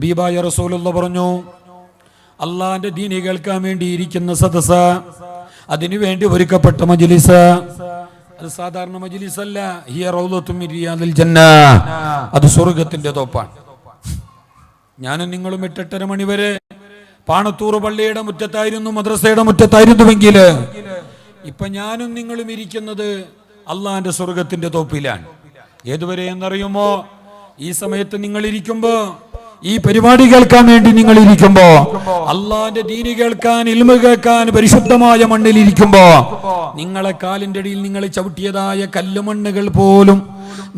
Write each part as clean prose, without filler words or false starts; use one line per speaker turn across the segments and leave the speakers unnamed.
ഹബീബായ റസൂലുള്ളാഹി പറഞ്ഞു, അള്ളാന്റെ ദീനി കേൾക്കാൻ വേണ്ടി ഇരിക്കുന്ന സദസ്സ, അതിനു വേണ്ടി ഒരുക്കപ്പെട്ട മജ്ലിസ്, അത് സാധാരണ മജ്ലിസ് അല്ല. ഹിയ റൗളത്തും മിൻ റിയാദിൽ ജന്ന, അത് സ്വർഗ്ഗത്തിന്റെ തോപ്പാണ്. ഞാനും നിങ്ങളും 8-8:30 മണി വരെ പാണത്തൂർ പള്ളിയുടെ മുറ്റത്തായിരുന്നു, മദ്രസയുടെ മുറ്റത്തായിരുന്നുവെങ്കിൽ ഇപ്പൊ ഞാനും നിങ്ങളും ഇരിക്കുന്നത് അള്ളാന്റെ സ്വർഗത്തിന്റെ തോപ്പിലാണ്. ഏതുവരെ എന്നറിയുമോ? ഈ സമയത്ത് നിങ്ങൾ ഇരിക്കുമ്പോ, ഈ പരിപാടി കേൾക്കാൻ വേണ്ടി നിങ്ങൾ ഇരിക്കുമ്പോ, അള്ളാന്റെ ദീനി കേൾക്കാൻ, ഇൽമ കേൾക്കാൻ പരിശുദ്ധമായ മണ്ണിൽ ഇരിക്കുമ്പോ, നിങ്ങളെ കാലിന്റെ അടിയിൽ നിങ്ങൾ ചവിട്ടിയതായ കല്ലുമണ്ണുകൾ പോലും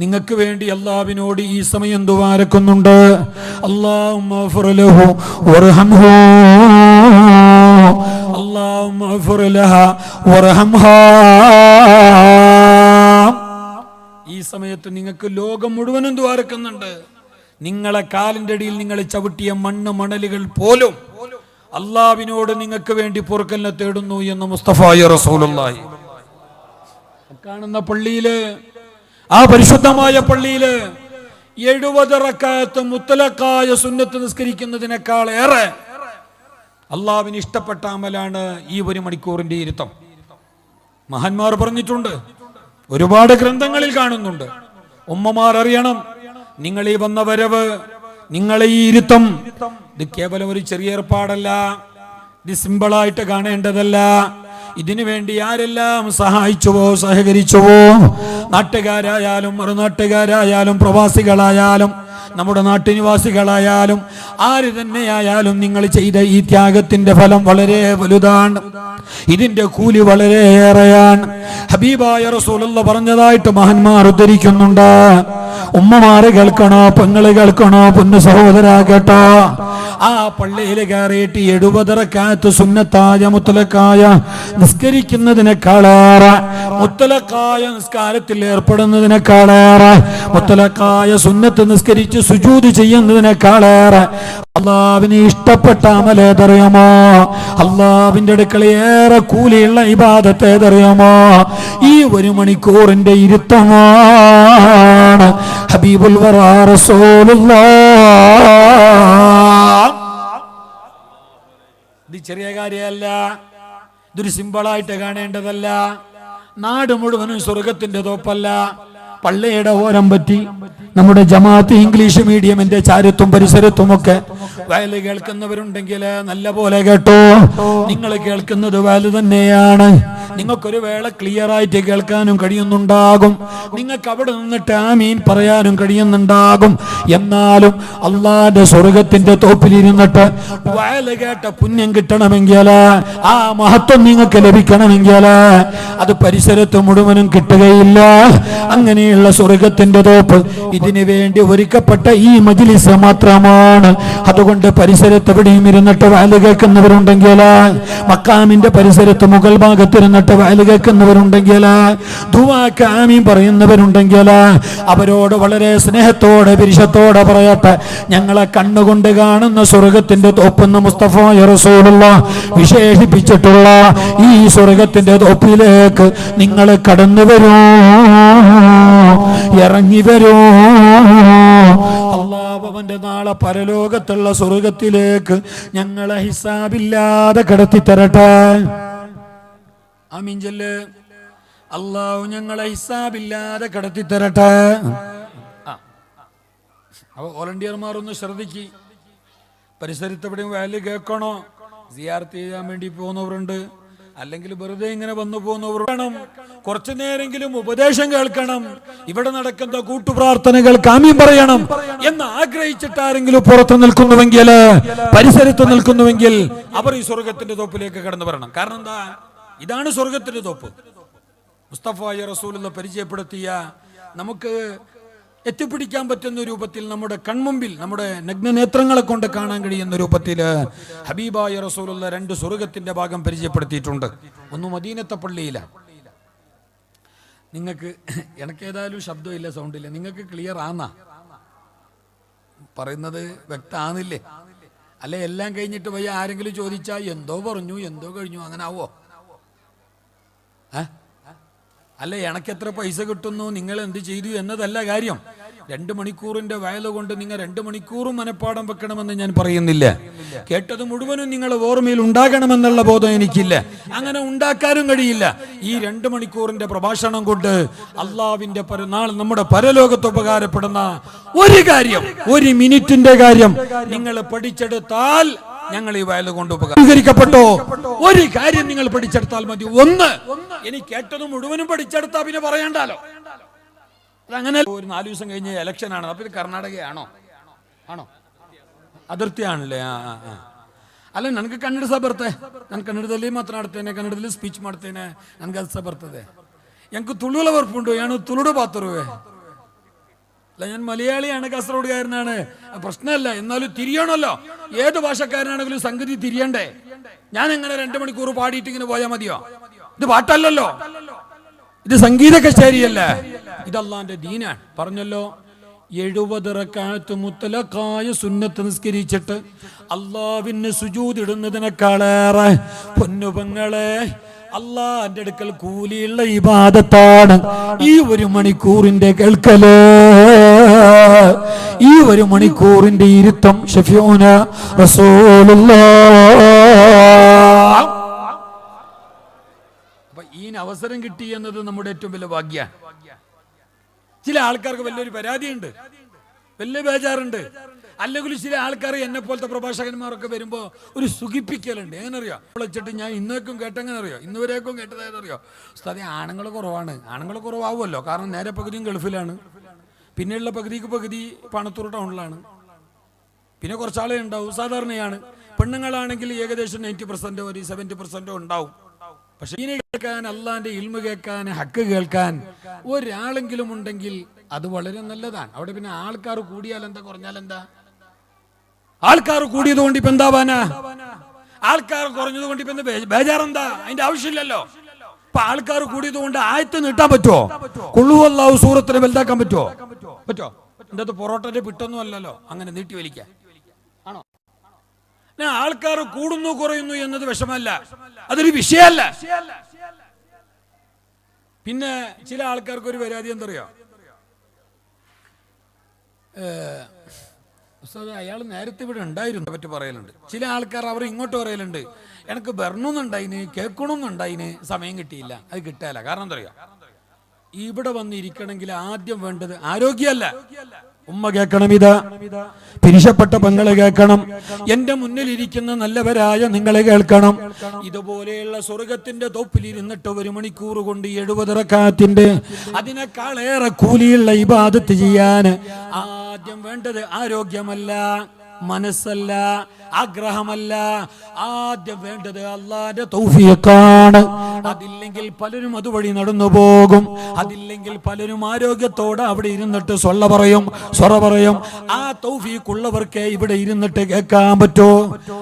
നിങ്ങൾക്ക് വേണ്ടി അല്ലാഹുവിനോട് ഈ സമയം ദുആരക്കുന്നുണ്ട്. അല്ലാഹുമ്മ ഗ്ഫിർ ലഹു വർഹംഹു, അല്ലാഹുമ്മ ഗ്ഫിർ ലഹാ വർഹംഹാ. ഈ സമയത്ത് നിങ്ങൾക്ക് ലോകം മുഴുവനും ദുആരക്കുന്നുണ്ട്. നിങ്ങളെ കാലിന്റെ അടിയിൽ നിങ്ങൾ ചവിട്ടിയ മണലുകൾ പോലും അല്ലാഹുവിനോട് നിങ്ങൾക്ക് വേണ്ടി പൊറുക്കലിനെ തേടുന്നു എന്ന് മുസ്തഫായ റസൂലുള്ളാഹി. കാണുന്ന പള്ളിയില്, ആ പരിശുദ്ധമായ പള്ളിയില് 70 റക്അത്ത് മുത്തലഖായ സുന്നത്ത് നിസ്കരിക്കുന്നതിനേക്കാൾ ഏറെ അല്ലാഹുവിന് ഇഷ്ടപ്പെട്ട അമലാണ് ഈ 1 മണിക്കൂറിന്റെ ഇരുത്തം. മഹാന്മാർ പറഞ്ഞിട്ടുണ്ട്, ഒരുപാട് ഗ്രന്ഥങ്ങളിൽ കാണുന്നുണ്ട്. ഉമ്മമാർ അറിയണം, നിങ്ങൾ ഈ വന്ന വരവ്, നിങ്ങളെ ഈ ഇരുത്തം, ഇത് കേവലം ഒരു ചെറിയ ഏർപ്പാടല്ല, ഇത് സിമ്പിളായിട്ട് കാണേണ്ടതല്ല. ഇതിനു വേണ്ടി ആരെല്ലാം സഹായിച്ചുവോ, സഹകരിച്ചുവോ, നാട്ടുകാരായാലും മറുനാട്ടുകാരായാലും പ്രവാസികളായാലും നമ്മുടെ നാട്ടുനിവാസികളായാലും ആര് തന്നെയായാലും നിങ്ങൾ ചെയ്ത ഈ ത്യാഗത്തിന്റെ ഫലം വളരെ വലുതാണ്, ഇതിന്റെ കൂലി വളരെയേറെയാണ്. ഹബീബായ റസൂലുള്ളാഹി പറഞ്ഞതായിട്ട് മഹാന്മാർ ഉദ്ധരിക്കുന്നുണ്ട്. ഉമ്മമാര് കേൾക്കണോ, പെങ്ങള് കേൾക്കണോ, പൊന്നു സഹോദരാ കേട്ടോ, ആ പള്ളിയിൽ കയറിയിട്ട് 70 റക്അത്ത് സുന്നത്തായ മുത്തലഖായ നിസ്കരിക്കുന്നതിനേക്കാളേറെ, മുത്തലഖായ നിസ്കാരത്തിൽ ഏർപ്പെടുന്നതിനേക്കാളേറെ, മുത്തലഖായ സുന്നത്ത് നിസ്കരിച്ച് സുജൂദ് ചെയ്യുന്നതിനേക്കാളേറെ അല്ലാഹുവിന് ഇഷ്ടപ്പെട്ട അമലേതറിയുമോ? അല്ലാഹുവിന്റെ അടുക്കൽ ഏറെ കൂലിയുള്ള ഇബാദത്ത് ഏതറിയുമോ? ഈ 1 മണിക്കൂറിന്റെ ഇരുത്തമാണ് ഹബീബുൽ വറാ റസൂലുള്ളാഹ്. ഇത് ചെറിയ കാര്യമല്ല, ഇതൊരു സിമ്പിളായിട്ട് കാണേണ്ടതല്ല. നാട് മുഴുവനും സ്വർഗത്തിന്റെ തോപ്പല്ല. പള്ളിയുടെ ഓരം പറ്റി നമ്മുടെ ജമാഅത്ത് ഇംഗ്ലീഷ് മീഡിയമിന്റെ ചാരത്തും പരിസരത്തുമൊക്കെ വയല് കേൾക്കുന്നവരുണ്ടെങ്കിൽ നല്ല പോലെ കേട്ടോ. നിങ്ങൾ കേൾക്കുന്നത് വയല് തന്നെയാണ്. നിങ്ങൾക്കൊരു വേള ക്ലിയർ ആയിട്ട് കേൾക്കാനും കഴിയുന്നുണ്ടാകും, നിങ്ങൾക്ക് അവിടെ നിന്നിട്ട് ആമീൻ പറയാനും കഴിയുന്നുണ്ടാകും. എന്നാലും അള്ളാന്റെ സ്വർഗത്തിന്റെ തോപ്പിലിരുന്നിട്ട് വയല് കേട്ട പുണ്യം കിട്ടണമെങ്കിൽ, ആ മഹത്വം നിങ്ങൾക്ക് ലഭിക്കണമെങ്കിൽ അത് പരിസരത്ത് മുഴുവനും കിട്ടുകയില്ല. അങ്ങനെയുള്ള സ്വർഗത്തിന്റെ തോപ്പ് ഇതിനു വേണ്ടി ഒരുക്കപ്പെട്ട ഈ മജ്ലിസ് മാത്രമാണ്. അതുകൊണ്ട് പരിസരത്ത് എവിടെയും ഇരുന്നിട്ട് വയല് കേൾക്കുന്നവരുണ്ടെങ്കിൽ, മക്കാമിന്റെ പരിസരത്ത് മുകൾ ഭാഗത്തിരുന്നിട്ട് വയല് കേൾക്കുന്നവരുണ്ടെങ്കിൽ, ദുആക്ക് ആമീൻ പറയുന്നവരുണ്ടെങ്കിൽ, അവരോട് വളരെ സ്നേഹത്തോടെ പിരിശത്തോടെ പറയട്ടെ, ഞങ്ങളെ കണ്ണുകൊണ്ട് കാണുന്ന സ്വർഗത്തിന്റെ തോപ്പെന്ന് മുസ്തഫായ റസൂലുള്ളാഹി വിശേഷിപ്പിച്ചിട്ടുള്ള ഈ സ്വർഗത്തിന്റെ തോപ്പിലേക്ക് നിങ്ങൾ കടന്നു വരൂ, ഇറങ്ങി വരൂ. അല്ലാഹു അവന്റെ നാളെ പരലോകത്തുള്ള സ്വർഗത്തിലേക്ക് ഞങ്ങളെ ഹിസാബില്ലാതെ കടത്തി തരട്ടെ. ആമീൻ ചൊല്ല്. അല്ലാഹു ഞങ്ങളെ ഹിസാബില്ലാതെ കടത്തി തരട്ടെ. അപ്പൊ വോളണ്ടിയർമാർ ഒന്ന് ശ്രദ്ധിക്ക്. പരിസരത്ത് എവിടെയും വാല്യൂ കേൾക്കണോ? സിയാറത്ത് ചെയ്യാൻ വേണ്ടി പോകുന്നവരുണ്ട്, അല്ലെങ്കിൽ വെറുതെ ഇങ്ങനെ വന്നു പോകുന്നവർ വേണം. കുറച്ചു നേരെങ്കിലും ഉപദേശം കേൾക്കണം, ഇവിടെ നടക്കുന്ന കൂട്ടുപ്രാർത്ഥനകൾക്ക് ആമീൻ പറയണം എന്ന് ആഗ്രഹിച്ചിട്ട് ആരെങ്കിലും പുറത്ത് നിൽക്കുന്നുവെങ്കിൽ, പരിസരത്ത് നിൽക്കുന്നുവെങ്കിൽ അവർ ഈ സ്വർഗത്തിന്റെ തോപ്പിലേക്ക് കടന്നു വരണം. കാരണം എന്താ? ഇതാണ് സ്വർഗത്തിന്റെ തോപ്പ്. മുസ്തഫായ റസൂലുള്ളാഹി പരിചയപ്പെടുത്തിയ, നമുക്ക് എത്തിപ്പിടിക്കാൻ പറ്റുന്ന രൂപത്തിൽ, നമ്മുടെ കൺമുമ്പിൽ, നമ്മുടെ നഗ്നനേത്രങ്ങളെ കൊണ്ട് കാണാൻ കഴിയുന്ന രൂപത്തിൽ ഹബീബായ റസൂലുള്ളാഹി 2 സ്വർഗത്തിന്റെ ഭാഗം പരിചയപ്പെടുത്തിയിട്ടുണ്ട്. ഒന്ന് മദീനത്തെ പള്ളിയിലാണ്. നിങ്ങൾക്ക്, എനിക്കേതായാലും ശബ്ദമില്ല, സൗണ്ടില്ല, നിങ്ങൾക്ക് ക്ലിയർ ആന്നാ പറയുന്നത്? വ്യക്തമാകുന്നില്ലേ? അല്ലെ എല്ലാം കഴിഞ്ഞിട്ട് പോയി ആരെങ്കിലും ചോദിച്ചാൽ എന്തോ പറഞ്ഞു, എന്തോ കഴിഞ്ഞു, അങ്ങനെ ആവോ? അല്ല എനക്കെത്ര പൈസ കിട്ടുന്നു, നിങ്ങൾ എന്ത് ചെയ്തു എന്നതല്ല കാര്യം. 2 മണിക്കൂറിന്റെ വയല് കൊണ്ട് നിങ്ങൾ 2 മണിക്കൂറും മനപ്പാടം വെക്കണമെന്ന് ഞാൻ പറയുന്നില്ല. കേട്ടത് മുഴുവനും നിങ്ങൾ ഓർമ്മയിൽ ഉണ്ടാകണമെന്നുള്ള ബോധം എനിക്കില്ല. അങ്ങനെ ഉണ്ടാക്കാനും കഴിയില്ല. ഈ 2 മണിക്കൂറിന്റെ പ്രഭാഷണം കൊണ്ട് അള്ളാഹുവിന്റെ നമ്മുടെ പരലോകത്ത് ഉപകാരപ്പെടുന്ന ഒരു കാര്യം, 1 മിനിറ്റിന്റെ കാര്യം നിങ്ങൾ പഠിച്ചെടുത്താൽ ഞങ്ങൾ ഈ വയല് കൊണ്ട് ഉപകരിക്കപ്പെട്ടോ. ഒരു കാര്യം നിങ്ങൾ പഠിച്ചെടുത്താൽ മതി. ഒന്ന്, ഇനി കേട്ടത് മുഴുവനും പഠിച്ചെടുത്താ പിന്നെ പറയണ്ടല്ലോ. അതങ്ങനെ ഒരു 4 ദിവസം കഴിഞ്ഞ് ഇലക്ഷനാണ്. അപ്പൊ ഇത് കർണാടകയാണോ? ആണോ? അതിർത്തിയാണല്ലേ? ಅಲ್ಲ ನನಗೆ ಕನ್ನಡ ಸಹ ಬರುತ್ತೆ. ನಾನು ಕನ್ನಡದಲ್ಲಿ ಮಾತನಾಡ್ತೇನೆ, ಕನ್ನಡದಲ್ಲಿ ಸ್ಪೀಚ್ ಮಾಡ್ತೇನೆ, ನನಗೆ ಅದು ಸಹ ಬರ್ತದೆ. ഞങ്ങൾക്ക് തുളുല വർപ്പുണ്ട്, ഞാൻ തുളുട് പാത്തുറുവേ അല്ല, ഞാൻ മലയാളിയാണ്, കാസർഗോഡുകാരനാണ്, പ്രശ്നമല്ല. എന്നാലും തിരിയണമല്ലോ. ഏത് ഭാഷക്കാരനാണെങ്കിലും സംഗതി തിരിയണ്ടേ. ഞാൻ എങ്ങനെ 2 മണിക്കൂർ പാടിയിട്ട് ഇങ്ങനെ പോയാൽ മതിയോ? ഇത് പാട്ടല്ലല്ലോ, ഇത് സംഗീത കച്ചേരിയല്ല, ഇത് അള്ളാന്റെ ദീനാണ്. പറഞ്ഞല്ലോ 70 റക്അത്ത് മുത്തലഖായ സുന്നത്ത് നിസ്കരിച്ചിട്ട് അള്ളാഹുവിന് സുജൂദ് ഇടുന്നതിനേക്കാളേറെ പൊന്നുപങ്ങളെ അള്ളാന്റെ അടുക്കൽ കൂലിയുള്ള ഇബാദത്താണ് ഈ 1 മണിക്കൂറിന്റെ കേൾക്കല്, ഈ 1 മണിക്കൂറിന്റെ ഇരുത്തം. ഷഫീഉന റസൂലുള്ളാഹ്. അപ്പൊ ഈ അവസരം കിട്ടി എന്നത് നമ്മുടെ ഏറ്റവും വലിയ ഭാഗ്യമാണ്. ചില ആൾക്കാർക്ക് വലിയൊരു പരാതിയുണ്ട്, വലിയ ബേജാറുണ്ട്. അല്ലെങ്കിൽ ചില ആൾക്കാർ എന്നെ പോലത്തെ പ്രഭാഷകന്മാരൊക്കെ വരുമ്പോ ഒരു സുഖിപ്പിക്കലുണ്ട്. എങ്ങനെ അറിയോ? വിളിച്ചിട്ട് ഞാൻ ഇന്നേക്കും കേട്ടെങ്ങനെ അറിയോ, ഇന്നുവരേക്കും കേട്ടതായെന്നറിയോ? ഉസ്താദേ, ആണുങ്ങൾ കുറവാണ്. ആണുങ്ങൾ കുറവാകുമല്ലോ, കാരണം നേരെ പകുതിയും ഗൾഫിലാണ്, പിന്നെയുള്ള പകുതി പണത്തൂർ ടൗണിലാണ്, പിന്നെ കുറച്ചാളേ ഉണ്ടാവും. സാധാരണയാണ്. പെണ്ണുങ്ങളാണെങ്കിൽ ഏകദേശം 90% ഒരു 70% ഉണ്ടാവും. പക്ഷെ ഇതിനെ കേൾക്കാൻ, അള്ളാന്റെ ഇൽമു കേൾക്കാൻ, ഹക്ക് കേൾക്കാൻ ഒരാളെങ്കിലും ഉണ്ടെങ്കിൽ അത് വളരെ നല്ലതാണ്. അവിടെ പിന്നെ ആൾക്കാർ കൂടിയാൽ എന്താ, കുറഞ്ഞാൽ എന്താ? ആൾക്കാർ കൂടിയത് കൊണ്ട് ഇപ്പൊ എന്താവാനാ? ആൾക്കാർ കുറഞ്ഞത് കൊണ്ട് ഇപ്പൊ ബേജാറെന്താ? അതിന്റെ ആവശ്യമില്ലല്ലോ. ഇപ്പൊ ആൾക്കാർ കൂടിയത് കൊണ്ട് ആയത്ത് നീട്ടാൻ പറ്റുമോ? ഖുൽ ഹുവല്ലാഹു സൂറത്തിനെ വലുതാക്കാൻ പറ്റുമോ? എന്താ പൊറോട്ടന്റെ പിട്ടൊന്നും അല്ലല്ലോ അങ്ങനെ നീട്ടി വലിക്കാൻ. ആണോ? ആൾക്കാർ കൂടുന്നു കുറയുന്നു എന്നത് വിഷമല്ല, അതൊരു വിഷയമല്ല. പിന്നെ ചില ആൾക്കാർക്ക് ഒരു പരാതി എന്തറിയോ? അയാൾ നേരത്തെ ഇവിടെ ഉണ്ടായിരുന്നു പറ്റി പറയലുണ്ട്. ചില ആൾക്കാർ അവർ ഇങ്ങോട്ട് പറയലുണ്ട്, എനിക്ക് ബെർണൊന്നുണ്ടായിന്, കേൾക്കണമെന്നുണ്ടായിന്, സമയം കിട്ടിയില്ല. അത് കിട്ടാല. കാരണം എന്തറിയോ? ഇവിടെ വന്നിരിക്കണമെങ്കിൽ ആദ്യം വേണ്ടത് ആരോഗ്യമല്ല. ഉമ്മ കേൾക്കണം, ഇതാ പിരിശപ്പെട്ട പെങ്ങളെ കേൾക്കണം, എന്റെ മുന്നിലിരിക്കുന്ന നല്ലവരായ നിങ്ങളെ കേൾക്കണം. ഇതുപോലെയുള്ള സ്വർഗത്തിന്റെ തോപ്പിലിരുന്നിട്ട് 1 മണിക്കൂർ കൊണ്ട് 70 റക്അത്തിന്റെ അതിനേക്കാളേറെ കൂലിയുള്ള ഇബാദത്ത് ചെയ്യാൻ ആദ്യം വേണ്ടത് ആരോഗ്യമല്ല, മനസ്സല്ല, ആഗ്രഹമല്ല. ആദ്യം വേണ്ടത് അള്ളാന്റെ തൗഫീഖാണ്. അതില്ലെങ്കിൽ പലരും അതുവഴി നടന്നു പോകും. അതില്ലെങ്കിൽ പലരും ആരോഗ്യത്തോടെ അവിടെ ഇരുന്നിട്ട് സൊറ പറയും. ആ തൗഫീഖുള്ളവർക്കേ ഇവിടെ ഇരുന്നിട്ട് കേൾക്കാൻ പറ്റൂ.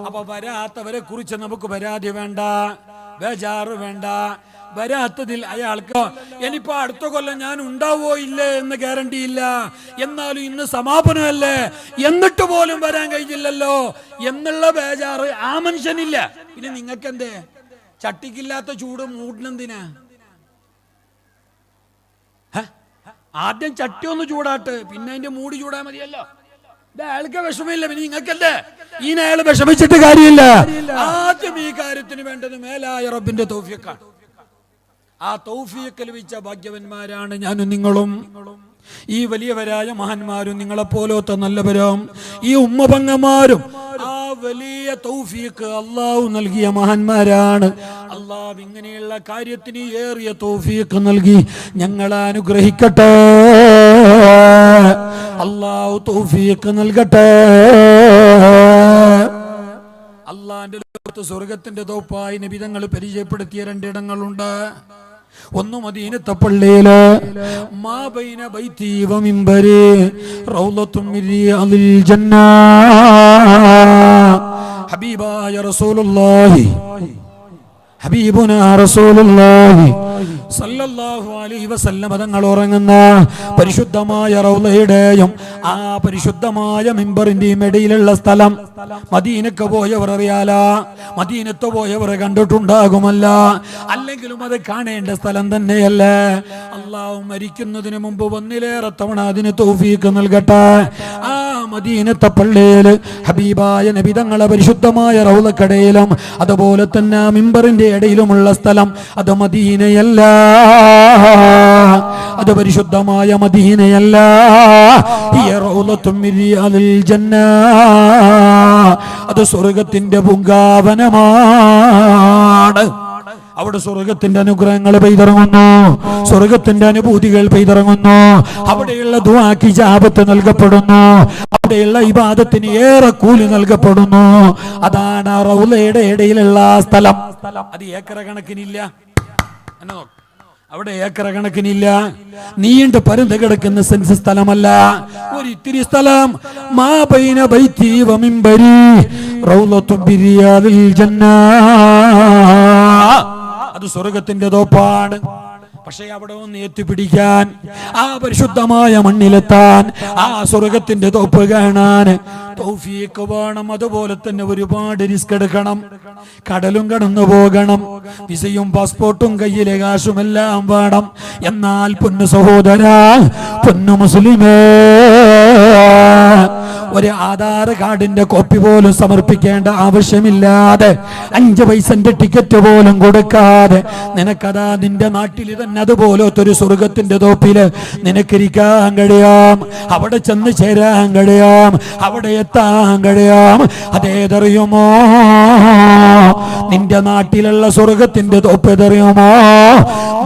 അപ്പൊ വരാത്തവരെ കുറിച്ച് നമുക്ക് പരാതി വേണ്ട, ബേജാറ് വേണ്ട. വരാത്തതിൽ അയാൾക്ക് ഇനിയിപ്പോ അടുത്ത കൊല്ലം ഞാൻ ഉണ്ടാവോ ഇല്ലേ എന്ന് ഗ്യാരണ്ടി ഇല്ല. എന്നാലും ഇന്ന് സമാപനമല്ലേ, എന്നിട്ട് പോലും വരാൻ കഴിഞ്ഞില്ലല്ലോ എന്നുള്ള ബേജാറ് ആ മനുഷ്യനില്ല. പിന്നെ നിങ്ങൾക്ക് എന്തേ? ചട്ടിക്കില്ലാത്ത ചൂട് മൂടിനെന്തിനാ? ആദ്യം ചട്ടി ഒന്ന് ചൂടാട്ട്, പിന്നെ അതിന്റെ മൂടി ചൂടാ മതിയല്ലോ. ഇത് അയാൾക്ക് വിഷമില്ല, പിന്നെ നിങ്ങൾക്കല്ലേ? ഈ അയാൾ വിഷമിച്ചിട്ട് കാര്യമില്ല. ആദ്യം ഈ കാര്യത്തിന് വേണ്ടത് മേലായ റബ്ബിന്റെ തൗഫീഖാണ്. ആ തൗഫീഖ് ലഭിച്ച ഭാഗ്യവന്മാരാണ് ഞാനും നിങ്ങളും. ഈ വലിയവരായ മഹാന്മാരും നിങ്ങളെപ്പോലത്തെ നല്ലവരും ഈ ഉമ്മപങ്ങന്മാരും ആ വലിയ തൗഫീഖ് അള്ളാഹു നൽകിയ മഹാന്മാരാണ്. അള്ളാഹു ഇങ്ങനെയുള്ള കാര്യത്തിന് ഏറിയ തൗഫീഖ് നൽകി ഞങ്ങളെ അനുഗ്രഹിക്കട്ടെ. അള്ളാഹു തൗഫീഖ് നൽകട്ടെ. അള്ളാന്റെ ലോകത്ത് സ്വർഗത്തിന്റെ തോപ്പായി നബി തങ്ങൾ പരിചയപ്പെടുത്തിയ 2 ഇടങ്ങളുണ്ട്. ഒന്ന് മദീനത്തെ പള്ളിയില് മാ ബൈന ബൈതി വ മിൻബരി റൗളത്തും മിൻ റിയാദിൽ ജന്ന. ഹബീബായ റസൂലുള്ളാഹി, ഹബീബുനാ റസൂലുള്ളാഹി സല്ലല്ലാഹു അലൈഹി വസല്ലം തങ്ങൾ ഉറങ്ങുന്ന പരിശുദ്ധമായ റൗളയുടെയും ആ പരിശുദ്ധമായ മിമ്പറിന്റെയും ഇടയിലുള്ള സ്ഥലം മദീനക്ക് പോയവർ അറിയാല, മദീനത്ത് പോയവർ കണ്ടിട്ടുണ്ടാകുമല്ല, അല്ലെങ്കിലും അത് കാണേണ്ട സ്ഥലം തന്നെയല്ലേ. അള്ളാഹു മരിക്കുന്നതിന് മുമ്പ് ഒന്നിലേറെ തവണ അതിന് തൗഫീഖ് നൽകട്ടെ. ആ മദീനത്തെ പള്ളിയിൽ ഹബീബായ നബി തങ്ങളെ പരിശുദ്ധമായ റൗളക്കടയിലും അതുപോലെ തന്നെ മിമ്പറിന്റെ ഇടയിലുമുള്ള സ്ഥലം അത് മദീനയല്ല, അത് പരിശുദ്ധമായ മദീനയല്ല. അത് സ്വർഗത്തിന്റെ പൂങ്കാവനമാണ്. അവിടെ സ്വർഗത്തിന്റെ അനുഗ്രഹങ്ങൾ പെയ്തിറങ്ങുന്നു, സ്വർഗത്തിന്റെ അനുഭൂതികൾ പെയ്തിറങ്ങുന്നു. അവിടെയുള്ള ദുആക്ക് ഇജാബത്ത് നൽകപ്പെടുന്നു, അവിടെയുള്ള ഇബാദത്തിന് ഏറെ കൂലി നൽകപ്പെടുന്നു. അതാണ് റൗളയുടെ ഇടയിലുള്ള സ്ഥലം. അത് ഏക്കറ കണക്കിനില്ല, അവിടെ ഏക്കറ കണക്കിനില്ല, നീണ്ട് പരന്ന് കിടക്കുന്ന സെൻസ് സ്ഥലമല്ല. ഒരു ഇത്തിരി സ്ഥലം. മാ ബൈന ബൈതി വ മിൻബരി റൗളത്തു ബിരിയാദിൽ ജന്ന, അത് സ്വർഗത്തിന്റെ തോപ്പാണ്. പക്ഷേ അവിടെ ഒന്ന് എത്തിപ്പിടിക്കാൻ, ആ പരിശുദ്ധമായ മണ്ണിലെത്താൻ, ആ സ്വർഗത്തിന്റെ തോപ്പ് കാണാൻ തൗഫീഖ് വേണം. അതുപോലെ തന്നെ ഒരുപാട് റിസ്ക് എടുക്കണം, കടലും കടന്നു പോകണം, വിസയും പാസ്പോർട്ടും കയ്യിലെ കാശും എല്ലാം വേണം. എന്നാൽ പൊന്നു സഹോദരാ, പൊന്നു മുസ്ലിമേ, ഒരു ആധാർ കാർഡിന്റെ കോപ്പി പോലും സമർപ്പിക്കേണ്ട ആവശ്യമില്ലാതെ 5 പൈസന്റെ ടിക്കറ്റ് പോലും കൊടുക്കാതെ നിനക്കതാ നിന്റെ നാട്ടിൽ തന്നെ അതുപോലത്തൊരു സ്വർഗത്തിന്റെ തോപ്പില് നിനക്കിരിക്കാൻ കഴിയാം, അവിടെ ചെന്ന് ചേരാൻ കഴിയാം, അവിടെ എത്താൻ കഴിയാം. അതേതറിയുമോ? നിന്റെ നാട്ടിലുള്ള സ്വർഗത്തിന്റെ തോപ്പ് ഏതറിയുമോ?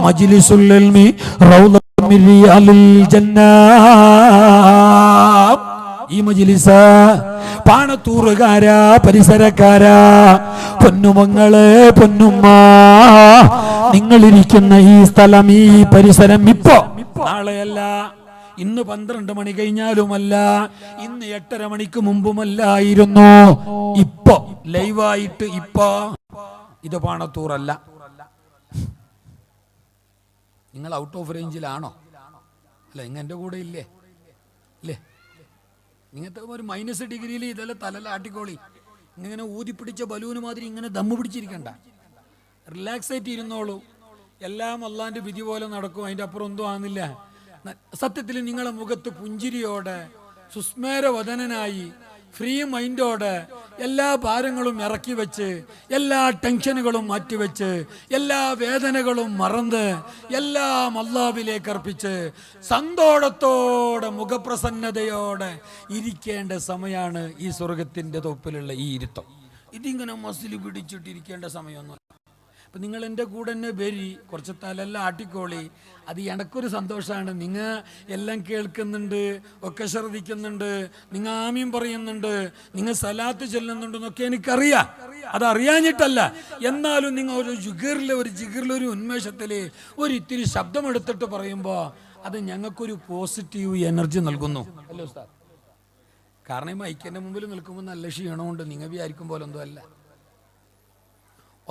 മജ്ലിസുൽ ഇൽമി റൗളത്തും മിൻ റിയാദിൽ ജന്ന. ഈ മജ്ലിസ പാണത്തൂറുകാരാ, പരിസരക്കാരാ, പൊന്നുമങ്ങളെ, പൊന്നുമ്മ, നിങ്ങളിരിക്കുന്ന ഈ സ്ഥലം, ഈ പരിസരം ഇപ്പോ, നാളെയല്ല, ഇന്ന് 12 മണി കഴിഞ്ഞാലുമല്ല, ഇന്ന് 8:30 മണിക്ക് മുമ്പുമല്ലായിരുന്നു. ഇപ്പോ ലൈവായിട്ട് ഇപ്പോ ഇത് പാണത്തൂറല്ല. നിങ്ങൾ ഔട്ട് ഓഫ് റേഞ്ചിലാണോ? അല്ല, ഇങ്ങ എൻ്റെ കൂടെ ഇല്ലേ? ഇല്ലേ? ഇങ്ങനത്തെ ഒരു -ഡിഗ്രിയിൽ ഇതെല്ലാം തലലാട്ടിക്കോളി. ഇങ്ങനെ ഊതിപ്പിടിച്ച ബലൂന് മാതിരി ഇങ്ങനെ ദമ്മ് പിടിച്ചിരിക്കണ്ട, റിലാക്സ് ആയിട്ട് ഇരുന്നോളൂ. എല്ലാം അള്ളാന്റെ വിധി പോലെ നടക്കും, അതിൻ്റെ അപ്പുറം ഒന്നും ആകുന്നില്ല. സത്യത്തിൽ നിങ്ങളെ മുഖത്ത് പുഞ്ചിരിയോടെ, സുസ്മേരവദനായി, ഫ്രീ മൈൻഡോടെ, എല്ലാ ഭാരങ്ങളും ഇറക്കി വെച്ച്, എല്ലാ ടെൻഷനുകളും മാറ്റിവെച്ച്, എല്ലാ വേദനകളും മറന്ന്, എല്ലാം അല്ലാഹുവിലേക്ക് അർപ്പിച്ച് സന്തോഷത്തോടെ മുഖപ്രസന്നതയോടെ ഇരിക്കേണ്ട സമയമാണ് ഈ സ്വർഗത്തിന്റെ തോപ്പിലുള്ള ഈ ഇരുത്തം. ഇതിങ്ങനെ മസിൽ പിടിച്ചിട്ടിരിക്കേണ്ട സമയമൊന്നും. അപ്പം നിങ്ങൾ എൻ്റെ കൂടെ തന്നെ വരി, കുറച്ച് തലെല്ലാം ആട്ടിക്കോളി. അത് എനക്കൊരു സന്തോഷമാണ്. നിങ്ങൾ എല്ലാം കേൾക്കുന്നുണ്ട്, ഒക്കെ ശ്രദ്ധിക്കുന്നുണ്ട്, നിങ്ങൾ ആമീൻ പറയുന്നുണ്ട്, നിങ്ങൾ സലാത്ത് ചെല്ലുന്നുണ്ടെന്നൊക്കെ എനിക്കറിയാം. അതറിയാഞ്ഞിട്ടല്ല, എന്നാലും നിങ്ങൾ ഒരു ജിഗറിലെ ഒരു ഉന്മേഷത്തിൽ ഒരു ഇത്തിരി ശബ്ദമെടുത്തിട്ട് പറയുമ്പോൾ അത് ഞങ്ങൾക്കൊരു പോസിറ്റീവ് എനർജി നൽകുന്നു. അല്ലേ ഉസ്താദ്? കാരണം ഈ മൈക്കിൻ്റെ മുമ്പിൽ നിൽക്കുമ്പോൾ നല്ല ക്ഷീണമുണ്ട്, നിങ്ങൾ വിചാരിക്കും പോലെ ഒന്നും അല്ല.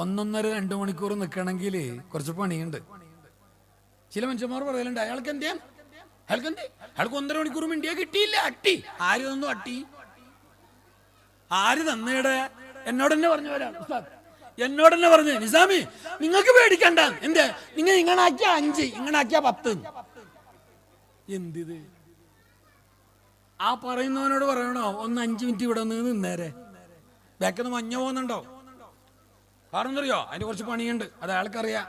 1.5-2 മണിക്കൂർ നിൽക്കണമെങ്കിൽ കുറച്ച് പണിയുണ്ട്. ചില മനുഷ്യന്മാർ പറയലുണ്ട്, അയാൾക്ക് 1.5 മണിക്കൂർ മിണ്ടിയാ കിട്ടിയില്ല, അട്ടി. ആര് തന്നു അട്ടി? ആര് തന്നേടെ? എന്നോടെന്നെ പറഞ്ഞു വരാം ഉസ്താദ്, എന്നോടെന്നെ പറഞ്ഞു, നിസാമി നിങ്ങൾക്ക് പേടിക്കണ്ട, എന്തേ നിങ്ങൾ ഇങ്ങനാക്കിയ 5, ഇങ്ങനാക്കിയ 10. എന്തിത്? ആ പറയുന്നവനോട് പറയണോ 1-5 മിനിറ്റ് ഇവിടെ നിന്നേരെ, ബാക്കിന്ന് മഞ്ഞ പോകുന്നുണ്ടോ? കാരണം എന്തറിയോ, അതിന് കുറച്ച് പണിയുണ്ട്, അത് അയാൾക്കറിയാം.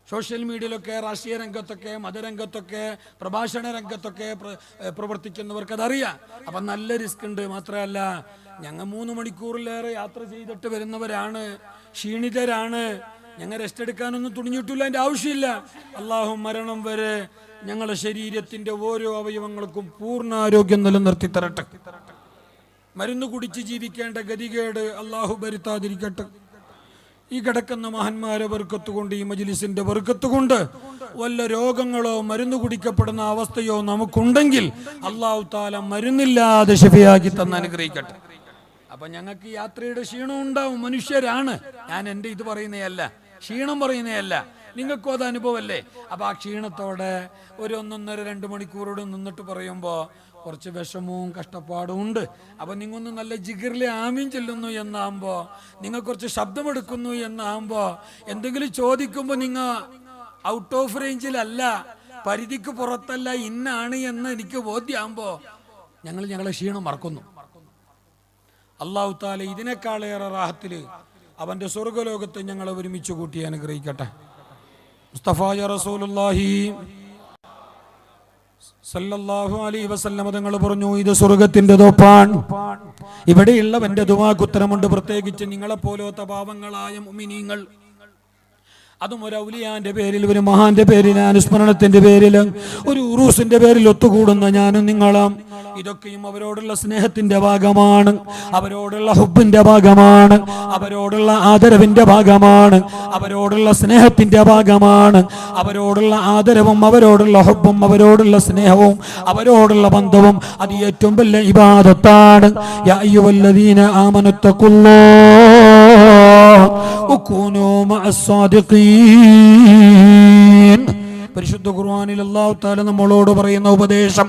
സോഷ്യൽ മീഡിയയിലൊക്കെ, രാഷ്ട്രീയ രംഗത്തൊക്കെ, മതരംഗത്തൊക്കെ, പ്രഭാഷണ രംഗത്തൊക്കെ പ്രവർത്തിക്കുന്നവർക്ക് അതറിയാം. അപ്പം നല്ല റിസ്ക് ഉണ്ട്. മാത്രമല്ല, ഞങ്ങൾ 3 മണിക്കൂറിലേറെ യാത്ര ചെയ്തിട്ട് വരുന്നവരാണ്, ക്ഷീണിതരാണ്. ഞങ്ങൾ റെസ്റ്റ് എടുക്കാനൊന്നും തുണിഞ്ഞിട്ടില്ല, അതിൻ്റെ ആവശ്യമില്ല. അള്ളാഹു മരണം വരെ ഞങ്ങളുടെ ശരീരത്തിൻ്റെ ഓരോ അവയവങ്ങൾക്കും പൂർണ്ണാരോഗ്യം നിലനിർത്തി തരട്ടെ. മരുന്ന് കുടിച്ച് ജീവിക്കേണ്ട ഗതികേട് അള്ളാഹു വരുത്താതിരിക്കട്ടെ. ഈ കിടക്കുന്ന മഹാന്മാരെ ബർക്കത്തുകൊണ്ട്, ഈ മജ്ലിസിന്റെ ബർക്കത്തുകൊണ്ട് വല്ല രോഗങ്ങളോ മരുന്ന് കുടിക്കപ്പെടുന്ന അവസ്ഥയോ നമുക്കുണ്ടെങ്കിൽ അള്ളാഹു താല മരുന്നില്ലാതെ ശഫിയാക്കി തന്ന് അനുഗ്രഹിക്കട്ടെ. അപ്പൊ ഞങ്ങൾക്ക് യാത്രയുടെ ക്ഷീണം ഉണ്ടാവും, മനുഷ്യരാണ്. ഞാൻ എൻ്റെ ഇത് പറയുന്നതല്ല, ക്ഷീണം പറയുന്നതല്ല. നിങ്ങൾക്കും അത് അനുഭവമല്ലേ? അപ്പൊ ആ ക്ഷീണത്തോടെ ഒരു 1.5-2 മണിക്കൂറോട് നിന്നിട്ട് പറയുമ്പോൾ കുറച്ച് വിഷമവും കഷ്ടപ്പാടും ഉണ്ട്. അപ്പൊ നിങ്ങൊന്ന് നല്ല ജിഗറിലെ ആമീൻ ചെല്ലുന്നു എന്നാകുമ്പോ, നിങ്ങൾ കുറച്ച് ശബ്ദമെടുക്കുന്നു എന്നാകുമ്പോ, എന്തെങ്കിലും ചോദിക്കുമ്പോൾ നിങ്ങൾ ഔട്ട് ഓഫ് റേഞ്ചിലല്ല, പരിധിക്ക് പുറത്തല്ല, ഇന്നാണ് എന്ന് എനിക്ക് ബോധ്യമാകുമ്പോ ഞങ്ങളെ ക്ഷീണം മറക്കുന്നു. അല്ലാഹു തആല ഇതിനേക്കാളേറെ റാഹത്തില് അവന്റെ സ്വർഗ്ഗലോകത്തെ ഞങ്ങളെ ഒരുമിച്ച് കൂട്ടി അനുഗ്രഹിക്കട്ടെ. മുസ്തഫായ റസൂലുള്ളാഹി സല്ലല്ലാഹു അലൈഹി വസല്ലം തങ്ങൾ പറഞ്ഞു, ഇത് സ്വർഗ്ഗത്തിന്റെ തോപ്പാൻ. ഇവിടെയുള്ളവന്റെ ദുആക്ക് ഉത്തരമുണ്ട്. പ്രത്യേകിച്ച് നിങ്ങളെപ്പോലത്തെ പാവങ്ങളായ മുഅ്മിനീങ്ങൾ, അതും ഒരു ഔലിയാന്റെ പേരിൽ, ഒരു മഹാന്റെ പേരിൽ, അനുസ്മരണത്തിന്റെ പേരിൽ, ഒരു ഉറൂസിന്റെ പേരിൽ ഒത്തുകൂടുന്ന ഞാനും നിങ്ങളും, ഇതൊക്കെയും അവരോടുള്ള സ്നേഹത്തിന്റെ ഭാഗമാണ്, അവരോടുള്ള ഹുബ്ബിന്റെ ഭാഗമാണ്, അവരോടുള്ള ആദരവിന്റെ ഭാഗമാണ്, അവരോടുള്ള സ്നേഹത്തിന്റെ ഭാഗമാണ്. അവരോടുള്ള ആദരവും അവരോടുള്ള ഹുബ്ബും അവരോടുള്ള സ്നേഹവും അവരോടുള്ള ബന്ധവും അത് ഏറ്റവും വലിയ ഇബാദത്താണ്. യാ അയ്യുഹല്ലദീന ആമനുത്തഖുല്ലാഹ് വകൂനൂ മഅസ്സാദിഖീൻ. പരിശുദ്ധ ഖുർആനിൽ അല്ലാഹു തആല നമ്മളോട് പറയുന്ന ഉപദേശം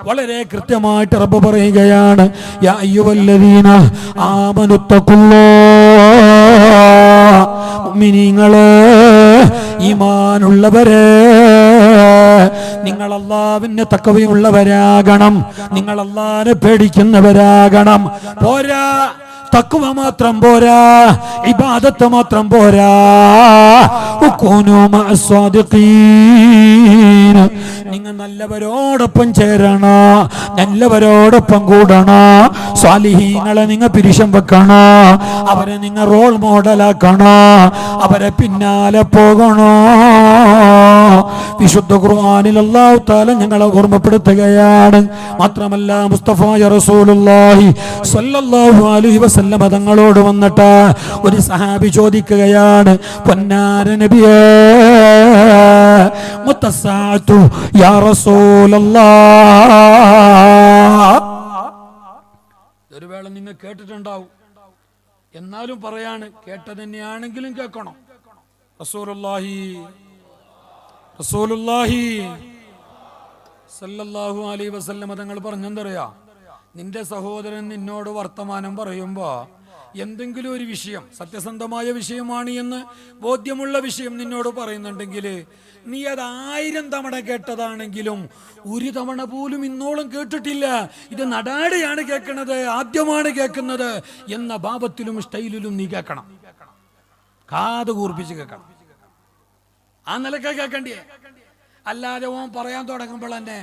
വളരെ കൃത്യമായിട്ട് റബ്ബ് പറയുകയാണ്. യാ അയ്യുഹല്ലദീന ആമനുത്തഖുല്ലാഹ്, മുഅ്മിനീങ്ങളെ, ഈമാനുള്ളവരെ, നിങ്ങൾ അല്ലാഹുവിനെ തഖ്വയുള്ളവരാകണം, നിങ്ങൾ അല്ലാഹുവിനെ പേടിക്കുന്നവരാകണം. പോരാ, തഖ്വ മാത്രം പോരാ, ഇബാദത്ത് മാത്രം പോരാ. വകൂനൂ മഅസ്സാദിഖീൻ, നിങ്ങൾ നല്ലവരോടൊപ്പം ചേരണം, നല്ലവരോടൊപ്പം കൂടണം. സ്വാലിഹീങ്ങളെ നിങ്ങൾ പിരിശം വെക്കണം, അവരെ നിങ്ങൾ റോൾ മോഡലാക്കണം, അവരെ പിന്നാലെ പോകണോ. വിശുദ്ധ ഖുർആനിൽ അല്ലാഹു തആല ഞങ്ങളെ ഓർമ്മപ്പെടുത്തുകയാണ്. മാത്രമല്ല, മുസ്തഫായ റസൂലുള്ളാഹി സ്വല്ലല്ലാഹു അലൈഹി വസല്ലം തങ്ങളോട് വന്നിട്ട് ഒരു സഹാബി ചോദിക്കുകയാണ്, പൊന്നാര നബിയേ, മുത്തസ്സാഅതു യാ റസൂലല്ലാഹ്. ഒരു വേള നിങ്ങൾ കേട്ടിട്ടുണ്ടാവും, എന്നാലും പറയാണ്, കേട്ടത് തന്നെയാണെങ്കിലും കേൾക്കണം. റസൂലുള്ളാഹി സല്ലല്ലാഹു അലൈഹി വസല്ലം തങ്ങൾ പറഞ്ഞെന്തറിയാ, നിന്റെ സഹോദരൻ നിന്നോട് വർത്തമാനം പറയുമ്പോ എന്തെങ്കിലും ഒരു വിഷയം, സത്യസന്ധമായ വിഷയമാണ് എന്ന് ബോധ്യമുള്ള വിഷയം നിന്നോട് പറയുന്നുണ്ടെങ്കിൽ, നീ അത് 1000 തവണ കേട്ടതാണെങ്കിലും ഒരു തവണ പോലും ഇന്നോളം കേട്ടിട്ടില്ല, ഇത് നടാടെയാണ് കേൾക്കുന്നത്, ആദ്യമാണ് കേൾക്കുന്നത് എന്ന ഭാവത്തിലും സ്റ്റൈലിലും നീ കേൾക്കണം. കാത് കൂർപ്പിച്ച് കേൾക്കണം. ആ നിലക്കെ കേൾക്കണ്ടേ. അല്ലാതെ ഓൻ പറയാൻ തുടങ്ങുമ്പോൾ തന്നെ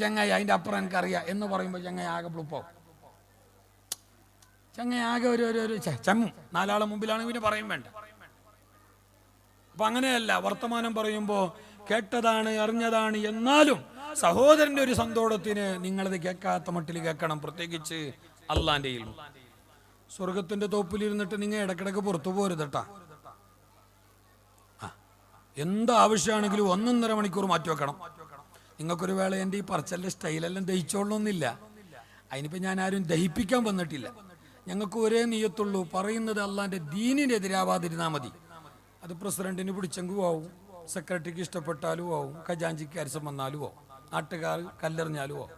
ചങ്ങായി അതിൻ്റെ അപ്പുറം എനിക്കറിയാം എന്ന് പറയുമ്പോൾ ചങ്ങായി ആകെ ബ്ലുപ്പാവും, ചങ്ങായി ആകെ ഒരു ചമ്മും. 4 ആളെ മുമ്പിലാണെങ്കിൽ പിന്നെ പറയും വേണ്ട. അപ്പൊ അങ്ങനെയല്ല, വർത്തമാനം പറയുമ്പോൾ കേട്ടതാണ്, അറിഞ്ഞതാണ്, എന്നാലും സഹോദരന്റെ ഒരു സന്തോഷത്തിന് നിങ്ങളത് കേൾക്കാത്ത മട്ടിൽ കേൾക്കണം. പ്രത്യേകിച്ച് അള്ളാന്റെ ഇൽമ്. സ്വർഗത്തിന്റെ തോപ്പിലിരുന്നിട്ട് നിങ്ങൾ ഇടക്കിടക്ക് പുറത്തു പോരുതട്ടാ. എന്താവശ്യമാണെങ്കിലും 1.5 മണിക്കൂർ മാറ്റി വെക്കണം. നിങ്ങൾക്കൊരു വേള എൻ്റെ ഈ പറച്ചലിൻ്റെ സ്റ്റൈലെല്ലാം ദഹിച്ചോളണമെന്നില്ല. അതിനിപ്പോൾ ഞാൻ ആരും ദഹിപ്പിക്കാൻ വന്നിട്ടില്ല. ഞങ്ങൾക്ക് ഒരേ നീയത്തുള്ളൂ, പറയുന്നത് അള്ളാൻ്റെ ദീനിനെതിരാവാതിരുന്നാൽ മതി. അത് പ്രസിഡന്റിന് പിടിച്ചെങ്കിലും ആവും, സെക്രട്ടറിക്ക് ഇഷ്ടപ്പെട്ടാലും ആവും, ഖജാഞ്ചിക്ക് അരസം വന്നാലും ആവും, നാട്ടുകാർ കല്ലെറിഞ്ഞാലും ആവും.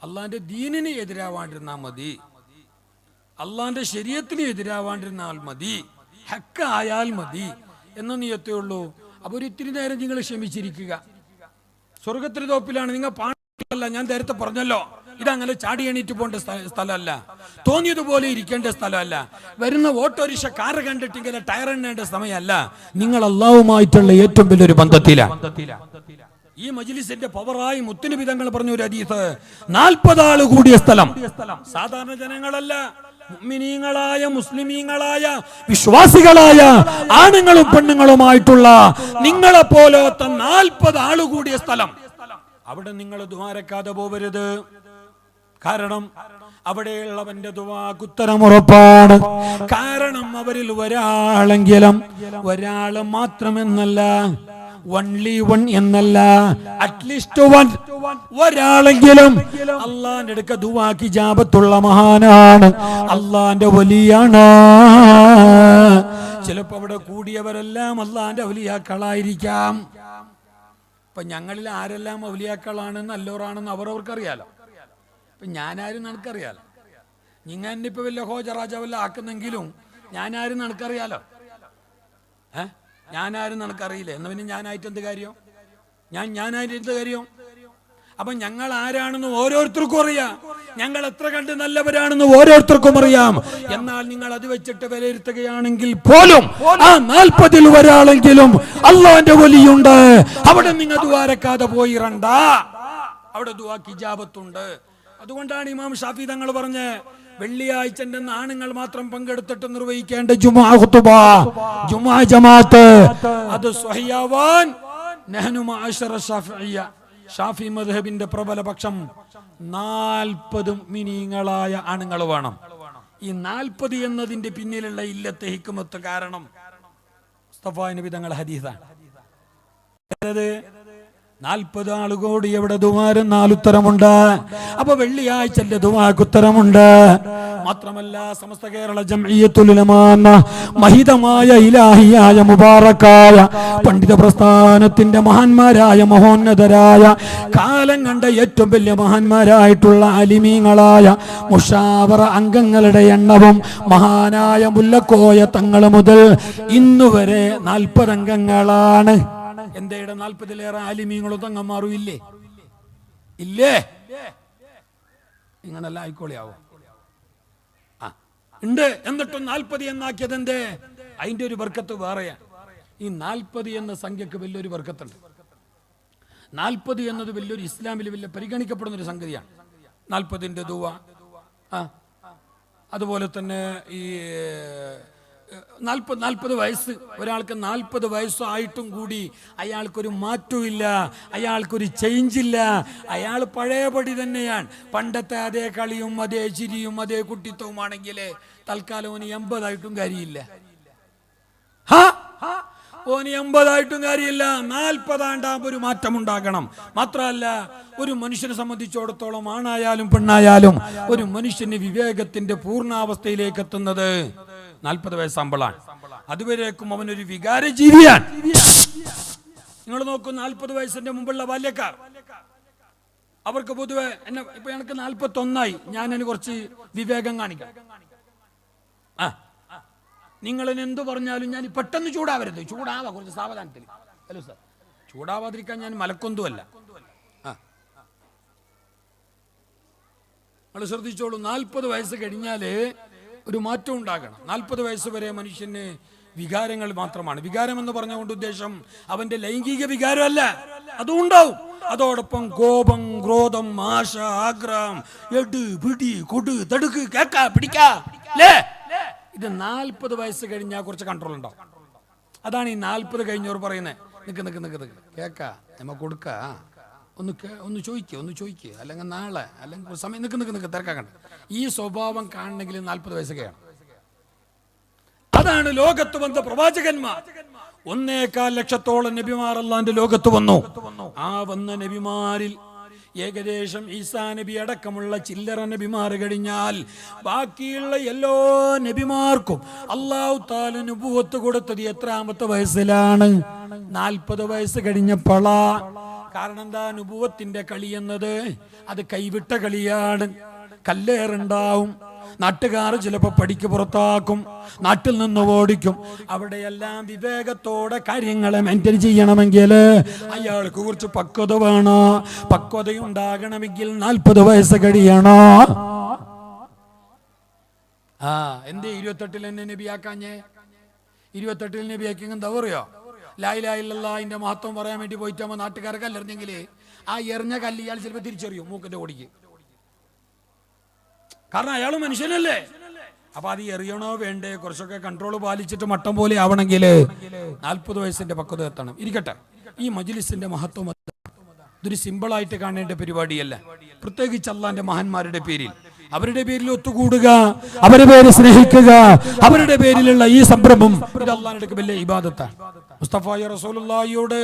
അള്ളാൻ്റെ ദീനിന് എതിരാവാണ്ടിരുന്നാൽ മതി, അള്ളാൻ്റെ ശരീഅത്തിന് എതിരാവാണ്ടിരുന്നാൽ മതി, ഹക്കായാൽ മതി എന്ന നീയത്തേ ഉള്ളൂ. അപ്പോൾ ഒരു ഇത്തിരി നേരം നിങ്ങൾ ക്ഷമിച്ചിരിക്കുക. സ്വർഗത്തിലെ തോപ്പിലാണ്, നിങ്ങൾ പാടില്ല. ഞാൻ നേരത്തെ പറഞ്ഞല്ലോ, ഇതങ്ങനെ ചാടി എണീറ്റ് പോകേണ്ട സ്ഥലമല്ല, തോന്നിയതുപോലെ ഇരിക്കേണ്ട സ്ഥലമല്ല, വരുന്ന ഓട്ടോറിക്ഷ കാറ് കണ്ടിട്ട് ഇങ്ങനെ ടയർ എണ്ണേണ്ട സമയമല്ല. നിങ്ങൾ അല്ലാഹുമായിട്ടുള്ള ഏറ്റവും വലിയൊരു ബന്ധത്തിലാണ്. ഈ മജ്ലിസിന്റെ പവറായി മുത്തുനബി തങ്ങൾ പറഞ്ഞ ഒരു ഹദീസ്, 40 ആള് കൂടിയ സ്ഥലം, സാധാരണ ജനങ്ങളല്ല, മുഅ്മിനീങ്ങളായ, മുസ്ലിമീങ്ങളായ, വിശ്വാസികളായ ആണുങ്ങളും പെണ്ണുങ്ങളുമായിട്ടുള്ള നിങ്ങളെ പോലത്തെ 40 ആള് കൂടിയ സ്ഥലം, അവിടെ നിങ്ങൾ ദുആരക്കാതെ പോവരുത്. കാരണം അവിടെയുള്ളവന്റെ ദുആക്ക് ഉത്തരം ഉറപ്പാണ്. കാരണം അവരിൽ ഒരാളെങ്കിലും, ഒരാൾ മാത്രമെന്നല്ല, only one എന്നല്ല, അറ്റ്ലീസ്റ്റ് ഒരാളെങ്കിലും അള്ളാന്റെ അടുക്ക ദുആക്ക് ഇജാബത്തുള്ള മഹാനാണ്, അള്ളാന്റെ വലിയാണ്. ചിലപ്പോ അവിടെ കൂടിയവരെല്ലാം അള്ളാന്റെ ഔലിയാക്കളായിരിക്കാം. ഇപ്പൊ ഞങ്ങളിൽ ആരെല്ലാം ഔലിയാക്കളാണെന്ന് അല്ലോറാണെന്ന് അവർക്കറിയാലോ. ഇപ്പൊ ഞാനാരും നിനക്കറിയാലോ. നിങ്ങൾ എന്നെ ഇപ്പൊ വല്ല ഹോജറാജ വല്ല ആക്കുന്നെങ്കിലും ഞാനാരും നിനക്കറിയാലോ. ഞാനാരും നിനക്കറിയില്ലേ? എന്നാ പിന്നെ ഞാനായിട്ട് എന്ത് കാര്യം? ഞാനായിട്ട് എന്ത് കാര്യം? അപ്പൊ ഞങ്ങൾ ആരാണെന്ന് ഓരോരുത്തർക്കും അറിയാം. ഞങ്ങൾ എത്ര കണ്ട് നല്ലവരാണെന്ന് ഓരോരുത്തർക്കും അറിയാം. എന്നാൽ നിങ്ങൾ അത് വെച്ചിട്ട് വിലയിരുത്തുകയാണെങ്കിൽ പോലും ആ 40-ൽ ഒരാളെങ്കിലും അള്ളാന്റെ വലിയുണ്ട്. അവിടെ നിങ്ങൾ ദുആരക്കാതെ പോയിരണ്ട. അവിടെ ദുആക്ക് ഇജാബത്തുണ്ട്. അതുകൊണ്ടാണ് ഇമാം ഷാഫി തങ്ങൾ പറഞ്ഞ് വെള്ളിയാഴ്ചന്റെ ആണുങ്ങൾ മാത്രം പങ്കെടുത്തിട്ട് നിർവഹിക്കേണ്ട ജുമുഅ ഖുതുബ, ജുമുഅ ജമാഅത്ത് അത് സ്വഹിയാവാൻ നഹ്നു മഅശറ ഷാഫിഇയ്യ, ഷാഫി മദ്ഹബിന്റെ പ്രബല പക്ഷം 40 മുഅ്മിനീങ്ങളായ ആണുങ്ങൾ വേണം. ഈ 40 എന്നതിന്റെ പിന്നിലുള്ള ഇല്ലത്തെ ഹിക്മത്ത് കാരണം മുസ്തഫ നബി തങ്ങളുടെ ഹദീസാണ്. 40 ആളുകൂടി എവിടെ ദുആരും 4 ഉത്തരമുണ്ട്. അപ്പൊ വെള്ളിയാഴ്ചന്റെ ദുആക്ക് ഉത്തരമുണ്ട്. മാത്രമല്ല സമസ്ത കേരള ജംഇയ്യത്തുൽ ഉലമാ മഹിതമായ ഇലാഹിയായ മുബാറക്കായ പണ്ഡിത പ്രസ്ഥാനത്തിന്റെ മഹാന്മാരായ മഹോന്നതരായ കാലം കണ്ട ഏറ്റവും വലിയ മഹാന്മാരായിട്ടുള്ള അലിമീങ്ങളായ മുഷാവറ അംഗങ്ങളുടെ എണ്ണവും മഹാനായ മുല്ലക്കോയ തങ്ങൾ മുതൽ ഇന്നുവരെ 40 അംഗങ്ങളാണ്. എന്തേടെ 40-ലേറെ ആലിമീങ്ങളും തങ്ങന്മാരും ഇല്ലേ? ഇല്ലേ? ഇങ്ങനെല്ലാം ആയിക്കോളിയാവോ? ഉണ്ട്. എന്നിട്ടും 40 എന്നാക്കിയത് എന്തേ? അതിന്റെ ഒരു ബർക്കത്ത് വേറെയാ. ഈ 40 എന്ന സംഖ്യക്ക് വലിയൊരു ബർക്കത്തുണ്ട്. 40 എന്നത് വലിയൊരു ഇസ്ലാമിൽ വലിയ പരിഗണിക്കപ്പെടുന്ന ഒരു സംഗതിയാണ്. 40ന്റെ ദുആ. അതുപോലെ തന്നെ ഈ 40 വയസ്സ് ഒരാൾക്ക് 40 വയസ്സായിട്ടും കൂടി അയാൾക്കൊരു മാറ്റവും ഇല്ല, അയാൾക്കൊരു ചേഞ്ചില്ല. അയാൾ പഴയപടി തന്നെയാണ്. പണ്ടത്തെ അതേ കളിയും അതേ ചിരിയും അതേ കുട്ടിത്വവുമാണെങ്കിൽ തൽക്കാലം ഓന് 80 കാര്യമില്ല. ഓന് 80 കാര്യമില്ല. 40 ആണ്ടാകുമ്പോൾ ഒരു മാറ്റം ഉണ്ടാകണം. മാത്രമല്ല ഒരു മനുഷ്യനെ സംബന്ധിച്ചിടത്തോളം ആണായാലും പെണ്ണായാലും ഒരു മനുഷ്യന് വിവേകത്തിന്റെ പൂർണ്ണാവസ്ഥയിലേക്ക് എത്തുന്നത് 40 വയസ്സാകുമ്പോഴാണ്. അതുവരേക്കും അവനൊരു വികാര ജീവിയാണ്. നിങ്ങൾ നോക്കൂ, 40 വയസ്സിന്റെ മുമ്പുള്ള ബാല്യക്കാർ അവർക്ക് പൊതുവെ ഇപ്പൊ എനിക്ക് 41 ഞാൻ കുറച്ച് വിവേകം കാണിക്കാം. നിങ്ങൾ എന്ത് പറഞ്ഞാലും ഞാൻ പെട്ടെന്ന് ചൂടാവരുത്. ചൂടാവാ കുറച്ച് സാവധാനത്തിൽ. ഹലോ സാർ, ചൂടാവാതിരിക്കാൻ ഞാൻ മലക്കൊന്നുമല്ല. നിങ്ങൾ ശ്രദ്ധിച്ചോളൂ, 40 വയസ്സ് കഴിഞ്ഞാല് ഒരു മാറ്റം ഉണ്ടാകണം. 40 വയസ്സ് വരെ മനുഷ്യന് വികാരങ്ങൾ മാത്രമാണ്. വികാരം എന്ന് പറഞ്ഞുകൊണ്ട് ഉദ്ദേശം അവന്റെ ലൈംഗിക വികാരമല്ല, അതും ഉണ്ടാവും. അതോടൊപ്പം കോപം, ക്രോധം, ആശ, ആഗ്രഹം, എട്, പിടി, കൊടു, തടുക്ക്, കേക്ക, പിടിക്കാ. ഇത് 40 വയസ്സ് കഴിഞ്ഞാൽ കുറച്ച് കൺട്രോൾ ഉണ്ടാവും. അതാണ് ഈ 40 കഴിഞ്ഞവർ പറയുന്നത്. നിക്ക് കേക്ക, നമ്മ കൊടുക്ക, ഒന്ന് ചോദിക്കുക, അല്ലെങ്കിൽ നാളെ, അല്ലെങ്കിൽ സമയം നിക്ക് തിരക്കാക്കണ്ട. ഈ സ്വഭാവം കാണണമെങ്കിൽ 40 വയസ്സ് കഴിയണം. അതാണ് ലോകത്ത് വന്ന പ്രവാചകന്മാർ. 1.25 ലക്ഷത്തോളം നബിമാർ അല്ലാഹുവിന്റെ ലോകത്ത് വന്നു. ആ വന്ന നബിമാരിൽ ഏകദേശം ഈസാ നബി അടക്കമുള്ള ചില്ലറ നബിമാർ കഴിഞ്ഞാൽ ബാക്കിയുള്ള എല്ലാ നബിമാർക്കും അല്ലാഹു തആല നബുവത്ത് കൊടുത്തത് എത്രാമത്തെ വയസ്സിലാണ്? 40 വയസ്സ് കഴിഞ്ഞപ്പോഴാ. കാരണം എന്താ? നുബുവത്തിന്റെ കളി എന്നത് അത് കൈവിട്ട കളിയാണ്. കല്ലേറുണ്ടാവും, നാട്ടുകാർ ചിലപ്പോൾ പടിക്ക് പുറത്താക്കും, നാട്ടിൽ നിന്ന് ഓടിക്കും. അവിടെയെല്ലാം വിവേകത്തോടെ കാര്യങ്ങളെ മെയിൻറ്റെയിൻ ചെയ്യണമെങ്കിൽ അയാൾക്ക് കുറച്ച് പക്വത വേണോ. പക്വതയുണ്ടാകണമെങ്കിൽ 40 വയസ്സ് കഴിയണോ. എന്തേ 28-ൽ എന്നെ നബിയാക്കാഞ്ഞേ? 28-ൽ നബിയാക്കി എന്താ പറയോ? ലാ ഇലാഹ ഇല്ലല്ലാഹിന്റെ മഹത്വം പറയാൻ വേണ്ടി പോയിട്ടാകുമ്പോൾ നാട്ടുകാരെ കല്ലെറിഞ്ഞെങ്കിൽ ആ എറിഞ്ഞ കല്ല് ഇയാൾ ചിലപ്പോൾ തിരിച്ചറിയും മൂക്കിന്റെ ഓടിക്ക്. കാരണം അയാൾ മനുഷ്യനല്ലേ. അപ്പൊ അത് എറിയണോ വേണ്ടേ, കുറച്ചൊക്കെ കൺട്രോൾ പാലിച്ചിട്ട് മട്ടം പോലെ ആവണമെങ്കിൽ 40 വയസ്സിന്റെ പക്വത എത്തണം. ഇരിക്കട്ടെ, ഈ മജ്ലിസിന്റെ മഹത്വം ഇതൊരു സിമ്പിളായിട്ട് കാണേണ്ട പരിപാടിയല്ല. പ്രത്യേകിച്ച് അള്ളാന്റെ മഹാന്മാരുടെ പേരിൽ, അവരുടെ പേരിൽ ഒത്തുകൂടുക, അവരുടെ പേര് സ്നേഹിക്കുക, അവരുടെ പേരിലുള്ള ഈ സംരംഭം ഇത് അള്ളാഹിന്റെ വലിയ ഇബാദത്താണ്. മുസ്തഫ റസൂലുള്ളാഹിയോട്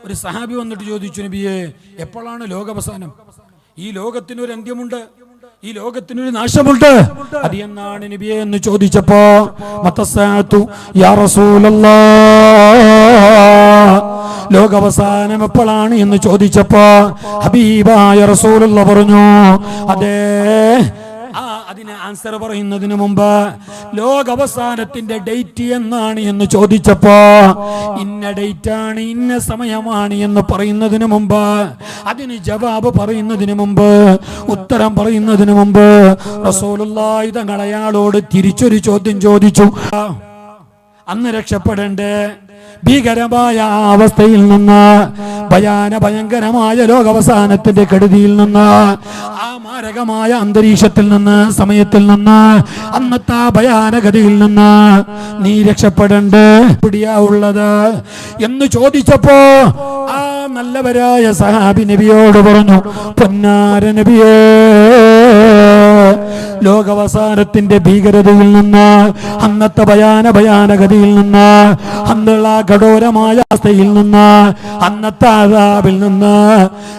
ഒരു സഹാബി വന്നിട്ട് ചോദിച്ചു, നബിയെ, എപ്പോഴാണ് ലോകാവസാനം? ഈ ലോകത്തിനൊരു അന്ത്യമുണ്ട്, ഈ ലോകത്തിനൊരു നാശമുണ്ട്, അത് എന്നാണ് നബിയെ എന്ന് ചോദിച്ചപ്പോ മത്തസ്സാഅത്തു യാ റസൂലല്ലാഹ്, ലോകാവസാനം എപ്പോഴാണ് എന്ന് ചോദിച്ചപ്പോ ഹബീബായ റസൂലുള്ള പറഞ്ഞു, അതേ അതിന് ആൻസർ പറയുന്നതിന് മുമ്പ് ലോകാവസാനത്തിന്റെ ഡേറ്റ് എന്നാണ് എന്ന് ചോദിച്ചപ്പോ ഇന്ന ഡേറ്റ് ആണ്, ഇന്ന സമയമാണ് എന്ന് പറയുന്നതിന് മുമ്പ്, അതിന് ജവാബ് പറയുന്നതിന് മുമ്പ്, ഉത്തരം പറയുന്നതിന് മുമ്പ് റസൂലുള്ളാഹി തങ്ങൾ അയാളോട് തിരിച്ചൊരു ചോദ്യം ചോദിച്ചു. അന്ന് രക്ഷപ്പെടേണ്ടേ ഭീകരമായ അവസ്ഥയിൽ നിന്ന്, ഭയങ്കരമായ ലോകാവസാനത്തിന്റെ കെടുതിയിൽ നിന്ന്, ആ മാരകമായ അന്തരീക്ഷത്തിൽ നിന്ന്, സമയത്തിൽ നിന്ന്, അന്നത്തെ ഭയാനകതയിൽ നിന്ന് നീ രക്ഷപ്പെടണ്ടേ പിടിയാ ഉള്ളത് എന്ന് ചോദിച്ചപ്പോ ആ നല്ലവരായ സഹാബി നബിയോട് പറഞ്ഞു, പൊന്നാര നബിയേ, ലോകാവസാനത്തിന്റെ ഭീകരതയിൽ നിന്ന്, അന്നത്തെ ഭയാനകതയിൽ നിന്ന്, അന്നുള്ള കഠോരമായ അവസ്ഥയിൽ നിന്ന്, അന്നത്തെ അദാബിൽ നിന്ന്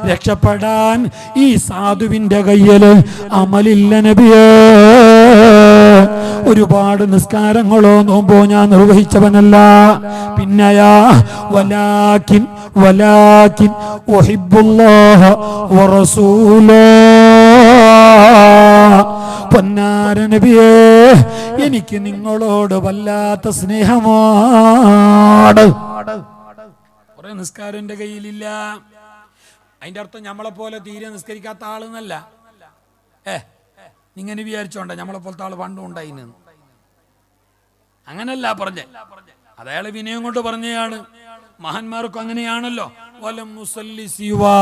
രക്ഷപ്പെടാൻ ഈ സാധുവിന്റെ കയ്യിൽ അമലില്ല നബിയേ. ഒരുപാട് നിസ്കാരങ്ങളോ നോമ്പോ ഞാൻ നിർവഹിച്ചവനല്ല, പിന്നെയാ വലാകിൻ ഉഹിബ്ബുല്ലാഹ വറസൂലഹു, പൊന്നാര നബിയേ, എനിക്ക് നിങ്ങളോട് വല്ലാത്ത സ്നേഹമാണ്. കുറെ നിസ്കാരം എന്റെ കയ്യിലില്ല, അതിന്റെ അർത്ഥം നമ്മളെ പോലെ തീരെ നിസ്കരിക്കാത്ത ആളെന്നല്ല. ഇങ്ങനെ വിചാരിച്ചോണ്ട നമ്മളെ പോലത്തെ ആള് പണ്ടും ഉണ്ടായിന്ന്, അങ്ങനല്ല പറഞ്ഞേ. അതയാള് വിനയം കൊണ്ട് പറഞ്ഞതാണ്. മഹാന്മാർക്കും അങ്ങനെയാണല്ലോ. വലം മുസല്ലി സിവാ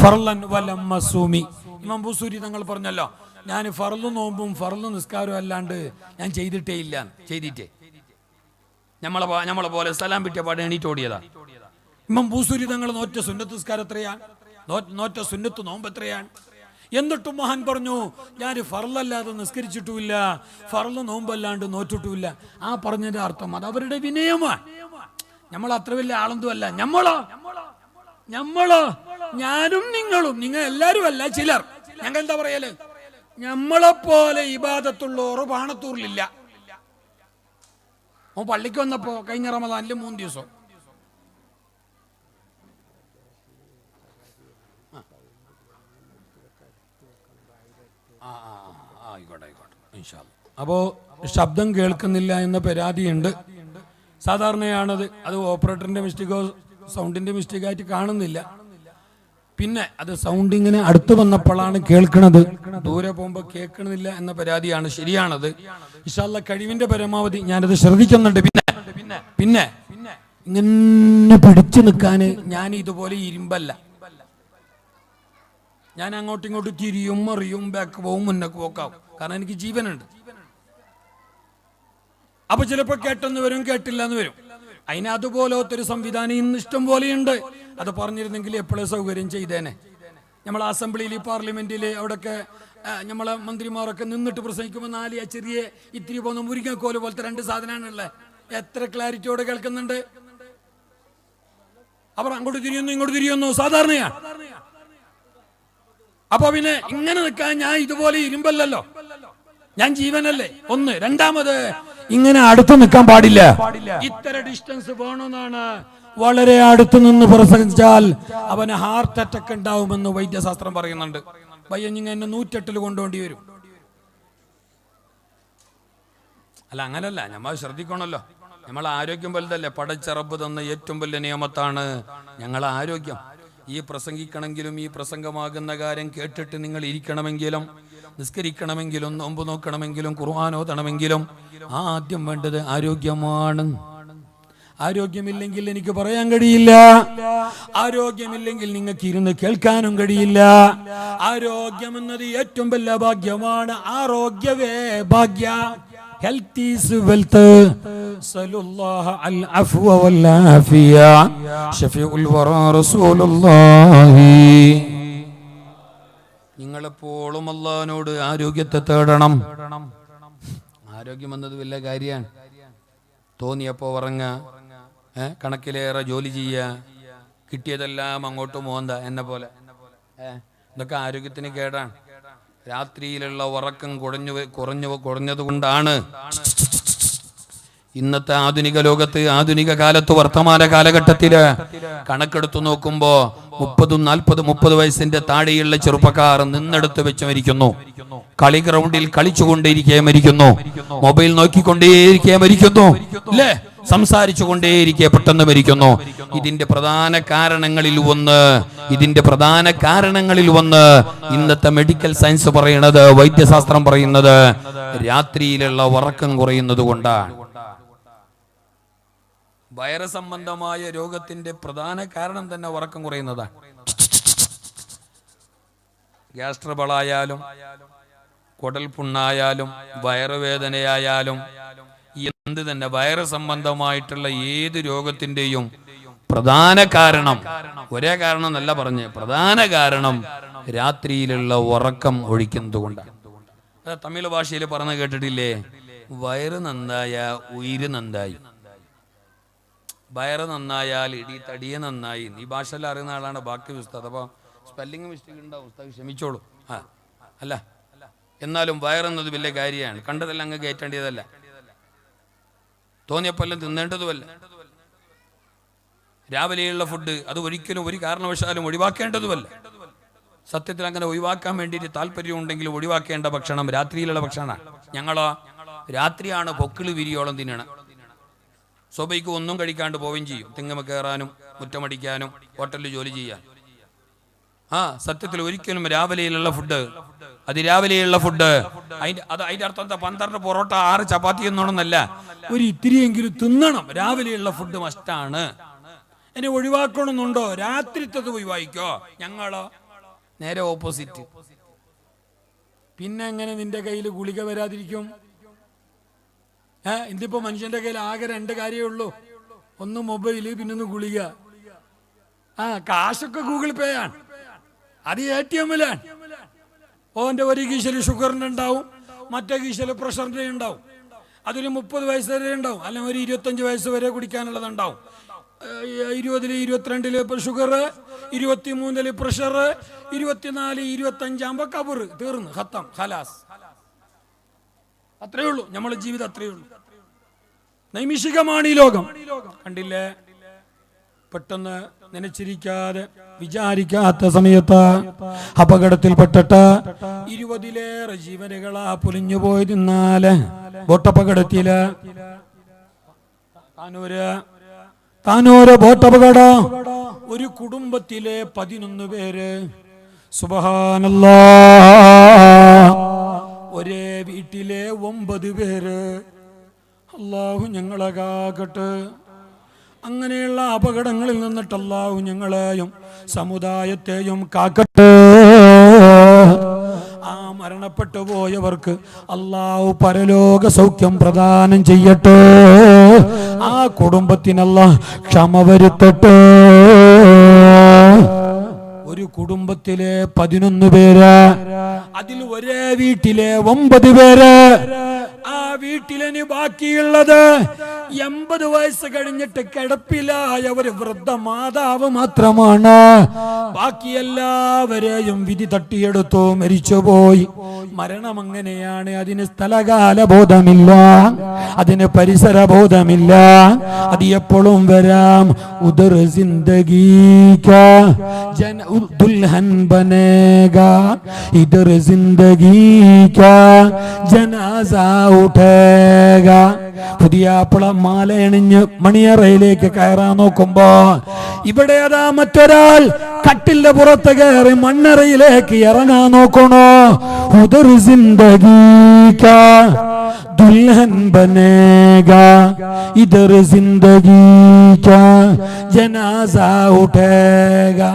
ഫർളൻ വലം മസൂമി. ഇമാം ബുസൂരി തങ്ങൾ പറഞ്ഞല്ലോ, ഞാൻ ഫർള് നോമ്പും ഫർള് നിസ്കാരവും അല്ലാണ്ട് ഞാൻ ചെയ്തിട്ടേ ഇല്ല. ചെയ്തിട്ടേ നമ്മളെ പോലെ സലാം പിറ്റിയ പാടെ എണീറ്റ് ഓടിയതാ. ഇമാം ബുസൂരി തങ്ങൾ നോറ്റ സുന്നത്ത് നിസ്കാരം എത്രയാണ്, നോറ്റ സുന്നത്ത് നോമ്പ് എത്രയാണ്? എന്നിട്ടും മഹാൻ പറഞ്ഞു, ഞാൻ ഫർളല്ലാതെ നിസ്കരിച്ചിട്ടുമില്ല, ഫർള് നോമ്പല്ലാണ്ട് നോറ്റിട്ടുമില്ല. ആ പറഞ്ഞതിന്റെ അർത്ഥം അത് അവരുടെ വിനയമാണ്. നമ്മൾ അത്ര വലിയ ആളൊന്നും അല്ല. ഞമ്മളോ ഞാനും നിങ്ങളും, നിങ്ങൾ എല്ലാരും അല്ല, ചിലർ. ഞങ്ങൾ എന്താ പറയല്, ഞമ്മളെപ്പോലെ ഇബാദത്തുള്ളോറ് പാണത്തൂറിലില്ല. ഓ പള്ളിക്ക് വന്നപ്പോ കഴിഞ്ഞ റമദാനില് 3 ദിവസം ആയിക്കോട്ടെ ഇൻഷാ അല്ലാഹ്. അപ്പോ ശബ്ദം കേൾക്കുന്നില്ല എന്ന പരാതിയുണ്ട്. സാധാരണയാണത്. അത് ഓപ്പറേറ്ററിന്റെ മിസ്റ്റേക്കോ സൗണ്ടിന്റെ മിസ്റ്റേക്കായിട്ട് കാണുന്നില്ല. പിന്നെ അത് സൗണ്ട് ഇങ്ങനെ അടുത്ത് വന്നപ്പോഴാണ് കേൾക്കണത്, ദൂരെ പോകുമ്പോൾ കേൾക്കണില്ല എന്ന പരാതിയാണ്. ശരിയാണത്. ഇൻഷാ അല്ലാഹ് കഴിവിന്റെ പരമാവധി ഞാനത് ശ്രദ്ധിക്കുന്നുണ്ട്. പിന്നെ ഇങ്ങനെ പിടിച്ചു നിൽക്കാന് ഞാൻ ഇതുപോലെ ഇരുമ്പല്ല. ഞാൻ അങ്ങോട്ടും ഇങ്ങോട്ടും തിരിയും മറിയും, ബാക്ക് പോവും, മുന്നേക്ക് പോക്കാവും. കാരണം എനിക്ക് ജീവനുണ്ട്. അപ്പൊ ചിലപ്പോ കേട്ടെന്ന് വരും, കേട്ടില്ല എന്ന് വരും. അതിന് അതുപോലത്തെ ഒരു സംവിധാനം ഇന്ന് ഇഷ്ടം പോലെയുണ്ട്. അത് പറഞ്ഞിരുന്നെങ്കിൽ എപ്പോഴും സൗകര്യം ചെയ്തേനെ. നമ്മൾ അസംബ്ലിയിൽ, പാർലമെന്റിൽ, അവിടെയൊക്കെ നമ്മളെ മന്ത്രിമാരൊക്കെ നിന്നിട്ട് പ്രസംഗിക്കുമ്പോൾ 4 ചെറിയ ഇത്തിരി പോകുന്ന മുരിങ്ങക്കോല് പോലത്തെ 2 സാധനമാണുള്ളത്. എത്ര ക്ലാരിറ്റിയോടെ കേൾക്കുന്നുണ്ട്. അവർ അങ്ങോട്ട് തിരിയുന്നു, ഇങ്ങോട്ട് തിരിയുന്നു, സാധാരണയാണ്. അപ്പൊ പിന്നെ ഇങ്ങനെ നിൽക്കാൻ ഞാൻ ഇതുപോലെ ഇരുമ്പല്ലല്ലോ, ഞാൻ ജീവനല്ലേ. ഒന്ന്. രണ്ടാമത്, ഇങ്ങനെ അടുത്ത് നിൽക്കാൻ പാടില്ല. ഇത്ര ഡിസ്റ്റൻസ് വേണമെന്നാണ്. വളരെ അടുത്ത് നിന്ന് പ്രസംഗിച്ചാൽ അവന് ഹാർട്ട് അറ്റാക്ക് ഉണ്ടാവുമെന്ന് വൈദ്യശാസ്ത്രം പറയുന്നുണ്ട്. എന്നെ 108 കൊണ്ടുപോണ്ടി വരും. അല്ല, അങ്ങനല്ല. നമ്മൾ ശ്രദ്ധിക്കണമല്ലോ. നമ്മളെ ആരോഗ്യം വലുതല്ലേ. പടച്ചറബ് തന്ന ഏറ്റവും വലിയ നിയമത്താണ് ഞങ്ങളെ ആരോഗ്യം. ഈ പ്രസംഗിക്കണമെങ്കിലും ഈ പ്രസംഗമാകുന്ന കാര്യം കേട്ടിട്ട് നിങ്ങൾ ഇരിക്കണമെങ്കിലും, നിസ്കരിക്കണമെങ്കിലും, നോമ്പ് നോക്കണമെങ്കിലും, ഖുർആൻ ഓതണമെങ്കിലും ആദ്യം വേണ്ടത് ആരോഗ്യമാണ്. ആരോഗ്യമില്ലെങ്കിൽ എനിക്ക് പറയാൻ കഴിയില്ല. ആരോഗ്യമില്ലെങ്കിൽ നിങ്ങൾക്ക് ഇരുന്ന് കേൾക്കാനും കഴിയില്ല. ആരോഗ്യം എന്നത് ഏറ്റവും വലിയ ഭാഗ്യമാണ്. ആരോഗ്യവേ ഭാഗ്യ. Health is wealth. സല്ലല്ലാഹു അൽ അഫ്വ വൽ ആഫിയ ശഫീഉൽ വറാ റസൂലുള്ളാഹി. നിങ്ങളെപ്പോഴും അല്ലാഹുവിനോട് ആരോഗ്യത്തെ തേടണം. ആരോഗ്യം എന്നത് വലിയ കാര്യമാണ്. തോന്നിയപ്പോ ഉറങ്ങുക, കണക്കിലേറെ ജോലി ചെയ്യുക, കിട്ടിയതെല്ലാം അങ്ങോട്ട് മോന്ത എന്നെ പോലെ, ഇതൊക്കെ ആരോഗ്യത്തിന് കേടാണ്. രാത്രിയിലുള്ള ഉറക്കം കുറഞ്ഞതുകൊണ്ടാണ് ഇന്നത്തെ ആധുനിക ലോകത്ത്, ആധുനിക കാലത്ത്, വർത്തമാന കാലഘട്ടത്തില് കണക്കെടുത്തു നോക്കുമ്പോ 30 വയസ്സിന്റെ താഴെയുള്ള ചെറുപ്പക്കാർ നിന്നെടുത്ത് വെച്ച് മരിക്കുന്നു. കളി ഗ്രൗണ്ടിൽ കളിച്ചുകൊണ്ടേയിരിക്കെ മരിക്കുന്നു. മൊബൈൽ നോക്കിക്കൊണ്ടേയിരിക്കെ മരിക്കുന്നു. അല്ലേ? സംസാരിച്ചു കൊണ്ടേയിരിക്കെ പെട്ടെന്ന് മരിക്കുന്നു. ഇതിന്റെ പ്രധാന കാരണങ്ങളിൽ ഒന്ന് ഇന്നത്തെ മെഡിക്കൽ സയൻസ് പറയുന്നത്, വൈദ്യശാസ്ത്രം പറയുന്നത്, രാത്രിയിലുള്ള ഉറക്കം കുറയുന്നത് കൊണ്ടാണ്. വൈറസ് സംബന്ധമായ രോഗത്തിന്റെ പ്രധാന കാരണം തന്നെ ഉറക്കം കുറയുന്നതാണ്. ഗ്യാസ്ട്രബിളായാലും കുടൽ പുണ്ണായാലും വയറുവേദനയായാലും എന്ത് തന്നെ വൈറസ് സംബന്ധമായിട്ടുള്ള ഏത് രോഗത്തിന്റെയും പ്രധാന കാരണം, ഒരേ കാരണം എന്നല്ല പറഞ്ഞ്, പ്രധാന കാരണം രാത്രിയിലുള്ള ഉറക്കം ഒഴിക്കുന്നത് കൊണ്ടാണ്. തമിഴ് ഭാഷയിൽ പറഞ്ഞു കേട്ടിട്ടില്ലേ? വയറ് നന്നായ ഉയിര് നന്നായി. വയറ് നന്നായാൽ ഇടി തടിയെ നന്നായി. ഈ ഭാഷയിൽ അറിയുന്ന ആളാണ് ബാക്കി ഉസ്താദ്. അപ്പോൾ സ്പെല്ലിംഗ് മിസ്റ്റേക്ക് ഉണ്ടാവും, ഉസ്താദ് ക്ഷമിച്ചോളൂ. അല്ല, എന്നാലും വയറെന്നത് വലിയ കാര്യമാണ്. കണ്ടതെല്ലാം അങ്ങ് കയറ്റേണ്ടതല്ല, തോന്നിയപ്പെല്ലാം തിന്നേണ്ടതുമല്ല. രാവിലെയുള്ള ഫുഡ് അത് ഒരിക്കലും ഒരു കാരണവശാലും ഒഴിവാക്കേണ്ടതുമല്ല. സത്യത്തിൽ അങ്ങനെ ഒഴിവാക്കാൻ വേണ്ടിയിട്ട് താല്പര്യമുണ്ടെങ്കിൽ ഒഴിവാക്കേണ്ട ഭക്ഷണം രാത്രിയിലുള്ള ഭക്ഷണമാണ്. ഞങ്ങളോ രാത്രിയാണ് പൊക്കിള് വിരിയോളം തിന്നണം. സ്വബൈക്ക് ഒന്നും കഴിക്കാണ്ട് പോവുകയും ചെയ്യും. തെങ്ങുമ കയറാനും മുറ്റമടിക്കാനും ഹോട്ടലിൽ ജോലി ചെയ്യാൻ. സത്യത്തിൽ ഒരിക്കലും രാവിലെയുള്ള ഫുഡ്, അതിരാവിലെയുള്ള ഫുഡ്, അതിന്റെ അർത്ഥം എന്താ? 12 പൊറോട്ട 6 ചപ്പാത്തി എന്നോണമെന്നല്ല, ഒരു ഇത്തിരിയെങ്കിലും തിന്നണം. രാവിലെയുള്ള ഫുഡ് മസ്റ്റാണ്. എന്നെ ഒഴിവാക്കണമെന്നുണ്ടോ? രാത്രിത്തത് ഒഴിവായിക്കോ. ഞങ്ങളോ നേരെ ഓപ്പോസിറ്റ്. പിന്നെ എങ്ങനെ നിന്റെ കയ്യിൽ ഗുളിക വരാതിരിക്കും? ഇതിപ്പോ മനുഷ്യന്റെ കയ്യിൽ ആകെ 2 കാര്യമേ ഉള്ളൂ. ഒന്ന് മൊബൈല്, പിന്നൊന്ന് ഗുളിക. കാശൊക്കെ ഗൂഗിൾ പേ ആണ്, അത് ATM-ലാണ്. ഓന്റെ ഒരു കീശല് ഷുഗറിന്റെ ഉണ്ടാവും, മറ്റേ കീശല് പ്രഷറിന്റെ ഉണ്ടാവും. അതിൽ 30 വയസ്സ് വരെ ഉണ്ടാവും, അല്ലെങ്കിൽ ഒരു 25 വയസ്സ് വരെ കുടിക്കാനുള്ളത് ഉണ്ടാവും. 20, 22 ഷുഗർ, 23 പ്രഷർ, 24, 25 ആകുമ്പോ കബർ തീർന്ന് ഖത്തം ഖലാസ്. അത്രയേ ഉള്ളൂ നമ്മളെ ജീവിതം, അത്രയേ ഉള്ളൂ. നൈമിഷികമാണ് ഈ ലോകം. കണ്ടില്ലേ? പെട്ടെന്ന് നനച്ചിരിക്കാതെ വിചാരിക്കാത്ത സമയത്ത് അപകടത്തിൽപ്പെട്ടിട്ട് 20ലേറെ ജീവനുകളാ പൊലിഞ്ഞു പോയി. തിന്നാല് ബോട്ടപകടത്തില് താനൂര് ബോട്ടപകടം. ഒരു കുടുംബത്തിലെ 11 പേര്, സുബ്ഹാനല്ലാഹ്, ഒരേ വീട്ടിലെ 9 പേര്. അല്ലാഹു ഞങ്ങളെ കാക്കട്ടെ. അങ്ങനെയുള്ള അപകടങ്ങളിൽ നിന്നിട്ട് അല്ലാഹു ഞങ്ങളെയും സമുദായത്തെയും കാക്കട്ടെ. ആ മരണപ്പെട്ടു പോയവർക്ക് അല്ലാഹു പരലോക സൗഖ്യം പ്രദാനം ചെയ്യട്ടെ. ആ കുടുംബത്തിനല്ല ക്ഷമ വരുത്തട്ടെ. ഒരു കുടുംബത്തിലെ 11 പേര്, അതിൽ ഒരേ വീട്ടിലെ 9 പേര്. ആ വീട്ടിലിന് ബാക്കിയുള്ളത് 80 വയസ്സ് കഴിഞ്ഞിട്ട് കിടപ്പിലായ ഒരു വൃദ്ധ മാതാവ് മാത്രമാണ്. ബാക്കി എല്ലാവരെയും വിധി തട്ടിയെടുത്തു, മരിച്ചുപോയി. മരണം അങ്ങനെയാണ്. അതിന് സ്ഥലകാല ബോധമില്ല, അതിന് പരിസര ബോധമില്ല. അത് എപ്പോഴും വരാം. ഉദർ ജിന്ദഗി കാ ജന ദുൽഹൻ ബനേഗാ, ഇദർ ജിന്ദഗി കാ ജനാസാ ഉഠേഗാ. പുതിയാപ്പിള മാലയണിഞ്ഞ് മണിയറയിലേക്ക് കയറാൻ നോക്കുമ്പോ ഇവിടെ അതാ മറ്റൊരാൾ കട്ടിലിന്റെ പുറത്ത് കയറി മണ്ണറയിലേക്ക് ഇറങ്ങാൻ നോക്കണോ. ഉദർ ജിന്ദഗി കാ ദുൽഹൻ ബനേഗാ, ഇദർ ജിന്ദഗി കാ ജനാസാ ഉഠേഗാ.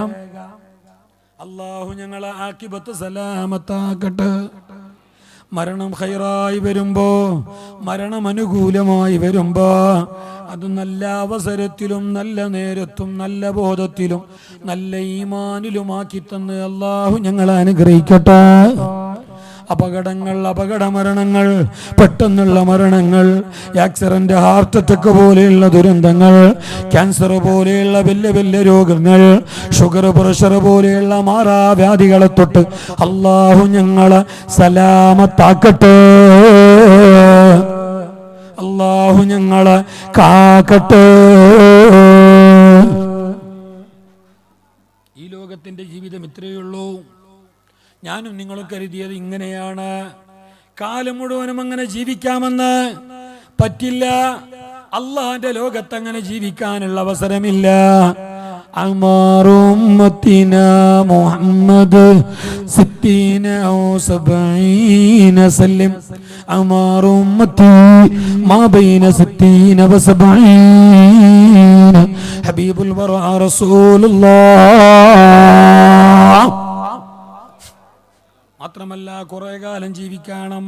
അല്ലാഹു ഞങ്ങളെ ആഖിബത്ത് സലാമത്താക്കട്ടെ. മരണം ഖൈറായി വരുമ്പോ, മരണം അനുകൂലമായി വരുമ്പോ, അത് നല്ല അവസരത്തിലും നല്ല നേരത്തും നല്ല ബോധത്തിലും നല്ല ഈമാനിലുമാക്കി തന്ന് അല്ലാഹു ഞങ്ങളെ അനുഗ്രഹിക്കട്ടെ. അപകട മരണങ്ങൾ, പെട്ടെന്നുള്ള മരണങ്ങൾ, ആക്സിഡന്റ്, ഹാർട്ട് അറ്റാക്ക് പോലെയുള്ള ദുരന്തങ്ങൾ, ക്യാൻസർ പോലെയുള്ള വലിയ വലിയ രോഗങ്ങൾ, ഷുഗർ, പ്രഷർ പോലെയുള്ള മാറാവ്യാധികളെ തൊട്ട് അല്ലാഹു ഞങ്ങളെ സലാമത്താക്കട്ടെ. അല്ലാഹു ഞങ്ങളെ കാക്കട്ടെ. ഈ ലോകത്തിന്റെ ജീവിതം ഇത്രയേ ഉള്ളൂ. ഞാനും നിങ്ങളും കരുതിയത് ഇങ്ങനെയാണ്, കാലം മുഴുവനും അങ്ങനെ ജീവിക്കാമെന്ന്. പറ്റില്ല. അള്ളാന്റെ ലോകത്ത് അങ്ങനെ ജീവിക്കാനുള്ള അവസരമില്ല. അമാറുമ്മത്തിന മുഹമ്മദ് സിത്തീന ഔ സബഈന സല്ലം. അമാറുമ്മത്തി മാ ബൈന സിത്തീന വ സബഈന. ഹബീബുൽ വറഅ റസൂലുള്ളാഹ്. മാത്രമല്ല കുറെ കാലം ജീവിക്കണം,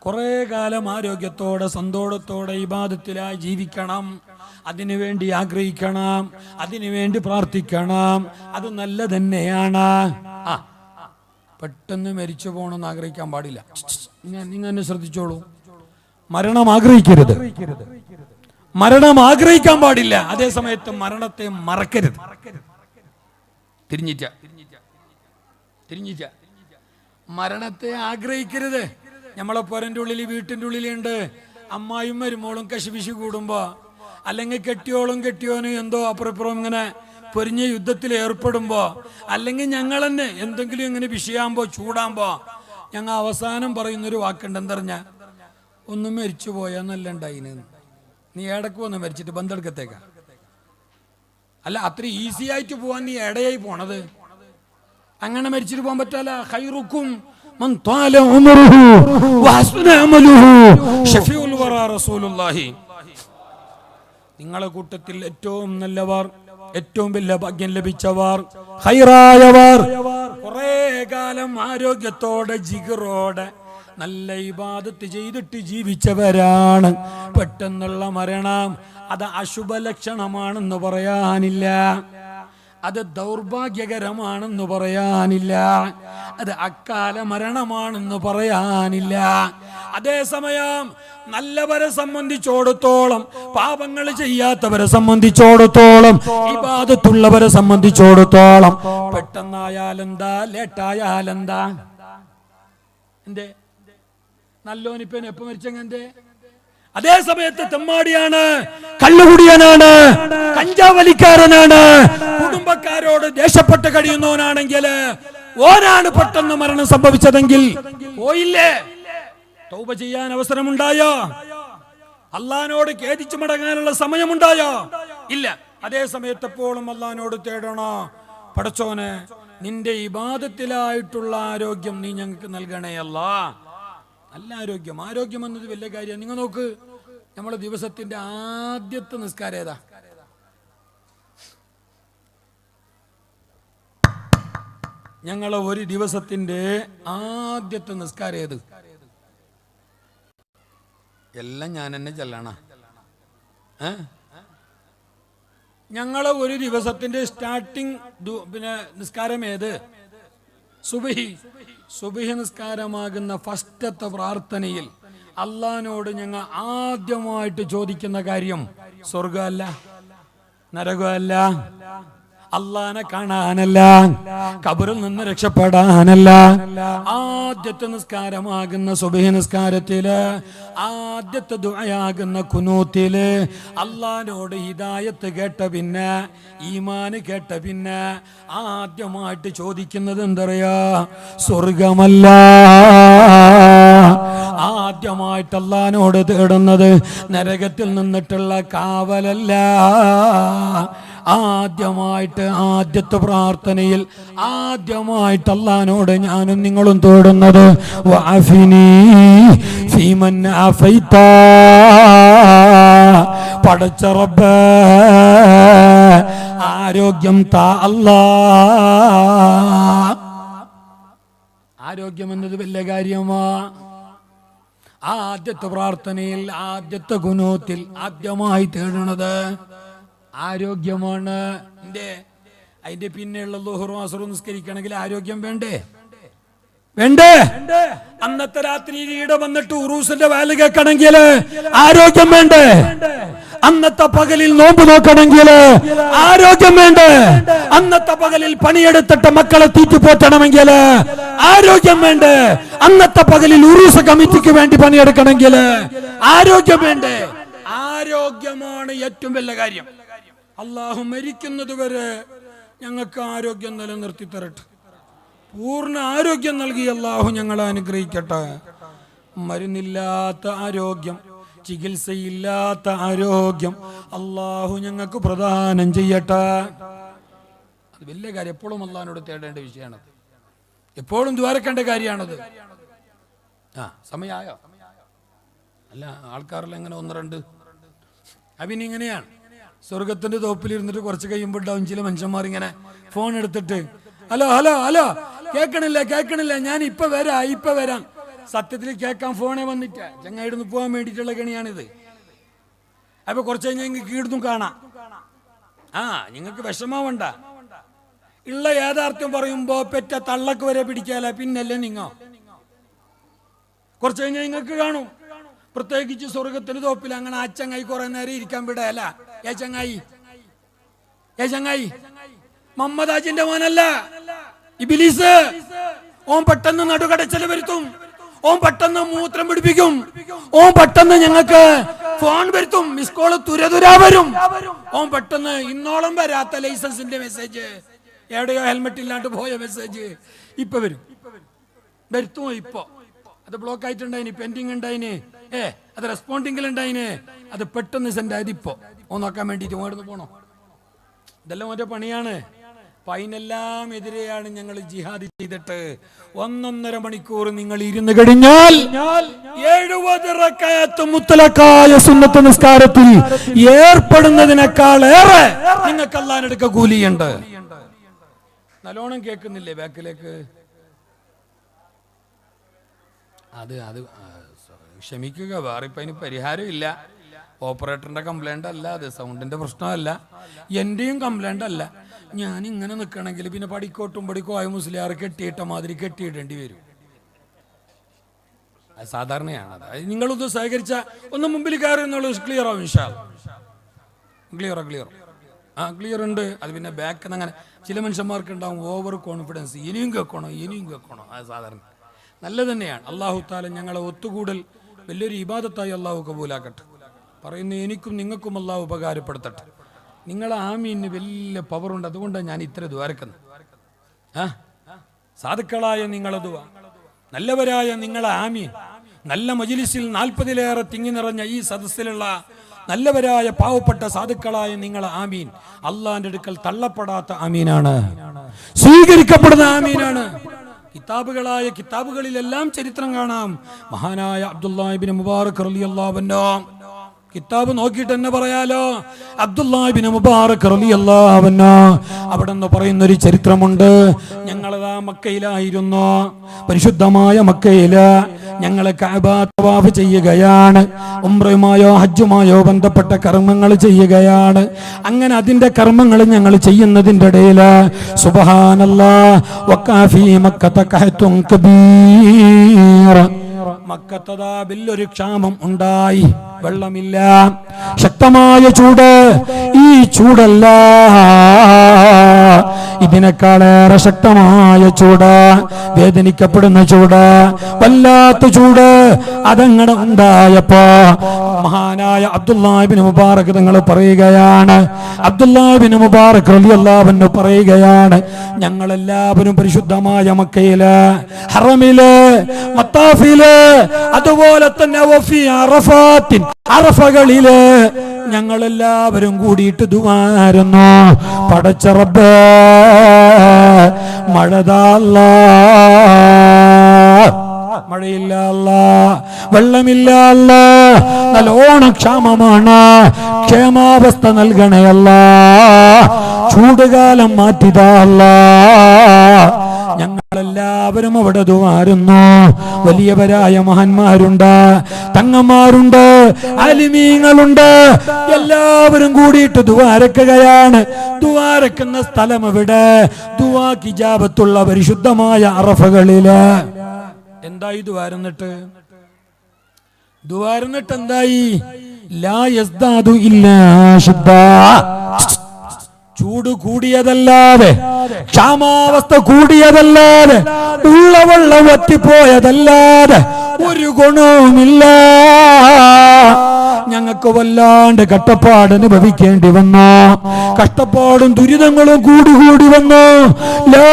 കുറെ കാലം ആരോഗ്യത്തോടെ സന്തോഷത്തോടെ ഇബാദത്തിലായി ജീവിക്കണം. അതിനുവേണ്ടി ആഗ്രഹിക്കണം, അതിനുവേണ്ടി പ്രാർത്ഥിക്കണം. അത് നല്ല തന്നെയാണ്. പെട്ടെന്ന് മരിച്ചു പോകണമെന്ന് ആഗ്രഹിക്കാൻ പാടില്ല. നിങ്ങൾ എന്നെ ശ്രദ്ധിച്ചോളൂ. മരണം ആഗ്രഹിക്കരുത്, മരണം ആഗ്രഹിക്കാൻ പാടില്ല. അതേ സമയത്ത് മരണത്തെ മറക്കരുത്. തിരിഞ്ഞിറ്റ മരണത്തെ ആഗ്രഹിക്കരുത്. നമ്മളെ പോരൻ്റെ ഉള്ളിൽ, വീട്ടിൻ്റെ ഉള്ളിലുണ്ട് അമ്മായും മരുമോളും കശിപിശി കൂടുമ്പോ, അല്ലെങ്കിൽ കെട്ടിയോളും കെട്ടിയോനും എന്തോ അപ്പുറപ്പുറം ഇങ്ങനെ പൊരിഞ്ഞ യുദ്ധത്തിൽ ഏർപ്പെടുമ്പോ, അല്ലെങ്കിൽ ഞങ്ങൾ തന്നെ എന്തെങ്കിലും ഇങ്ങനെ വിഷയാകുമ്പോ ചൂടാകുമ്പോ, ഞങ്ങൾ അവസാനം പറയുന്നൊരു വാക്കുണ്ട്. എന്തറിഞ്ഞ, ഒന്നും മരിച്ചു പോയാൽ നല്ല ഉണ്ടായിന്. നീ ഇടക്ക് വന്ന് മരിച്ചിട്ട് ബന്ധെടുക്കത്തേക്ക. അല്ല, അത്ര ഈസി ആയിട്ട് പോവാൻ നീ ഇടയായി പോണത്. അങ്ങനെ മരിച്ചിട്ട് പോകാൻ പറ്റാല. ഖൈറുക്കും മൻ ത്വാല ഉമറുഹു വഹസുന അമലുഹു ഷഫീഉൽ വറാ റസൂലുള്ളാഹി. നിങ്ങളെ കൂട്ടത്തിൽ ഏറ്റവും നല്ലവർ, ഏറ്റവും വലിയ ഭാഗ്യം ലഭിച്ചവർ, ഖൈറായവർ, കുറെ കാലം ആരോഗ്യത്തോടെ ജിഗറോടെ നല്ല ഇബാദത്ത് ചെയ്തിട്ട് ജീവിച്ചവരാണ്. പെട്ടെന്നുള്ള മരണം അത് അശുഭ ലക്ഷണമാണെന്ന് പറയാനില്ല, അത് ദൗർഭാഗ്യകരമാണെന്ന് പറയാനില്ല, അത് അക്കാല മരണമാണെന്ന് പറയാനില്ല. അതേസമയം നല്ലവരെ സംബന്ധിച്ചോടത്തോളം, പാപങ്ങൾ ചെയ്യാത്തവരെ സംബന്ധിച്ചോടത്തോളം, ഇബാദത്തുള്ളവരെ സംബന്ധിച്ചോടത്തോളം, പെട്ടെന്നായാലെന്താ, ലേറ്റായാലെന്താ? എന്തേ നല്ലോനിപ്പൻ എപ്പോ മരിച്ചെങ്ങന്റെ? അതേ സമയത്ത് തെമ്മാടിയാണ്, കള്ളുകുടിയനാണ്, കഞ്ചാവലിക്കാരനാണ്, കുടുംബക്കാരോട് ദേഷ്യപ്പെട്ട് കഴിയുന്നവനാണെങ്കിൽ, ഓനാണ് പെട്ടെന്ന് മരണം സംഭവിച്ചതെങ്കിൽ പോയില്ലേ? തൗബ ചെയ്യാൻ അവസരമുണ്ടായോ? അള്ളാഹിനോട് ഖേദിച്ചു മടങ്ങാനുള്ള സമയമുണ്ടായോ? ഇല്ല. അതേ സമയത്ത് എപ്പോഴും അള്ളാഹിനോട് തേടണോ, പടച്ചോനെ നിന്റെ ഇബാദത്തിലായിട്ടുള്ള ആരോഗ്യം നീ ഞങ്ങൾക്ക് നൽകണേ അല്ലാ. നല്ല ആരോഗ്യം, ആരോഗ്യം എന്നത് വലിയ കാര്യമാണ്. നിങ്ങൾ നോക്ക്, നമ്മളെ ദിവസത്തിന്റെ ആദ്യത്തെ നിസ്കാരം ഏതാ? ഞങ്ങളെ ഒരു ദിവസത്തിന്റെ ആദ്യത്തെ നിസ്കാരം ഏത്? എല്ലാം ഞാൻ എന്നെ ചെല്ലണ. ഞങ്ങളെ ഒരു ദിവസത്തിന്റെ സ്റ്റാർട്ടിങ് നിസ്കാരം ഏത്? സുബഹി. സുബഹി നിസ്കാരമാകുന്ന ഫസ്റ്റത്തെ പ്രാർത്ഥനയിൽ അള്ളാഹിനോട് ഞങ്ങൾ ആദ്യമായിട്ട് ചോദിക്കുന്ന കാര്യം സ്വർഗമല്ല, നരകമല്ല, അള്ളാനെ കാണാനല്ല, ഖബറിൽ നിന്ന് രക്ഷപ്പെടാനല്ല. ആദ്യത്തെ നിസ്കാരമാകുന്ന സുബഹി നിസ്കാരത്തില്, ആദ്യത്തെ ദുആയാകുന്ന ഖുനൂത്തില് അള്ളാഹിനോട് ഹിദായത്ത് കേട്ട പിന്നെ, ഈമാന് കേട്ട പിന്നെ ആദ്യമായിട്ട് ചോദിക്കുന്നത് എന്തറിയാ? സ്വർഗമല്ല. ആദ്യമായിട്ട് അള്ളാഹിനോട് തേടുന്നത് നരകത്തിൽ നിന്നിട്ടുള്ള കാവലല്ല. ആദ്യമായിട്ട് ആദ്യത്തെ പ്രാർത്ഥനയിൽ ആദ്യമായിട്ട് അള്ളാഹിനോട് ഞാനും നിങ്ങളും തേടുന്നത് വഅഫിനി ഫീമൻ അഫൈത. പടച്ച റബ്ബേ ആരോഗ്യം താ അല്ലാ. ആരോഗ്യം എന്നത് വലിയ കാര്യമാ. ആദ്യത്തെ പ്രാർത്ഥനയിൽ, ആദ്യത്തെ ഖുനൂത്തിൽ ആദ്യമായി തേടുന്നത് ആരോഗ്യമാണ്. അതിന്റെ പിന്നെയുള്ള ളുഹറും അസ്റും നിസ്കരിക്കണമെങ്കിൽ ആരോഗ്യം വേണ്ടേ? വേണ്ടേ? അന്നത്തെ രാത്രി ഈടെ വന്നിട്ട് ഉറൂസിന്റെ വാല് കേൾക്കണമെങ്കിൽ ആരോഗ്യം വേണ്ടേ? അന്നത്തെ പകലിൽ നോമ്പ് നോക്കണമെങ്കിൽ ആരോഗ്യം വേണ്ടേ? അന്നത്തെ പകലിൽ പണിയെടുത്തിട്ട് മക്കളെ തീറ്റിപ്പോറ്റണമെങ്കിൽ ആരോഗ്യം വേണ്ടേ? അന്നത്തെ പകലിൽ ഉറൂസ് കമ്മിറ്റിക്ക് വേണ്ടി പണിയെടുക്കണമെങ്കിൽ ആരോഗ്യം വേണ്ടേ? ആരോഗ്യമാണ് ഏറ്റവും വലിയ കാര്യം. അള്ളാഹു മരിക്കുന്നത് വരെ ഞങ്ങൾക്ക് ആരോഗ്യം നിലനിർത്തി തരട്ടെ. പൂർണ്ണ ആരോഗ്യം നൽകി അള്ളാഹു ഞങ്ങളെ അനുഗ്രഹിക്കട്ടെ. മരുന്നില്ലാത്ത ആരോഗ്യം, ചികിത്സയില്ലാത്ത ആരോഗ്യം അള്ളാഹു ഞങ്ങൾക്ക് പ്രദാനം ചെയ്യട്ടെ. അത് വലിയ കാര്യം. എപ്പോഴും അള്ളാഹിനോട് തേടേണ്ട വിഷയമാണത്. എപ്പോഴും ദ്വാരക്കേണ്ട കാര്യമാണത്. സമയായോ? അല്ല, ആൾക്കാരെല്ലാം ഇങ്ങനെ ഒന്ന് രണ്ട് ഇങ്ങനെയാണ്. സ്വർഗത്തിന്റെ തോപ്പിലിരുന്നിട്ട് കുറച്ച് കഴിയുമ്പോൾ ഉണ്ടാവും ചില മനുഷ്യന്മാർ ഇങ്ങനെ ഫോൺ എടുത്തിട്ട് ഹലോ ഹലോ ഹലോ കേൾക്കണില്ല ഞാൻ ഇപ്പൊ വരാം. സത്യത്തിൽ കേൾക്കാൻ ഫോണെ വന്നിട്ട് ചങ്ങായിടുന്ന് പോകാൻ വേണ്ടിയിട്ടുള്ള കണിയാണിത്. അപ്പൊ കുറച്ച് കഴിഞ്ഞാൽ നിങ്ങൾക്ക് കീടുന്നു കാണാം. നിങ്ങൾക്ക് വിഷമാവണ്ട. ഉള്ള യാഥാർത്ഥ്യം പറയുമ്പോ പെറ്റ തള്ളക്ക് വരെ പിടിക്കാല, പിന്നല്ലേ കുറച്ച് കഴിഞ്ഞാൽ നിങ്ങൾക്ക് കാണും. പ്രത്യേകിച്ച് സ്വർഗത്തിന് തോപ്പിൽ അങ്ങനെ ആ ചങ്ങായി കുറെ നേരം ഇരിക്കാൻ വിടയല്ല. ഏ ചങ്ങായി മുഹമ്മദ് ഹാജിന്റെ മോനല്ല ഇബ്ലീസ്. ഓൻ പെട്ടെന്ന് നടുകടച്ചല് വരുത്തും. ഓൻ പെട്ടെന്ന് മൂത്രം പിടിപ്പിക്കും. ഓൻ പെട്ടെന്ന് ഞങ്ങൾക്ക് ഫോൺ വരുത്തും. മിസ് കോള് തുരതുരാ വരും. ഓൻ പെട്ടെന്ന് ഇന്നോളം വരാത്ത ലൈസൻസിന്റെ മെസ്സേജ്, എവിടെയോ ഹെൽമെറ്റ് ഇല്ലാണ്ട് പോയ മെസ്സേജ് ഇപ്പൊ വരുത്തുമോ? ഇപ്പൊ അത് ബ്ലോക്ക് ആയിട്ടുണ്ടായിന്, പെൻഡിങ് ഉണ്ടായിന്, അത് റെസ്പോണ്ടിങ്ങിൽ ഉണ്ടായിന്. അത് പെട്ടെന്ന് സെൻഡ് ആയത് ഇപ്പൊ ഓൻ നോക്കാൻ വേണ്ടിട്ട് ഓടുന്ന് പോണോ? ഇതെല്ലാം ഓരോ പണിയാണ്. അതിനെല്ലാം എതിരെയാണ് ഞങ്ങൾ ജിഹാദ് ചെയ്തിട്ട് 1.5 മണിക്കൂർ നിങ്ങൾ ഇരുന്ന് കഴിഞ്ഞാൽ 70 റക്അത്ത് മുത്തലഖായ സുന്നത്ത് നിസ്കാരത്തിൽ ഏർപ്പെടുന്നതിനേക്കാൾ ഏറെ നിങ്ങൾക്ക് അല്ലാഹുവിന്റെ കൂലിയുണ്ട്. നല്ലോണം കേൾക്കുന്നില്ലേ ബാക്കിലേക്ക്? അത് ക്ഷമിക്കുക, വേറെ ഇപ്പം അതിന് പരിഹാരം ഇല്ല. ഓപ്പറേറ്ററിന്റെ കംപ്ലൈന്റ് അല്ല, അത് സൗണ്ടിന്റെ പ്രശ്നമല്ല, എന്റെയും കംപ്ലൈന്റ് അല്ല. ഞാൻ ഇങ്ങനെ നിൽക്കണമെങ്കിൽ പിന്നെ പടിക്കോട്ടും ആയ മുസ്ലിയാർ കെട്ടിയിട്ട മാതിരി കെട്ടിയിടേണ്ടി വരും. അത് സാധാരണയാണ്. അത് നിങ്ങളൊന്ന് സഹകരിച്ച ഒന്ന് മുമ്പിൽ കയറി എന്നുള്ളത് ക്ലിയർ ആവും. ക്ലിയർ ഉണ്ട്. അത് പിന്നെ ബാക്ക് അങ്ങനെ ചില മനുഷ്യന്മാർക്ക് ഉണ്ടാവും ഓവർ കോൺഫിഡൻസ്. ഇനിയും കേൾക്കണോ. അത് സാധാരണ നല്ലത് തന്നെയാണ്. അള്ളാഹു താല ഞങ്ങളെ ഒത്തുകൂടൽ വലിയൊരു ഇബാദത്തായി അള്ളാഹു കബൂലാക്കട്ടെ. പറയുന്ന എനിക്കും നിങ്ങൾക്കും അള്ളാഹു ഉപകാരപ്പെടുത്തട്ടെ. നിങ്ങളെ ആമീന് വലിയ പവറുണ്ട്. അതുകൊണ്ടാണ് ഞാൻ ഇത്ര ദ്വാരക്കുന്നത്. സാധുക്കളായ നിങ്ങളെ ദുആ, നല്ലവരായ നിങ്ങളെ ആമീൻ, നല്ല മജ്ലിസിൽ 40-ലേറെ തിങ്ങി നിറഞ്ഞ ഈ സദസ്സിലുള്ള നല്ലവരായ പാവപ്പെട്ട സാധുക്കളായ നിങ്ങളെ ആമീൻ അള്ളാന്റെ അടുക്കൽ തള്ളപ്പെടാത്ത ആമീനാണ്, സ്വീകരിക്കപ്പെടുന്ന ആമീനാണ്. കിതാബുകളിലെല്ലാം ചരിത്രം കാണാം. മഹാനായ അബ്ദുല്ലാഹ് ഇബ്നു മുബാറക് റളിയല്ലാഹു അൻഹു കിതാബ് നോക്കിയിട്ട് തന്നെ പറയാലോ. അബ്ദുല്ലാഹ് ഇബ്നു മുബാറക് റളിയല്ലാഹു അൻഹു അവിടെ നിന്ന് പറയുന്ന ഒരു ചരിത്രമുണ്ട്. ഞങ്ങളതാ മക്കയിലായിരുന്നു, പരിശുദ്ധമായ മക്കയില് ഞങ്ങൾ കഅബ തവാഫ് ചെയ്യുകയാണ്. ഉംറയുമായോ ഹജ്ജുമായോ ബന്ധപ്പെട്ട കർമ്മങ്ങൾ ചെയ്യുകയാണ്. അങ്ങനെ അതിന്റെ കർമ്മങ്ങൾ ഞങ്ങൾ ചെയ്യുന്നതിന്റെ ഇടയിൽ സുബ്ഹാനല്ലാഹ് വഖാഫി മക്കത ഖഹതുൻ കബീർ, മക്കത്തതാ വലിയൊരു ക്ഷാമം ഉണ്ടായി. വെള്ളമില്ല, ശക്തമായ ചൂട്. ഈ ചൂടല്ല, ഇതിനേക്കാളേറെ ശക്തമായ ചൂട്, വേദനിക്കപ്പെടുന്ന ചൂട്, വല്ലാത്ത ചൂട് അതങ്ങനെ ഉണ്ടായപ്പോ മഹാനായ അബ്ദുല്ലാഹ് ഇബ്നു മുബാറക് തങ്ങൾ പറയുകയാണ്, അബ്ദുല്ലാഹ് ഇബ്നു മുബാറക് റളിയല്ലാഹു അൻഹു പറയുകയാണ്, ഞങ്ങളെല്ലാവരും പരിശുദ്ധമായ മക്കയില്, ഹറമില്, മത്താഫില്, അതുപോലെ തന്നെ വഫി അറഫാത്തിൻ, അറഫകളില് ഞങ്ങളെല്ലാവരും കൂടിയിട്ട് ദുആരുന്നു. പടച്ച റബ്ബേ മഴതാ അല്ലാഹ്, മഴയില്ല അല്ലാഹ്, വെള്ളമില്ല അല്ലാഹ്, നല്ലോണം ക്ഷാമമാണ്, ക്ഷേമാവസ്ഥ നൽകണേ അല്ലാഹ്, ചൂടുകാലം മാറ്റിതാ അല്ലാഹ്. ഞങ്ങളെല്ലാവരും അവിടെ ദുആരുന്നു. വലിയവരായ മഹാന്മാരുണ്ട്, തങ്ങന്മാരുണ്ട്, ആലിമീങ്ങളുണ്ട്, എല്ലാവരും കൂടിയിട്ട് ദുആരക്കുകയാണ്. ദുആരക്കുന്ന സ്ഥലം എവിടെ? ദുആക്ക് ഇജാബത്തുള്ള പരിശുദ്ധമായ അറഫകളില് എന്തായി ദുആരുന്നിട്ട് എന്തായി? ലാ യസ്ദാദു ഇല്ലാ ശിദ്ദാ. ചൂട് കൂടിയതല്ലാതെ, ക്ഷാമാവസ്ഥ കൂടിയതല്ലാതെ, ഉള്ള വെള്ളം വറ്റിപ്പോയതല്ലാതെ ഒരു ഗുണവുമില്ല. ഞങ്ങൾക്ക് വല്ലാണ്ട് കഷ്ടപ്പാട് അനുഭവിക്കേണ്ടി വന്നു. കഷ്ടപ്പാടും ദുരിതങ്ങളും കൂടി വന്നു. ലാ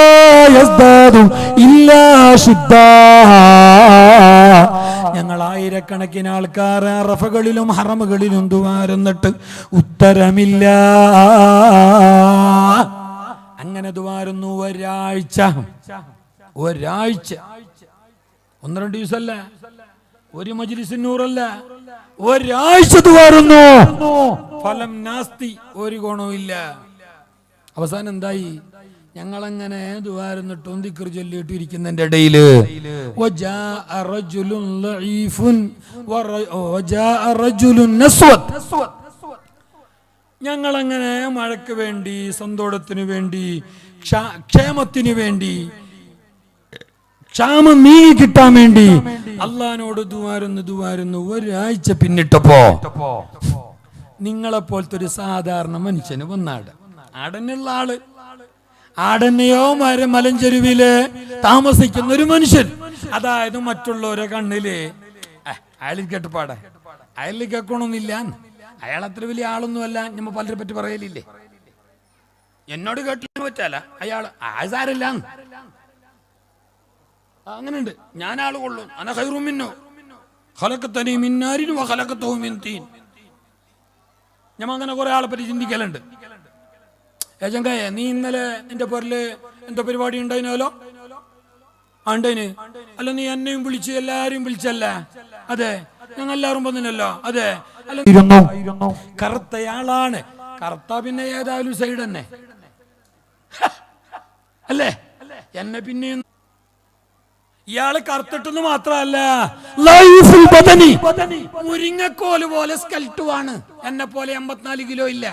യസ്ദാദു ഇല്ലാ ശിദ്ദാ. ഞങ്ങൾ ആയിരക്കണക്കിന് ആൾക്കാർ അറഫകളിലും ഹറമുകളിലും ദുആരുന്നിട്ട് ഉത്തരമില്ല. അങ്ങനെ ദുആരുന്നു ഒരാഴ്ച. 1-2 ദിവസമല്ല, ഒരു മജ്ലിസിനൂറല്ല, ഒരാഴ്ച ദുആരുന്നു. ഫലം നാസ്തി, ഒരു ഗുണവുമില്ല. അവസാനം എന്തായി? ഞങ്ങളങ്ങനെ ദുആരുന്നിട്ടും ദിക്ർ ചൊല്ലിയിട്ട് ഇരിക്കുന്നതിന്റെ ഇടയില് ഞങ്ങളങ്ങനെ മഴയ്ക്ക് വേണ്ടി, സന്തോഷത്തിന് വേണ്ടി, ക്ഷേമത്തിന് വേണ്ടി, ക്ഷാമം നീങ്ങി കിട്ടാൻ വേണ്ടി അള്ളാഹിനോട് ദുആരുന്നു. ഒരാഴ്ച പിന്നിട്ടപ്പോ നിങ്ങളെപ്പോലത്തെ ഒരു സാധാരണ മനുഷ്യന് വന്നാട്, ആടനുള്ള ആള്, ആടന്നെയോ മലഞ്ചെരുവില് താമസിക്കുന്ന ഒരു മനുഷ്യൻ, അതായത് മറ്റുള്ളവരെ കണ്ണില് അയാളിൽ കേട്ടുപാടെ, അയാളിൽ കേൾക്കണമെന്നില്ല, അയാൾ അത്ര വലിയ ആളൊന്നുമല്ല, നമ്മ പലരെ പറ്റി പറയലില്ലേ, എന്നോട് കേട്ടില്ല പറ്റല്ല, അയാൾ ആസാരല്ല, അങ്ങനെയുണ്ട്, ഞാൻ ആള് കൊള്ളും, അന ഖൈറും മിന്നോ ഖലഖതനി മിൻ നാരിൻ വ ഖലഖതഹു മിൻ തീൻ. ഞാൻ അങ്ങനെ കുറെ ആളെ പറ്റി ചിന്തിക്കലുണ്ട്. ഏജങ്കായ, നീ ഇന്നലെ നിന്റെ പേരില് എന്തോ പരിപാടി ഉണ്ടായിനല്ലോ? ഉണ്ടേന്. അല്ല, നീ എന്നെയും വിളിച്ച് എല്ലാരും വിളിച്ചല്ല? അതെ. ഞങ്ങൾ എല്ലാവരും വന്നിനല്ലോ? അതെ. അല്ല, കറുത്തയാളാണ്. കറുത്ത പിന്നെ ഏതായാലും സൈഡ് തന്നെ അല്ലേ? എന്നെ പിന്നെ ഇയാള് കറുത്തിട്ടെന്ന് മാത്രമല്ല, മുരിങ്ങക്കോല് പോലെ സ്കെൽറ്റുമാണ്. എന്നെ പോലെ 84 കിലോ ഇല്ല.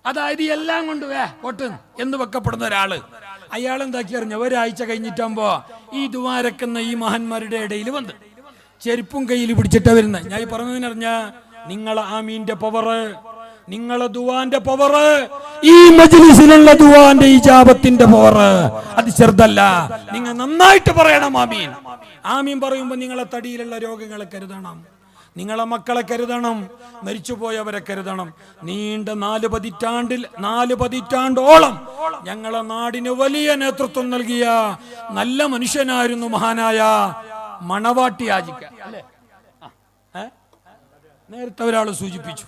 അതായത് എല്ലാം കൊണ്ട് പൊട്ട് എന്ന് വെക്കപ്പെടുന്ന ഒരാള്. അയാൾ എന്താക്കി അറിഞ്ഞ, ഒരാഴ്ച കഴിഞ്ഞിട്ടാകുമ്പോ ഈ ദുആരക്കുന്ന ഈ മഹാന്മാരുടെ ഇടയിൽ വന്ന് ചെരുപ്പും കയ്യിൽ പിടിച്ചിട്ടാ വരുന്നത്. ഞാൻ ഈ പറഞ്ഞതിനറിഞ്ഞ നിങ്ങളെ ആമീന്റെ പവറ്, നിങ്ങളെ ദുആന്റെ പവറ്, ഈ മജ്ലിസിലുള്ള ദുആന്റെ ഇജാബത്തിന്റെ പവറ് അത് ചെറുതല്ല. നിങ്ങൾ നന്നായിട്ട് പറയണം ആമീൻ. ആമീൻ പറയുമ്പോ നിങ്ങളെ തടിയിലുള്ള രോഗങ്ങളെ കരുതണം, നിങ്ങളെ മക്കളെ കരുതണം, മരിച്ചുപോയവരെ കരുതണം. നീണ്ട 4 പതിറ്റാണ്ടോളം ഞങ്ങളെ നാടിന് വലിയ നേതൃത്വം നൽകിയ നല്ല മനുഷ്യനായിരുന്നു മഹാനായ മണവാട്ടി ഹാജിക്ക. നേരത്തെ ഒരാൾ സൂചിപ്പിച്ചു,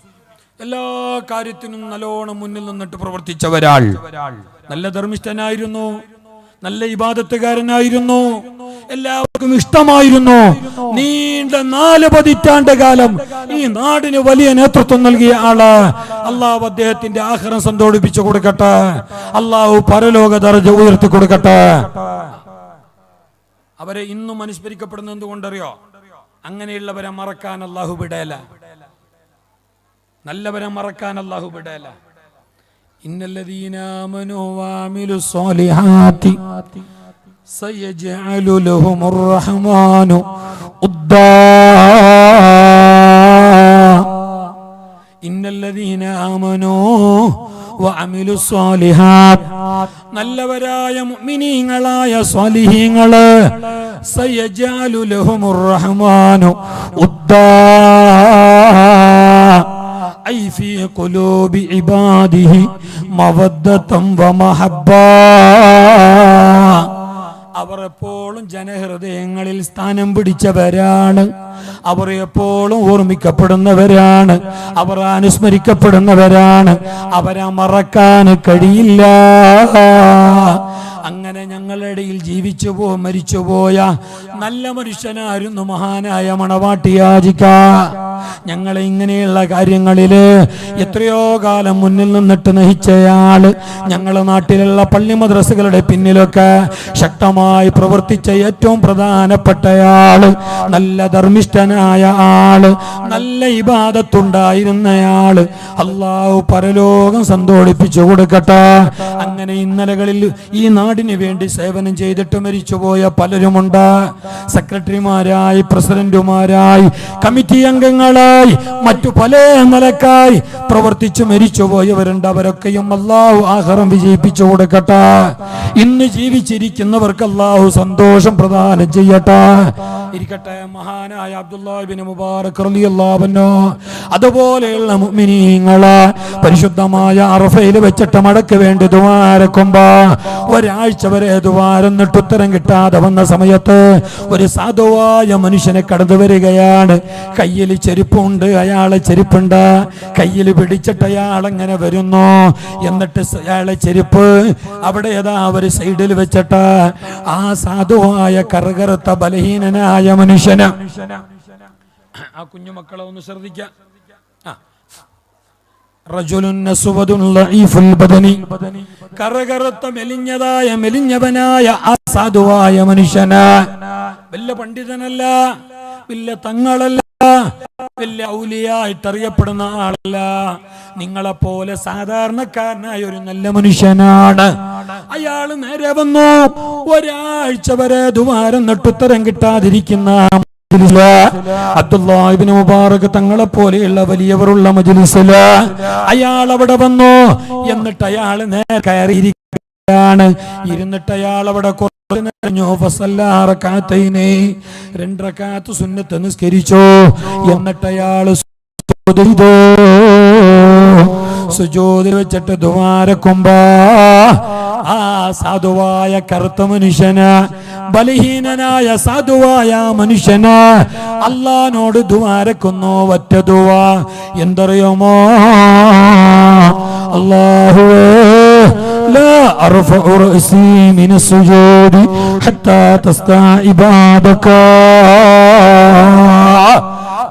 എല്ലാ കാര്യത്തിനും നല്ലോണം മുന്നിൽ നിന്നിട്ട് പ്രവർത്തിച്ച ഒരാൾ, നല്ല ധർമ്മിഷ്ഠനായിരുന്നു, നല്ല ഇബാദത്തുകാരനായിരുന്നു, എല്ലാവർക്കും ഇഷ്ടമായിരുന്നു. നീണ്ട 4 പതിറ്റാണ്ട് കാലം ഈ നാടിന് വലിയ നേതൃത്വം നൽകിയ ആള്. അള്ളാഹു അദ്ദേഹത്തിന്റെ ആഖിറം സന്തോഷിപ്പിച്ചു കൊടുക്കട്ടെ, അള്ളാഹു പരലോക ദർജ ഉയർത്തി കൊടുക്കട്ടെ. അവരെ ഇന്നും അനുസ്മരിക്കപ്പെടുന്നത് എന്തുകൊണ്ടറിയോ? അങ്ങനെയുള്ളവരെ മറക്കാൻ അള്ളാഹു വിടേല, നല്ലവരെ മറക്കാൻ അള്ളാഹു വിടേല. ഇന്നല്ലദീന ആമനൂ വഅമിലു സ്വാലിഹാത്തി സയജ്അലു ലഹുമുർ റഹ്മാനു ഉദ്ദാ. ഇന്നല്ലദീന ആമനൂ വഅമിലു സ്വാലിഹാത്ത്, നല്ലവരായ മുഅ്മിനീങ്ങളായ സ്വാലിഹീങ്ങള്, സയജ്അലു ലഹുമുർ റഹ്മാനു ഉദ്ദാ ഐ ഫീ ഖുലൂബി ഇബാദിഹി മവദ്ദതൻ വമഹബ്ബാ. അവർ എപ്പോഴും ജനഹൃദയങ്ങളിൽ സ്ഥാനം പിടിച്ചവരാണ്, അവർ എപ്പോഴും ഓർമ്മിക്കപ്പെടുന്നവരാണ്, അവർ അനുസ്മരിക്കപ്പെടുന്നവരാണ്, അവരെ മറക്കാൻ കഴിയില്ല. അങ്ങനെ ഞങ്ങളുടെ ഇടയിൽ മരിച്ചുപോയ നല്ല മനുഷ്യനായിരുന്നു മഹാനായ മണവാട്ടി ഹാജിക്ക. ഞങ്ങളെ ഇങ്ങനെയുള്ള കാര്യങ്ങളില് എത്രയോ കാലം മുന്നിൽ നിന്നിട്ട് നയിച്ചയാള്, ഞങ്ങളെ നാട്ടിലുള്ള പള്ളി മദ്രസകളുടെ പിന്നിലൊക്കെ ശക്തമായി പ്രവർത്തിച്ച ഏറ്റവും പ്രധാനപ്പെട്ടയാള്, നല്ല ധർമ്മിഷ്ഠനായ ആള്, നല്ല ഇബാദത്തുണ്ടായിരുന്നയാള്, അല്ലാഹു പരലോകം സന്തോഷിപ്പിച്ചു കൊടുക്കട്ടെ. അങ്ങനെ ഇന്നലകളിൽ ഈ നാടിന് വേണ്ടി സേവനം ചെയ്തിട്ട് മരിച്ചുപോയ പലരുമുണ്ട്. സെക്രട്ടറിമാരായി, പ്രസിഡന്റുമാരായി, കമ്മിറ്റി അംഗങ്ങളായി, മറ്റു പല നിലക്കായി പ്രവർത്തിച്ചു മരിച്ചുപോയവരുണ്ട്. അവരൊക്കെയും അല്ലാഹു ആഖിറം വിജയിപ്പിച്ചു കൊടുക്കട്ടെ. ഇന്ന് ജീവിച്ചിരിക്കുന്നവർക്ക് അല്ലാഹു സന്തോഷം പ്രദാനം ചെയ്യട്ടെ. ഇരിക്കട്ടെ. മഹാനായ അബ്ദുല്ലാഹ് ഇബ്നു മുബാറക് റളിയല്ലാഹു അൻഹു അതുപോലെയുള്ള മുഅ്മിനീങ്ങളെ പരിശുദ്ധമായ അറഫയിൽ വെച്ചിട്ട് മടക്ക് വേണ്ടി ദുആരക്കുമ്പോ ഒരാഴ്ച വരെ ദുആരന്നിട്ട് ഉത്തരം കിട്ടാതെ വന്ന സമയത്ത് ഒരു സാധുവായ മനുഷ്യനെ കടന്നു വരികയാണ്. കയ്യിൽ ചെരുപ്പുണ്ട്, അയാളെ ചെരുപ്പുണ്ട്, കയ്യിൽ പിടിച്ചിട്ട് അയാൾ അങ്ങനെ വരുന്നു. എന്നിട്ട് അയാളെ ചെരുപ്പ് അവിടെ ഏതാ ഒരു സൈഡിൽ വെച്ചിട്ട് ആ സാധുവായ കറുകറുത്ത ബലഹീനനായ മനുഷ്യന്, ആ കുഞ്ഞുമക്കളെ ഒന്ന് ശ്രദ്ധിക്കാം. കറുകറുത്ത മെലിഞ്ഞവനായ ആ സാധുവായ മനുഷ്യന് വലിയ പണ്ഡിതനല്ല, വലിയ തങ്ങളല്ല, വലിയ ഔലിയായിട്ടറിയപ്പെടുന്ന ആളല്ല, നിങ്ങളെപ്പോലെ സാധാരണക്കാരനായ ഒരു നല്ല മനുഷ്യനാണ്. അയാൾ നേരെ വന്നു. ഒരാഴ്ച വരെ ദുആരം നട്ടുത്തരം കിട്ടാതിരിക്കുന്ന അബ്ദുല്ലാഹ് ഇബ്നു മുബാറക് തങ്ങളെ പോലെയുള്ള വലിയവരുള്ള മജ്ലിസില് അയാൾ അവിടെ വന്നു. എന്നിട്ട് അയാൾ നേരെ കയറിയിരിക്കുകയാണ്. ഇരുന്നിട്ട് അയാൾ അവിടെ രണ്ട് റക്അത്ത് സുന്നത്ത് നിസ്കരിച്ചു. എന്നിട്ട് അയാൾ സുജൂദിൽ വെച്ചിട്ട് ദുആരക്കുമ്പോ ആ സാധുവായ കറുത്ത മനുഷ്യന്, ബലഹീനനായ സാധുവായ മനുഷ്യന് അല്ലാഹുവോട് ദുആരക്കുന്നു. ഒറ്റ ദുആ എന്തറിയുമോ? അല്ലാഹുവേ لا أرفع رأسي من السجود حتى تسطع عبادك.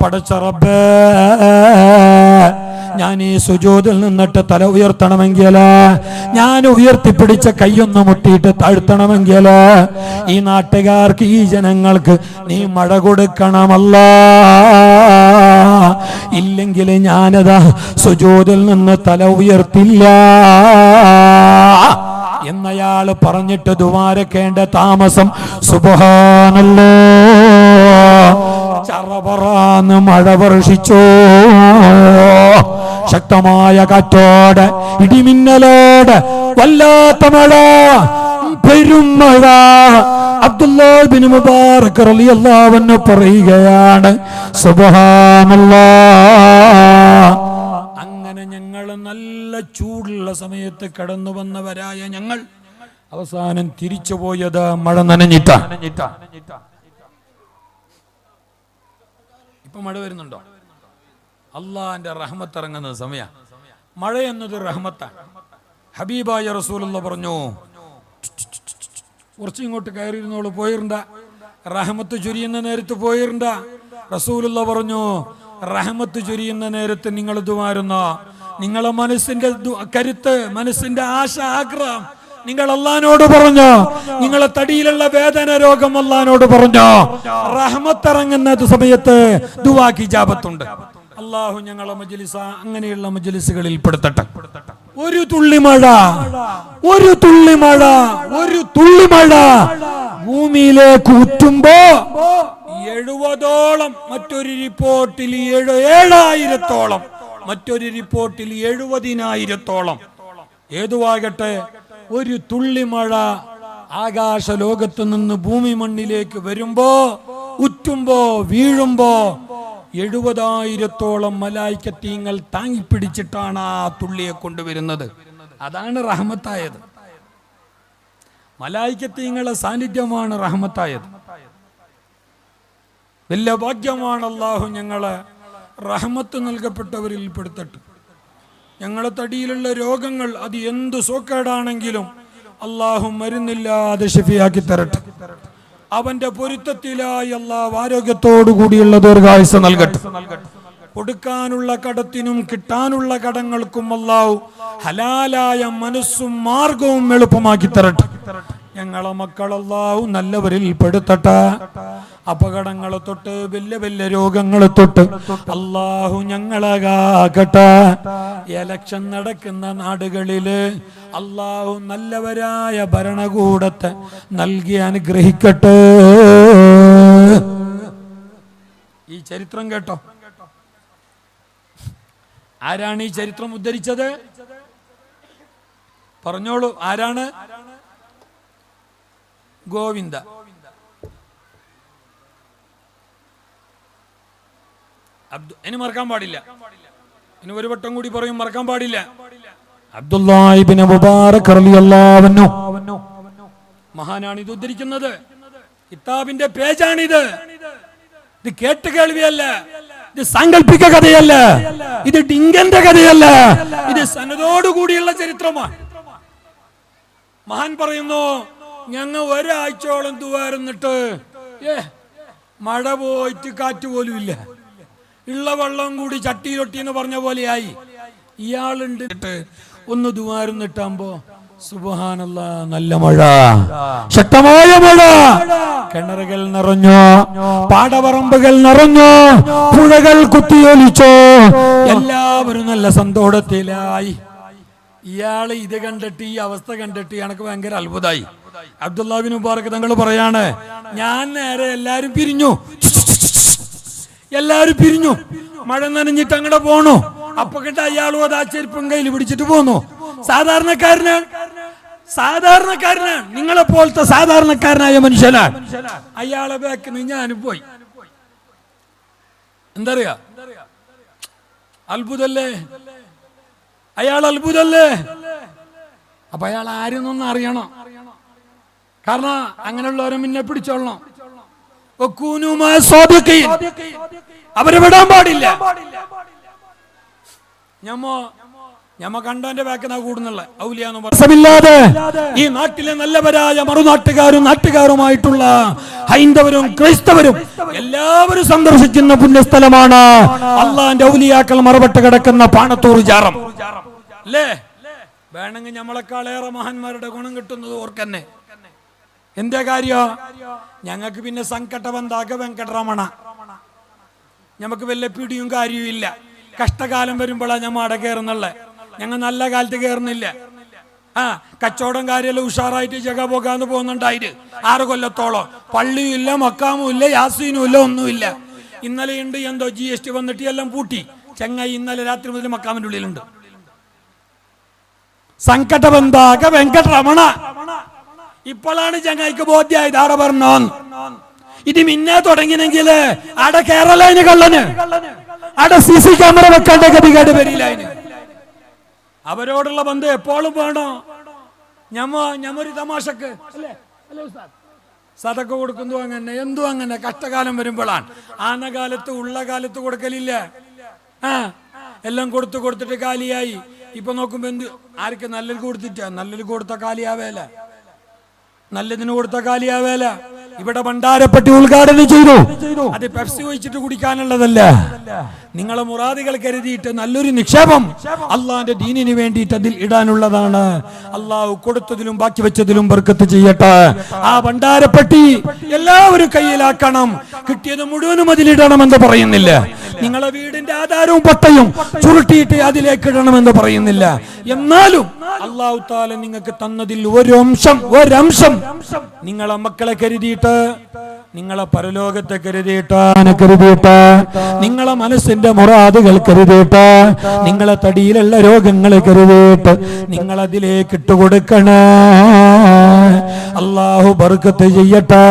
പടച്ച റബ്ബേ, ഞാൻ ഈ സുജൂദിൽ നിന്നിട്ട് തല ഉയർത്തണമെങ്കിൽ, ഞാൻ ഉയർത്തിപ്പിടിച്ച കൈയൊന്ന് മുട്ടിയിട്ട് താഴ്ത്തണമെങ്കിൽ ഈ നാട്ടുകാർക്ക്, ഈ ജനങ്ങൾക്ക് നീ മഴ കൊടുക്കണമല്ലാ. ഇല്ലെങ്കിൽ ഞാനതാ സുജൂദിൽ നിന്ന് തല ഉയർത്തില്ല എന്നയാൾ പറഞ്ഞിട്ട് ദുആരക്കേണ്ട താമസം സുബ്ഹാനല്ലാഹ് ചറപറാന്ന് മഴ വർഷിച്ചു. ശക്തമായ കാറ്റോടെ, ഇടിമിന്നലോടെ, വല്ലാത്ത മഴ, പെരുമഴ. അബ്ദുല്ലാഹ് ഇബ്നു മുബാറക് റളിയല്ലാഹു അൻഹു പറയുകയാണ്, സുബ്ഹാനല്ലാഹ്. അങ്ങനെ ഞങ്ങൾ നല്ല ചൂടുള്ള സമയത്ത് കടന്നു വന്നവരായ ഞങ്ങൾ അവസാനം തിരിച്ചു പോയത് മഴ നനഞ്ഞിട്ടാ. ഇപ്പൊ മഴ വരുന്നുണ്ടോ? അള്ളാന്റെ റഹ്മത്ത് ഇറങ്ങുന്ന സമയ. മഴ എന്നത് റഹ്മത്താണ്. ഹബീബായ റസൂലുള്ള പറഞ്ഞു, കുറച്ച് ഇങ്ങോട്ട് കയറിയിരുന്നോളൂ, പോയിരുണ്ട, റഹ്മത്ത് ചൊരിയുന്ന നേരത്ത് പോയിരുണ്ട. റസൂലുള്ള പറഞ്ഞു, റഹ്മത്ത് ചൊരിയുന്ന നേരത്ത് നിങ്ങൾ ദുആരുന്ന, നിങ്ങളെ മനസ്സിന്റെ കരുത്ത്, മനസ്സിന്റെ ആശ, ആഗ്രഹം നിങ്ങൾ അല്ലാഹുവോട് പറഞ്ഞോ. നിങ്ങളെ തടിയിലുള്ള വേദന, രോഗം അല്ലാഹുവോട് പറഞ്ഞോ. റഹ്മത്ത് ഇറങ്ങുന്ന സമയത്ത് ദുആക്ക് ഇജാബത്തുണ്ട്. അല്ലാഹു ഞങ്ങളെ മജ്ലിസ് അങ്ങനെയുള്ള മജ്ലിസുകളിൽ പെടുത്തട്ടെ. ഒരു തുള്ളി മഴ, ഒരു തുള്ളി മഴ, ഒരു തുള്ളി മഴ ഭൂമിയിലേക്ക് ഊറ്റുമ്പോ 70ഓളം, മറ്റൊരു റിപ്പോർട്ടിൽ 7000ഓളം, മറ്റൊരു റിപ്പോർട്ടിൽ 70,000ഓളം. ഏതുവാകട്ടെ, ഒരു തുള്ളി മഴ ആകാശ ലോകത്ത് നിന്ന് ഭൂമി മണ്ണിലേക്ക് വരുമ്പോ, ഉറ്റുമ്പോ, വീഴുമ്പോ 70,000ഓളം മലായിക്കത്തീങ്ങൾ താങ്ങിപ്പിടിച്ചിട്ടാണ് ആ തുള്ളിയെ കൊണ്ടുവരുന്നത്. അതാണ് റഹ്മത്തായത്. മലായിക്കത്തീങ്ങളെ സാന്നിധ്യമാണ് റഹ്മത്തായത്. വലിയ ഭാഗ്യമാണ്. അല്ലാഹു ഞങ്ങളെ റഹ്മത്ത് നൽകപ്പെട്ടവരിൽ പെടുത്തട്ടെ. ഞങ്ങളെ തടിയിലുള്ള രോഗങ്ങൾ അത് എന്ത് സോക്കേടാണെങ്കിലും അല്ലാഹു മരുന്നില്ലാതെ ശിഫയാക്കി തരട്ടെ. അവന്റെ പൊരുത്തത്തിലായി അല്ലാഹു ആരോഗ്യത്തോടു കൂടിയുള്ള ദീർഘായുസ്സ് നൽകട്ടെ. കൊടുക്കാനുള്ള കടത്തിനും കിട്ടാനുള്ള കടങ്ങൾക്കും അല്ലാഹു ഹലാലായ മനസ്സും മാർഗവും എളുപ്പമാക്കി തരട്ടെ. ഞങ്ങളെ മക്കൾ അല്ലാഹു നല്ലവരിൽ പെടുത്തട്ടെ. അപകടങ്ങളെ തൊട്ട് വലിയ വലിയ രോഗങ്ങളെ തൊട്ട് അല്ലാഹു ഞങ്ങളെ കാക്കട്ടെ. ഇലക്ഷൻ നടക്കുന്ന നാടുകളില് അല്ലാഹു നല്ലവരായ ഭരണകൂടത്തെ നൽകി അനുഗ്രഹിക്കട്ടെ. ഈ ചരിത്രം കേട്ടോ. ആരാണ് ഈ ചരിത്രം ഉദ്ധരിച്ചത്? പറഞ്ഞോളൂ, ആരാണ്? ഗോവിന്ദ. ഇനി മറക്കാൻ പാടില്ല. ഇനി ഒരു വട്ടം കൂടി പറയും, മറക്കാൻ പാടില്ല. അബ്ദുല്ലാഹ് ഇബ്നു മുബാറക് റളിയല്ലാഹു അൻഹു മഹാനാണ് ഇത് ഉദ്ധരിക്കുന്നത്. കിതാബിന്റെ പേജാണിത്. ഇത് കേട്ട് കേൾവിയല്ല, ഇത് സാങ്കല്പിക കഥയല്ല, ഇത് ഡിങ്കന്റെ കഥയല്ല, ഇത് സനദോടുകൂടിയുള്ള ചരിത്രമാണ്. മഹാൻ പറയുന്നു, ഞങ്ങൾ ഒരാഴ്ചയോളം തുവാരുന്നിട്ട് മഴ പോയിട്ട് കാറ്റ് പോലും ഇല്ല, ഉള്ള വെള്ളം കൂടി ചട്ടിയിലൊട്ടി എന്ന് പറഞ്ഞ പോലെയായി. ഇയാളുണ്ട് ഒന്ന് തുവാരുന്നിട്ടാകുമ്പോ സുബ്ഹാനല്ലാ, നല്ല മഴ, ശക്തമായ മഴ, കിണറുകൾ നിറഞ്ഞു, പാടവറമ്പുകൾ നിറഞ്ഞു, പുഴകൾ കുത്തിയൊലിച്ചു, എല്ലാവരും നല്ല സന്തോഷത്തിലായി. ഇയാള് ഇത് കണ്ടിട്ട്, ഈ അവസ്ഥ കണ്ടിട്ട് എനിക്ക് ഭയങ്കര അത്ഭുതമായി. അബ്ദുല്ലാഹ് ബിൻ മുബാറക് തങ്ങൾ പറയാണ്, ഞാൻ നേരെ എല്ലാരും പിരിഞ്ഞു, മഴ നനഞ്ഞിട്ട് അങ്ങടെ പോണു. അപ്പൊ കിട്ട അയാളും അത് ആ ചെരുപ്പും കയ്യിൽ പിടിച്ചിട്ട് പോന്നു. സാധാരണക്കാരനാണ്, നിങ്ങളെ പോലത്തെ സാധാരണക്കാരനായ മനുഷ്യനാണ്. അയാളെ ബാക്കിൽ ഞാനും പോയി. എന്തറിയാ, അത്ഭുതല്ലേ, അയാൾ അത്ഭുതല്ലേ. അപ്പൊ അയാൾ ആരെന്നൊന്നും അറിയണം, കാരണം അങ്ങനെയുള്ളവരെ മുന്നേ പിടിച്ചോളണം. അവരെ വിടാൻ പാടില്ല. ഞമ്മ കണ്ടോന്റെ ബാക്കിനാ കൂടുന്നുള്ള ഔലിയാന്ന് പറഞ്ഞില്ലാതെ ഈ നാട്ടിലെ നല്ലവരായ മറുനാട്ടുകാരും നാട്ടുകാരുമായിട്ടുള്ള ഹൈന്ദവരും ക്രൈസ്തവരും എല്ലാവരും സന്ദർശിക്കുന്ന പുണ്യസ്ഥലമാണ് അള്ളാന്റെ ഔലിയാക്കൾ മറവട്ട് കിടക്കുന്ന പാണത്തൂർ ജാറം അല്ലേ. വേണമെങ്കിൽ നമ്മളെക്കാളേറെ മഹാന്മാരുടെ ഗുണം കിട്ടുന്നത് ഓർക്കന്നെ. എന്താ കാര്യം? ഞങ്ങൾക്ക് പിന്നെ സങ്കടബന്ധാക വെങ്കട്ടരമണ, ഞമ്മക്ക് വല്ല പിടിയും കാര്യവും ഇല്ല. കഷ്ടകാലം വരുമ്പോഴാണ് ഞമ്മ അട കയറുന്നുള്ളേ. ഞങ്ങൾ നല്ല കാലത്ത് കയറുന്നില്ല. കച്ചവടം കാര്യമെല്ലാം ഉഷാറായിട്ട് ജഗ പോകാന്ന് പോകുന്നുണ്ടായിട്ട് 6 കൊല്ലത്തോളം പള്ളിയും ഇല്ല, മക്കാമും ഇല്ല, യാസീനും ഇല്ല, ഒന്നുമില്ല. ഇന്നലെ ഉണ്ട് എന്തോ GST വന്നിട്ട് എല്ലാം പൂട്ടി. ചെങ്ങായി ഇന്നലെ രാത്രി മുതൽ മക്കാമിന്റെ ഉള്ളിലുണ്ട്. സങ്കടബന്ധാക വെങ്കട്ടരമണ. ഇപ്പോഴാണ് ചങ്ങായിക്ക് ബോധ്യായത് ആടെ പറഞ്ഞോ. ഇത് മിന്നെ തുടങ്ങിയെങ്കിൽ ആടെ കേരളന് കള്ളന്, ആടെ CC ക്യാമറ വെക്കേണ്ട ഗതികേട് വരില്ല. അവരോടുള്ള ബന്ധം എപ്പോഴും വേണോ. ഞമ്മൊരു തമാശക്ക് സദക്ക കൊടുക്കുന്നു, അങ്ങനെ എന്തോ അങ്ങനെ. കഷ്ടകാലം വരുമ്പോഴാണ്. ആനകാലത്ത് ഉള്ള കാലത്ത് കൊടുക്കലില്ല. എല്ലാം കൊടുത്തിട്ട് കാലിയായി. ഇപ്പൊ നോക്കുമ്പോ എന്ത്, ആർക്ക് നല്ലത് കൊടുത്തിട്ടാ? നല്ലത് കൊടുത്ത കാലിയാവേല, നല്ലതിന് കൊടുത്ത കാലിയാവേല. ഇവിടെ ഭണ്ഡാരപ്പെട്ടി ഉദ്ഘാടനം ചെയ്തു. അത് പെപ്സി ഒഴിച്ചിട്ട് കുടിക്കാനുള്ളതല്ല. നിങ്ങളെ മുറാദികൾ കരുതിയിട്ട് നല്ലൊരു നിക്ഷേപം അള്ളാന്റെ ദീനിന് വേണ്ടിയിട്ട് അതിൽ ഇടാനുള്ളതാണ്. അള്ളാഹു കൊടുത്തതിലും ബാക്കി വെച്ചതിലും ബർക്കത്ത് ചെയ്യട്ടെ. ആ ഭണ്ഡാരപ്പെട്ടി എല്ലാവരും കയ്യിലാക്കണം. കിട്ടിയത് മുഴുവനും അതിലിടണമെന്ന് പറയുന്നില്ല. നിങ്ങളെ വീടിന്റെ ആധാരവും പട്ടയും ചുരുട്ടിയിട്ട് അതിലേക്ക് ഇടണമെന്ന് പറയുന്നില്ല. എന്നാലും അള്ളാഹു താല നിങ്ങൾക്ക് തന്നതിൽ ഒരംശം നിങ്ങളെ മക്കളെ കരുതിയിട്ട്, നിങ്ങളെ പരലോകത്തെ കരുതിയിട്ട്, നിങ്ങളെ മനസ്സിന്റെ മുറാദുകൾ കരുതിയിട്ട്, നിങ്ങളെ തടിയിലുള്ള രോഗങ്ങൾ കരുതിയിട്ട് നിങ്ങളതിലേക്ക് ഇട്ടുകൊടുക്കണേ. അള്ളാഹു ബർക്കത്ത് ചെയ്യട്ടെ.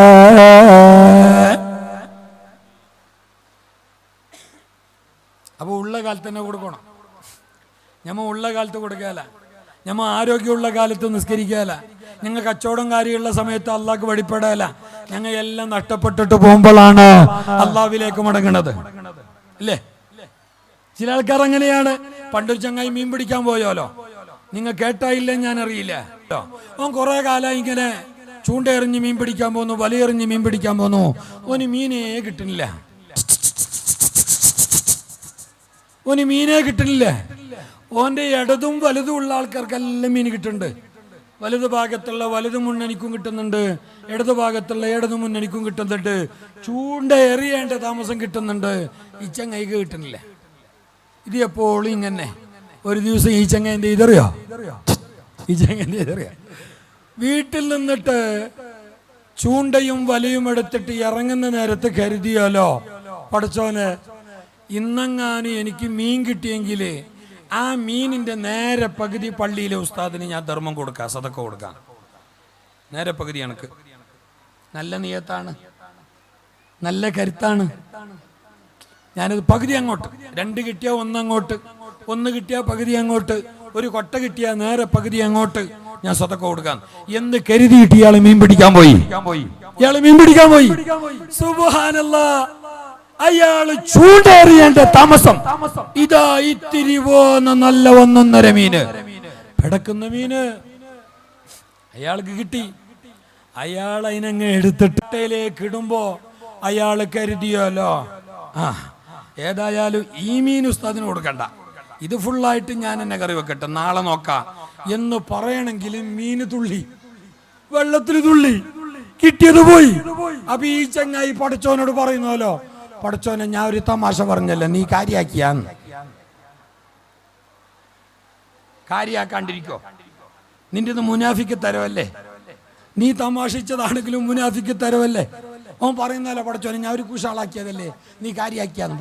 അപ്പൊ ഉള്ള കാലത്ത് തന്നെ കൊടുക്കണം. ഞമ്മ ഉള്ള കാലത്ത് കൊടുക്കാല, ഞമ്മ ആരോഗ്യമുള്ള കാലത്ത് നിസ്കരിക്കാല, ഞങ്ങൾ കച്ചവടം കാര്യമുള്ള സമയത്ത് അള്ളാഹ്ക്ക് വഴിപ്പെടാല. ഞങ്ങൾ എല്ലാം നഷ്ടപ്പെട്ടിട്ട് പോകുമ്പോഴാണ് അള്ളാഹുവിലേക്ക് മടങ്ങുന്നത് അല്ലേ. ചില ആൾക്കാർ അങ്ങനെയാണ്. പണ്ടൊരു ചങ്ങായി മീൻ പിടിക്കാൻ പോയോലോ, നിങ്ങൾ കേട്ടായില്ല ഞാൻ അറിയില്ല. ഓൻ കുറെ കാലം ഇങ്ങനെ ചൂണ്ടയെറിഞ്ഞ് മീൻ പിടിക്കാൻ പോന്നു, വലയെറിഞ്ഞ് മീൻ പിടിക്കാൻ പോന്നു. ഓന് മീനേ കിട്ടുന്നില്ല. ഓന് മീനേ കിട്ടുന്നില്ലേ. ഓന്റെ ഇടതും വലുതും ഉള്ള ആൾക്കാർക്കെല്ലാം മീൻ കിട്ടുന്നുണ്ട്. വലതു ഭാഗത്തുള്ള വലതു മുന്നണിക്കും കിട്ടുന്നുണ്ട്, ഇടതു ഭാഗത്തുള്ള ഇടതു മുന്നണിക്കും കിട്ടുന്നുണ്ട്. ചൂണ്ട എറിയേണ്ട താമസം കിട്ടുന്നുണ്ട്. ഈ ചങ്ങയ്ക്ക് കിട്ടുന്നില്ല. ഇത് എപ്പോഴും ഇങ്ങനെ. ഒരു ദിവസം ഈ ചങ്ങ എന്ത് ചെയ്തറിയോ? ഈ ചങ്ങ എന്ത് ചെയ്തറിയോ? വീട്ടിൽ നിന്നിട്ട് ചൂണ്ടയും വലയും എടുത്തിട്ട് ഇറങ്ങുന്ന നേരത്ത് കരുതിയാലോ, പടച്ചോന് ഇന്നെങ്ങാനും എനിക്ക് മീൻ കിട്ടിയെങ്കിൽ ആ മീനിന്റെ നേരെ പകുതി പള്ളിയിലെ ഉസ്താദിന് ഞാൻ ധർമ്മം കൊടുക്കാം, സദക്ക കൊടുക്കാം. നേരെ പകുതി കണക്ക്. നല്ല നിയത്താണ്, നല്ല കരുത്താണ്. ഞാനത് പകുതി അങ്ങോട്ട്, 2 കിട്ടിയാ 1 അങ്ങോട്ട്, 1 കിട്ടിയാ പകുതി അങ്ങോട്ട്, ഒരു കൊട്ട കിട്ടിയാ നേരെ പകുതി അങ്ങോട്ട് ഞാൻ സദക്ക കൊടുക്കാം എന്ന് കരുതിയിട്ട് ഇയാള് മീൻ പിടിക്കാൻ പോയി. സുബ്ഹാനല്ലാഹ്. അയാള് ചൂണ്ടേറിയേണ്ട താമസം ഇതാ ഇത്തിരി പോന്ന നല്ല 1.5 മീന്, പിടക്കുന്ന മീന് അയാൾക്ക് കിട്ടി. അയാൾ അതിനങ്ങ് എടുത്തിട്ടേലേക്ക് ഇടുമ്പോ അയാള് കരുതിയല്ലോ, ഏതായാലും ഈ മീൻ ഉസ്താദിന് കൊടുക്കണ്ട, ഇത് ഫുള്ളായിട്ട് ഞാൻ എന്നെ കറി വെക്കട്ടെ, നാളെ നോക്കാം എന്ന് പറയണമെങ്കിൽ മീന് തുള്ളി, വെള്ളത്തിൽ തുള്ളി, കിട്ടിയത് പോയി. അപ്പൊ ഈ ചങ്ങായി പടച്ചോനോട് പറയുന്നല്ലോ, പടച്ചോനെ ഞാൻ ഒരു തമാശ പറഞ്ഞല്ലോ, നീ കാര്യാക്കിയാന്ന്. കാര്യാക്കാണ്ടിരിക്കോ? നിന്റെ മുനാഫിക്ക് തരവല്ലേ, നീ തമാശിച്ചതാണെങ്കിലും മുനാഫിക്ക് തരവല്ലേ. ഓൻ പറയുന്നല്ലോ, പടച്ചോനെ ഞാൻ ഒരു കുശാളാക്കിയതല്ലേ, നീ കാര്യാക്കിയാന്ന്.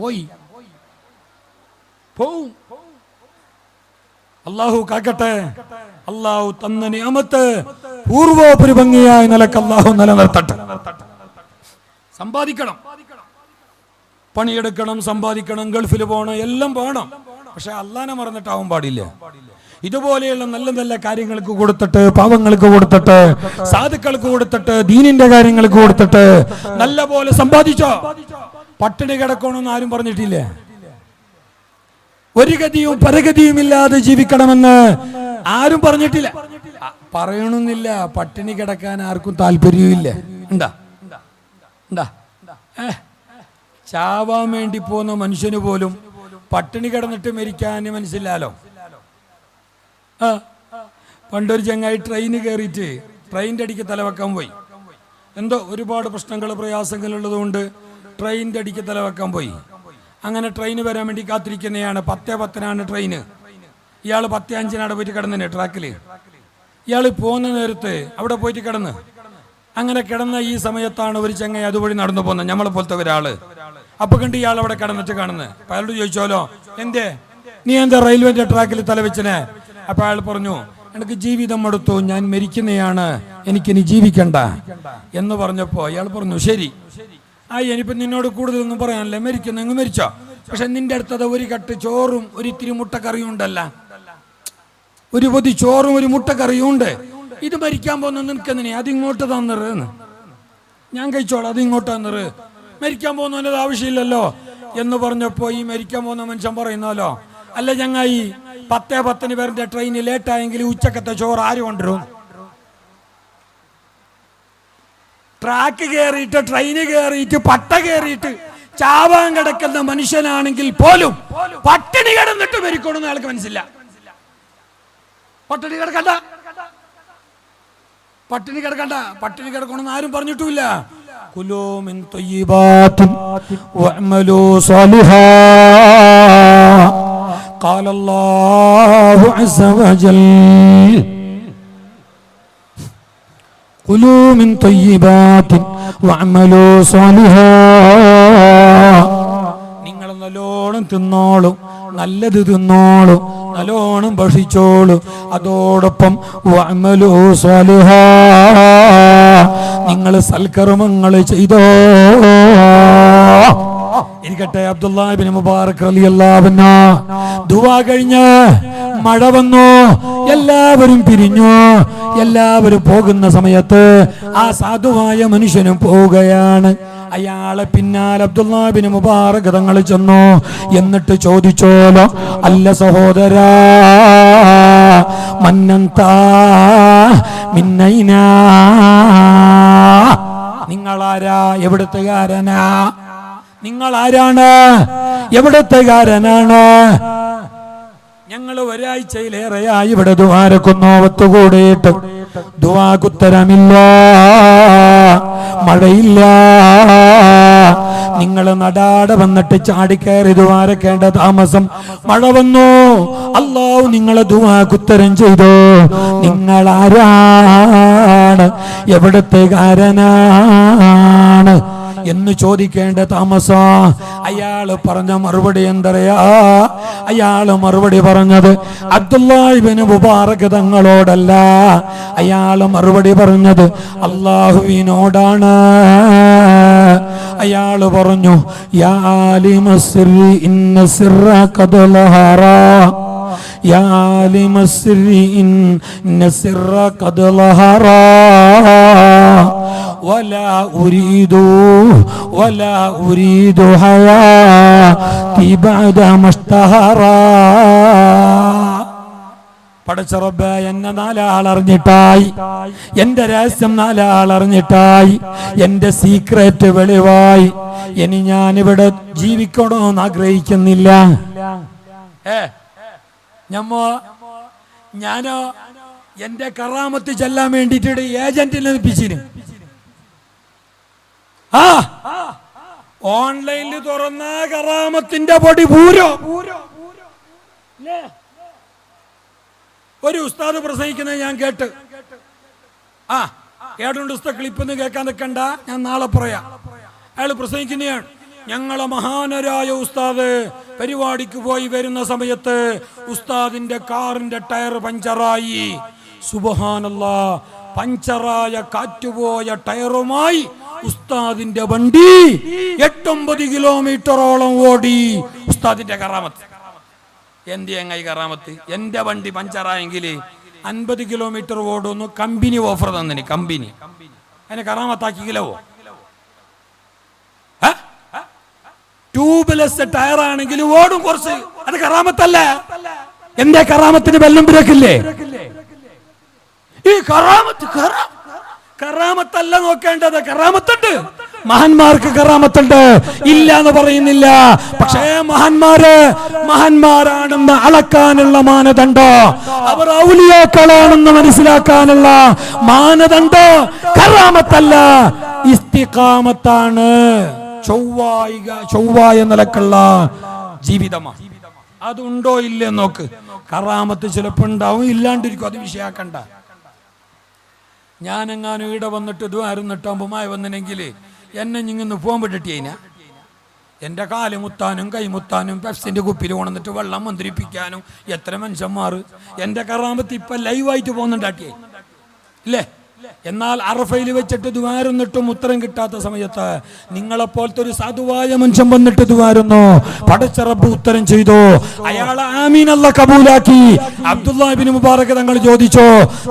പോവും. അള്ളാഹു കാക്കട്ടെ. അള്ളാഹു തന്ന നിഅമത്ത് പൂർവോപരി ഭംഗിയായ നിലക്ക് അള്ളാഹു നിലനിർത്തട്ടെ. സമ്പാദിക്കണം, പണിയെടുക്കണം, സമ്പാദിക്കണം, ഗൾഫിൽ പോകണം, എല്ലാം വേണം. പക്ഷെ അള്ളാനെ മറന്നിട്ടാവാൻ പാടില്ല. ഇതുപോലെയുള്ള നല്ല നല്ല കാര്യങ്ങൾക്ക് കൊടുത്തിട്ട്, പാവങ്ങൾക്ക് കൊടുത്തിട്ട്, സാധുക്കൾക്ക് കൊടുത്തിട്ട്, ദീനിന്റെ കാര്യങ്ങൾക്ക് കൊടുത്തിട്ട് നല്ല പോലെ സമ്പാദിച്ചോ. പട്ടിണി കിടക്കണമെന്ന് ആരും പറഞ്ഞിട്ടില്ലേ. ഒരു ഗതിയും പരഗതിയും ഇല്ലാതെ ജീവിക്കണമെന്ന് ആരും പറഞ്ഞിട്ടില്ല, പറയണമെന്നില്ല. പട്ടിണി കിടക്കാൻ ആർക്കും താല്പര്യമില്ല. ഉണ്ടാ ചാവാൻ വേണ്ടി പോകുന്ന മനുഷ്യന് പോലും പട്ടിണി കിടന്നിട്ട് മരിക്കാൻ മനസ്സിലാലോ. പണ്ടൊരു ചങ്ങായി ട്രെയിന് കയറിയിട്ട് ട്രെയിനിന്റെ അടിക്ക് തലവെക്കാൻ പോയി. എന്തോ ഒരുപാട് പ്രശ്നങ്ങൾ പ്രയാസങ്ങൾ ഉള്ളതുകൊണ്ട് ട്രെയിനിന്റെ അടിക്ക് തലവെക്കാൻ പോയി. അങ്ങനെ ട്രെയിന് വരാൻ വേണ്ടി കാത്തിരിക്കുന്നതാണ്. 10:10 ട്രെയിന്. ഇയാൾ 10:05 പോയിട്ട് കിടന്നെ ട്രാക്കിൽ. ഇയാൾ പോകുന്ന നേരത്ത് അവിടെ പോയിട്ട് കിടന്ന്, അങ്ങനെ കിടന്ന ഈ സമയത്താണ് ഒരു ചങ്ങായി അതുവഴി നടന്നു പോകുന്നത്, നമ്മളെ പോലത്തെ ഒരാള്. അപ്പൊ കണ്ട് ഇയാൾ അവിടെ കിടന്നിട്ട് കാണുന്നത്. അപ്പൊ അയാളോട് ചോദിച്ചോലോ, നീ എന്താ റെയിൽവേന്റെ ട്രാക്കിൽ തലവെച്ചനെ? അപ്പൊ അയാൾ പറഞ്ഞു, എനിക്ക് ജീവിതം മടുത്തു, ഞാൻ മരിക്കുന്നതാണ്, എനിക്കിനി ജീവിക്കണ്ട എന്ന് പറഞ്ഞപ്പോ അയാൾ പറഞ്ഞു, ശരി ഇനിയിപ്പോ നിന്നോട് കൂടുതലൊന്നും പറയാനല്ലേ, മരിക്കുന്നെങ്കിൽ മരിച്ചോ. പക്ഷെ നിന്റെ അടുത്തത് ഒരു കട്ട് ചോറും ഒരു ഇത്തിരി മുട്ടക്കറിയും ഉണ്ടല്ല, ഒരു പൊതി ചോറും ഒരു മുട്ടക്കറിയും ഉണ്ട്. ഇത് മരിക്കാൻ പോകുന്ന നിനക്കെന്തിനെ, അതിങ്ങോട്ട് തന്നറ്, ഞാൻ കഴിച്ചോളാം, അതിങ്ങോട്ട് തന്നറ്, മരിക്കാൻ പോകുന്നതിൻ്റെ ആവശ്യമില്ലല്ലോ എന്ന് പറഞ്ഞപ്പോ ഈ മരിക്കാൻ പോകുന്ന മനുഷ്യൻ പറയുന്നല്ലോ, അല്ല ചങ്ങായി 10:10 പേരുടെ ട്രെയിന് ലേറ്റായെങ്കിൽ ഉച്ചക്കത്തെ ചോറ് ആര് കൊണ്ടുവരും? ട്രാക്ക് കയറിയിട്ട് ട്രെയിന് കയറിയിട്ട് പട്ട കയറിയിട്ട് ചാവാൻ കിടക്കുന്ന മനുഷ്യനാണെങ്കിൽ പോലും പട്ടിണി കിടന്നിട്ട് മരിക്കണമെന്ന് അയാൾക്ക് മനസ്സില്ല. പട്ടിണി കിടക്കണ്ട, പട്ടിണി കിടക്കണ്ട, പട്ടിണി കിടക്കണമെന്ന് ആരും പറഞ്ഞിട്ടുമില്ല. കുലൂ മിൻ ത്വയ്യിബാത്തിൻ വഅമലൂ സാലിഹാ ഖാല അല്ലാഹു അസ്സ വജൽ കുലൂ മിൻ ത്വയ്യിബാത്തിൻ വഅമലൂ സാലിഹാ. നിങ്ങൾ നല്ലോണം തിന്നോളും, നല്ലത് തിന്നോളും, നല്ലോണം ഭക്ഷിച്ചോളും, അതോടൊപ്പം വഅമലൂ സാലിഹാ, നിങ്ങൾ സൽക്കർമ്മങ്ങൾ ചെയ്തോ. ഇരിക്കട്ടെ. അബ്ദുല്ലാഹ് ഇബ്നു മുബാറക് റളിയല്ലാഹു അൻഹു ദുആ കഴിഞ്ഞ് മഴ വന്നു, എല്ലാവരും പിരിഞ്ഞു. എല്ലാവരും പോകുന്ന സമയത്ത് ആ സാധുവായ മനുഷ്യനും പോവുകയാണ്. അയാളെ പിന്നാലെ അബ്ദുല്ലാഹ് ഇബ്നു മുബാറക് തങ്ങൾ ചെന്നു. എന്നിട്ട് ചോദിച്ചോലോ, അല്ല സഹോദരാ, മന്നന്താ മിന്നൈനാ, നിങ്ങളാരാ, എവിടുത്തുകാരനാ, നിങ്ങൾ ആരാണ്, എവിടത്തെകാരനാണ്? ഞങ്ങൾ ഒരാഴ്ചയിലേറെയായി ഇവിടെ ദുആരക്കുന്നു, ഒത്തുകൂടിയിട്ട് ദുആക്കുത്തരമില്ല, മഴയില്ല. നിങ്ങൾ നടാടെ വന്നിട്ട് ചാടിക്കയറി ദുആരക്കേണ്ട താമസം, മഴ വന്നു, അല്ലാഹു നിങ്ങളെ ദുആക്കുത്തരം ചെയ്തു. നിങ്ങളാരാണ്? എവിടത്തെകാരനാണ് എന്ന് ചോദിക്കേണ്ട താമസം. അയാള് പറഞ്ഞ മറുപടി എന്തറിയാ? അയാള് മറുപടി പറഞ്ഞത് അബ്ദുല്ലാഹ് ഇബ്നു മുബാറക് തങ്ങളോടല്ല, അയാള് മറുപടി പറഞ്ഞത് അല്ലാഹുവിനോടാണ്. അയാള് പറഞ്ഞു, യാ ആലിമസ്സിറി ഇന്ന സിറ ഖദ് ലഹറ, യാ ആലിമസ്സിറി ഇന്ന സിറ ഖദ് ലഹറ, ولا أريد حياتي بعد ما اشتهرا. പടച്ച റബ്ബേ, എന്നെ നാലാൾ അറിഞ്ഞിട്ടായി, എന്റെ രഹസ്യം നാലാൾ അറിഞ്ഞിട്ടായി, എന്റെ സീക്രറ്റ് വെളിവായി. ഇനി ഞാനിവിടെ ജീവിക്കണമെന്ന് ആഗ്രഹിക്കുന്നില്ല. ഞാനോ എന്റെ കറാമത്ത് ചെല്ലാൻ വേണ്ടിയിട്ട് ഏജന്റിനെ ഏൽപ്പിച്ചിന്. ഓൺലൈനിൽ തുറന്ന കറാമത്തിന്റെ പൊടി പൂരോ. ഒരു ഉസ്താദ് പ്രസംഗിക്കുന്നത് ഞാൻ കേട്ട്, കേട്ടുണ്ട് ഉസ്താദ്, ക്ലിപ്പൊന്നും കേൾക്കാൻ നിൽക്കണ്ട, ഞാൻ നാളെ പറയാം. അയാൾ പ്രസംഗിക്കുന്നതാണ്. ഞങ്ങളെ മഹാനരായ ഉസ്താദ് പരിപാടിക്ക് പോയി വരുന്ന സമയത്ത് ഉസ്താദിന്റെ കാറിന്റെ ടയർ പഞ്ചറായി. സുബ്ഹാനല്ലാഹ്, പഞ്ചറായ കാറ്റുപോയ ടയറുമായി ഉസ്താദിന്റെ വണ്ടി 8-9 കിലോമീറ്ററോളം ഓടി. ഉസ്താദിന്റെ കറാമത്ത്. എന്റെ ചങ്ങായി കറാമത്ത്, എന്റെ വണ്ടി പഞ്ചറായെങ്കിൽ 50 കിലോമീറ്റർ ഓടുന്നു. കമ്പനി ഓഫർ തന്നിന്, കമ്പനി അതിനെ കറാമത്താക്കിയില്ലോ. ട്യൂബ്ലെസ് ടയർ ആണെങ്കിൽ ഓടും കുറച്ച്, അത് കറാമത്തല്ല. എന്റെ കറാമത്തിന് ബെല്ലും ബ്രേക്കില്ലേ? ഈ കറാമത്തല്ല നോക്കേണ്ടത്. കറാമത്തുണ്ട്, മഹാന്മാർക്ക് കറാമത്തുണ്ട്, ഇല്ല എന്ന് പറയുന്നില്ല. പക്ഷേ മഹാന്മാരാണെന്ന് അളക്കാനുള്ള മാനദണ്ഡോ, അവർ ഔലിയാക്കളാണെന്ന് മനസ്സിലാക്കാനുള്ള മാനദണ്ഡോ കറാമത്തല്ല, ഇസ്തിഖാമത്താണ്. ചൊവ്വായ നിലക്കുള്ള ജീവിതമാണ്. അതുണ്ടോ ഇല്ലേ നോക്ക്. കറാമത്ത് ചിലപ്പോൾ ഉണ്ടാവും, ഇല്ലാണ്ടിരിക്കും, അത് വിഷയാക്കണ്ട. ഞാനെങ്ങാനും ഇവിടെ വന്നിട്ട് ദ്വാരുന്നിട്ടാകുമ്പോൾ മായ വന്നിനെങ്കിൽ എന്നെ ഇങ്ങനെ പോകാൻ പറ്റിട്ടേന. എൻ്റെ കാല് മുത്താനും കൈമുത്താനും പെപ്സിൻ്റെ കുപ്പിയിൽ കൊണ്ടിട്ട് വെള്ളം മന്ത്രിപ്പിക്കാനും എത്ര മനുഷ്യന്മാർ. എൻ്റെ കറാമത്ത് ഇപ്പം ലൈവായിട്ട് പോകുന്നുണ്ടാട്ടിയേ ഇല്ലേ? എന്നാൽ അറഫയിൽ വെച്ചിട്ട് ദ്വാരുന്നിട്ടും ഉത്തരം കിട്ടാത്ത സമയത്ത് നിങ്ങളെപ്പോലത്തെ ഒരു സാധുവായ മനുഷ്യൻ വന്നിട്ട് ദ്വാരുന്നു, പടച്ച റബ്ബ് ഉത്തരം ചെയ്തു. അയാളെ ആമീൻ അല്ലാഹ് കബൂലാക്കി. അബ്ദുല്ലാഹ് ഇബ്നു മുബാറക് തങ്ങൾ ചോദിച്ചു,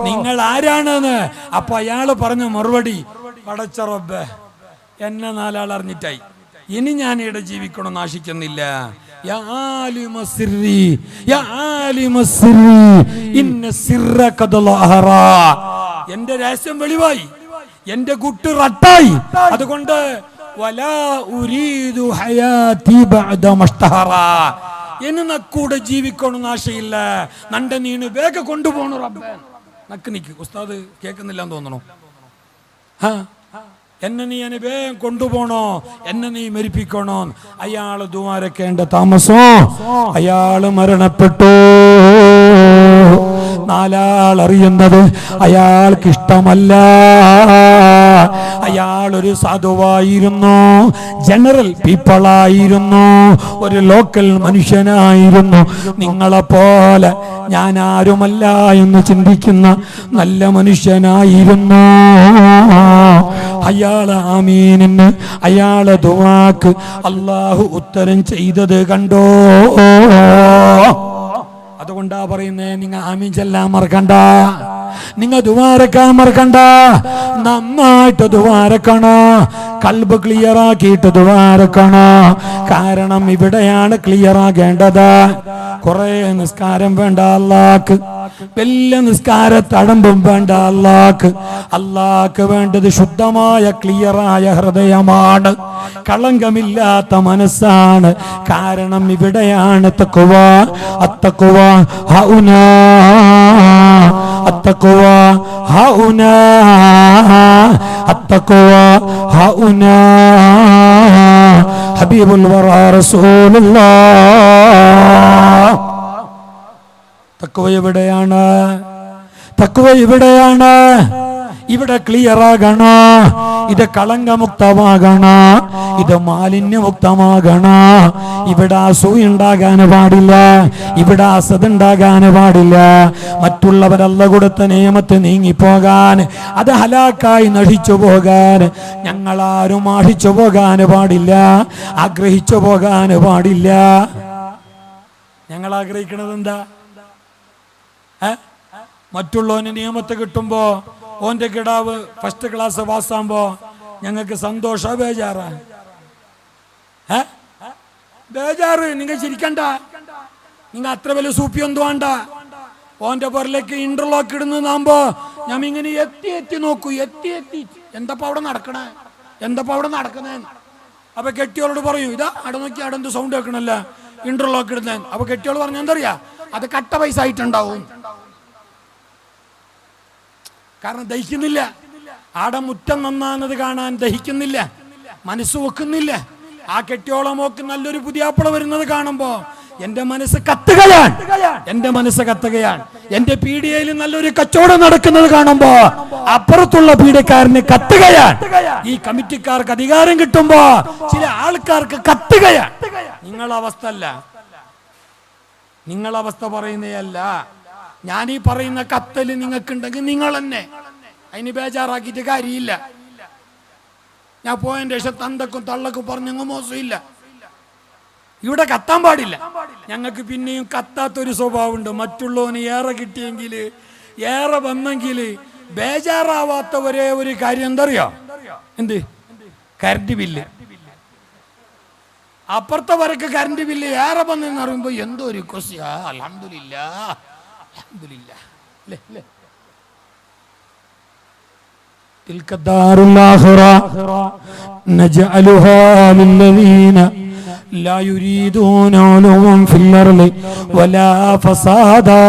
നിങ്ങൾ ആരാണെന്ന്. അപ്പൊ അയാള് പറഞ്ഞ മറുപടി, പടച്ച റബ്ബ് എന്നെ നാലാൾ അറിഞ്ഞിട്ടായി, ഇനി ഞാൻ ഇവിടെ ജീവിക്കണം ആശിക്കുന്നില്ല. യാ ആലിമസ്സിറി, യാ ആലിമസ്സിറി ഇന്ന സിറ ഖദ് ലഹറ. എന്റെ രഹസ്യം വെളിവായി, എന്റെ കുട്ടി റട്ടായി. അതുകൊണ്ട് വലാ ഉരീദു ഹയാതി ബഅദ മഷ്തഹറ, ഇനി നക്കൂടെ ജീവിക്കണമെന്ന് ആശയില്ല. നണ്ട നീണ് വേഗം കൊണ്ടുപോകണം റബ്ബേ. നക്ക് നിക്ക് ഉസ്താദ് കേൾക്കുന്നില്ലെന്ന് തോന്നണു. എന്നെ നീ എന്നെ വേഗം കൊണ്ടുപോണോ, എന്നെ നീ മരിപ്പിക്കണോ. അയാള് ദുആരക്കേണ്ട താമസോ, അയാള് മരണപ്പെട്ടു. നാലാൾ അറിയുന്നത് അയാൾക്ക് ഇഷ്ടമല്ല. അയാളൊരു സാധുവായിരുന്നു, ജനറൽ പീപ്പിളായിരുന്നു, ഒരു ലോക്കൽ മനുഷ്യനായിരുന്നു. നിങ്ങളെപ്പോലെ ഞാൻ ആരുമല്ല എന്ന് ചിന്തിക്കുന്ന നല്ല മനുഷ്യനായിരുന്നു. അയാളെ ആമീനിന്, അയാളെ ദുആക്ക് അല്ലാഹു ഉത്തരം ചെയ്തത് കണ്ടോ. അതുകൊണ്ടാ പറയുന്നേ, നിങ്ങൾ ആമീൻ ചെല്ലാൻ മറക്കണ്ട. നിങ്ങൾ ദുആരക്കാൻ മറക്കണ്ട, നന്നായിട്ട് ദുആരക്കണോ, കൽബ് ക്ലിയർ ആക്കിയിട്ട് ദുആരക്കണോ. കാരണം ഇവിടെയാണ് ക്ലിയർ ആകേണ്ടത്. കുറെ നിസ്കാരം വേണ്ട അല്ലാഹ്ക്ക്, വലിയ നിസ്കാര തടമ്പും വേണ്ട അല്ലാഹ്ക്ക്. അല്ലാഹ്ക്ക് വേണ്ടത് ശുദ്ധമായ ക്ലിയറായ ഹൃദയമാണ്, കളങ്കമില്ലാത്ത മനസ്സാണ്. കാരണം ഇവിടെയാണ് തഖ്വ. അത്തഖ്വ ഹൗനാ, അത്തഖ്വ ഹൗനാ, അത്തഖ്വ ഹൗനാ. ഹബീബുൽ വറാ റസൂലുള്ളാഹ്. തഖ്വ എവിടെയാണ്? തഖ്വ ഇവിടെയാണ്. ഇവിടെ ക്ലിയർ ആകണോ, ഇത് കളങ്കമുക്തമാകണോ, ഇത് മാലിന്യമുക്തമാകണോ. ഇവിടെ അസൂയ ഉണ്ടാകാൻ പാടില്ല, ഇവിടെ അസദ് ഉണ്ടാകാൻ പാടില്ല. മറ്റുള്ളവരല്ല കൊടുത്ത നിയമത്തെ നീങ്ങിപ്പോകാൻ, അത് ഹലാക്കായി നശിച്ചു പോകാൻ ഞങ്ങളാരും ആഹിച്ചു പോകാൻ പാടില്ല, ആഗ്രഹിച്ചു പോകാൻ പാടില്ല. ഞങ്ങൾ ആഗ്രഹിക്കുന്നത് എന്താ? മറ്റുള്ളവന് നിയമത്തെ കിട്ടുമ്പോ ഓന്റെ കിടാവ് ഫസ്റ്റ് ക്ലാസ് പാസ്സാകുമ്പോ ഞങ്ങൾക്ക് സന്തോഷ ബേജാറാ? ബേജാറ്. നിങ്ങൾ ചിരിക്കണ്ട, നിങ്ങൾ അത്ര വലിയ സൂപ്പിയൊന്നും വേണ്ട. ഓന്റെ പുറലേക്ക് ഇന്റർലോക്ക് ഇടുന്നതാകുമ്പോ ഞാൻ ഇങ്ങനെ എത്തി നോക്കൂ, എത്തി എന്തപ്പോ അവിടെ നടക്കണേ, എന്തപ്പോ അവിടെ നടക്കുന്നേ. അപ്പൊ കെട്ടിയോളോട് പറയൂ, ഇതാ അവിടെ നോക്കി, അവിടെ എന്ത് സൗണ്ട് കേൾക്കണല്ല, ഇന്റർലോക്ക് ഇടുന്നേ. അപ്പൊ കെട്ടിയോള് പറഞ്ഞ എന്തറിയാ, അത് കട്ട പൈസ ആയിട്ടുണ്ടാവും. കാരണം ദഹിക്കുന്നില്ല, ആടെ മുറ്റം നന്നാകുന്നത് കാണാൻ ദഹിക്കുന്നില്ല, മനസ്സ് വെക്കുന്നില്ല. ആ കെട്ടിയോളം നോക്ക് നല്ലൊരു പുതിയാപ്പിള വരുന്നത് കാണുമ്പോ എന്റെ മനസ്സ് കത്തുകയാണ്, എന്റെ മനസ്സ് കത്തുകയാണ്. എന്റെ പീഡിയയിൽ നല്ലൊരു കച്ചവടം നടക്കുന്നത് കാണുമ്പോ അപ്പുറത്തുള്ള പീഡിയക്കാരന് കത്തുകയാണ്. ഈ കമ്മിറ്റിക്കാർക്ക് അധികാരം കിട്ടുമ്പോ ചില ആൾക്കാർക്ക് കത്തുകയാണ്. നിങ്ങളവസ്ഥ അല്ല, നിങ്ങളവസ്ഥ പറയുന്നതല്ല. ഞാനീ പറയുന്ന കത്തല് നിങ്ങൾക്കുണ്ടെങ്കിൽ നിങ്ങൾ തന്നെ, അതിന് ബേജാറാക്കിയിട്ട് കാര്യമില്ല. ഞാൻ പോയതിന്റെ ശേഷം തന്തക്കും തള്ളക്കും പറഞ്ഞങ്ങ് മോശമില്ല. ഇവിടെ കത്താൻ പാടില്ല. ഞങ്ങൾക്ക് പിന്നെയും കത്താത്തൊരു സ്വഭാവമുണ്ട്. മറ്റുള്ളവന് ഏറെ കിട്ടിയെങ്കിൽ, ഏറെ വന്നെങ്കിൽ ബേജാറാവാത്ത ഒരേ ഒരു കാര്യം എന്തറിയോ? എന്ത്? Current bill. അപ്പുറത്തെ വരക്ക് കറണ്ട് ബില്ല് ഏറെ വന്നെന്ന് പറയുമ്പോ എന്തോ ഒരു കൊസിയാ. അൽഹംദുലില്ലാ, അൽഹംദുലില്ലാ. تلك الدار الآخرة نجعلها للذين لا يريدون علوا في الأرض ولا فسادا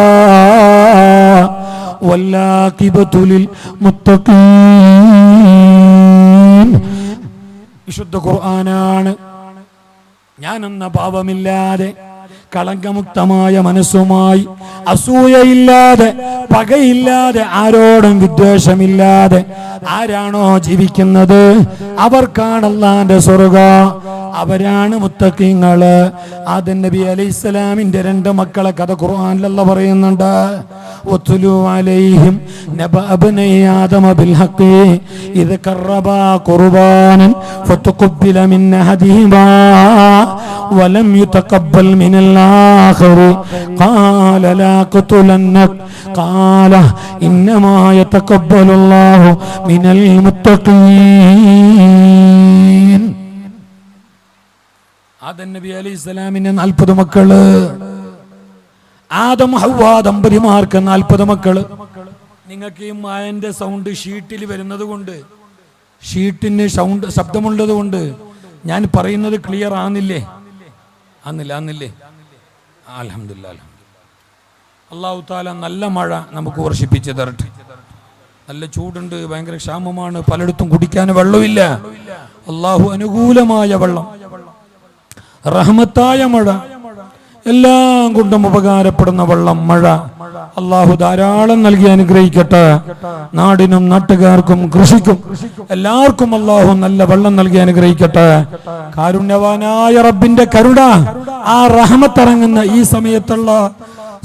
والعاقبة للمتقين. വിശുദ്ധ ഖുർആനാണ്. ഞാനെന്ന പാപമില്ലാതെ, കളങ്കമുക്തമായ മനസ്സുമായി, അസൂയയില്ലാതെ, പകയില്ലാതെ, ആരോടും വിദ്വേഷമില്ലാതെ ആരാണോ ജീവിക്കുന്നത് അവർക്കാണ് അല്ലാഹുവിന്റെ സ്വർഗ്ഗം. അവരാണ് മുത്തഖീങ്ങള്. ആദം നബി അലൈഹിസ്സലാമിന്റെ രണ്ട് മക്കളെ കഥ ഖുർആനിൽ അല്ലാഹ് പറയുന്നുണ്ട്. വതുലു അലൈഹിം നബഅ ഇബ്നൈ ആദമ ബിൽ ഹഖ് ഇദ് ഖറബാ ഖുർബാനൻ ഫതുഖബ്ബില മിൻ അഹദിഹിമാ വലം യുതഖബ്ബൽ മിനൽ ആഖിർ ഖാല ലാ ഖതുലന്നക ഖാല ഇന്നമാ യതഖബ്ബലുല്ലാഹു മിനൽ മുത്തഖീൻ. ആദം നബി അലൈഹിസ്സലാമിന് 40 മക്കള്. ആദം ഹവ്വ ദമ്പതിമാർക്ക് 40 മക്കള്. നിങ്ങൾക്ക് ഈ മായന്റെ സൗണ്ട് ഷീറ്റിൽ വരുന്നത് കൊണ്ട്, ഷീറ്റിന് ശബ്ദമുള്ളത് കൊണ്ട് ഞാൻ പറയുന്നത് ക്ലിയർ ആകുന്നില്ലേ? ആന്നില്ലേ? അൽഹംദുലില്ലാ. അല്ലാഹു തആല നല്ല മഴ നമുക്ക് വർഷിപ്പിച്ച് തരട്ടെ. നല്ല ചൂടുണ്ട്, ഭയങ്കര ക്ഷാമമാണ്, പലയിടത്തും കുടിക്കാൻ വെള്ളമില്ല. അല്ലാഹു അനുകൂലമായ വെള്ളം, റഹ്മത്തായ മഴ, എല്ലാം കൊണ്ടും ഉപകാരപ്പെടുന്ന വെള്ളം, മഴ അല്ലാഹു ധാരാളം നൽകി അനുഗ്രഹിക്കട്ടെ. നാടിനും നാട്ടുകാർക്കും കൃഷിക്കും എല്ലാവർക്കും അല്ലാഹു നല്ല വെള്ളം നൽകി അനുഗ്രഹിക്കട്ടെ. കാരുണ്യവാനായ റബ്ബിന്റെ കരുണ, ആ റഹ്മത്തിറങ്ങുന്ന ഈ സമയത്തുള്ള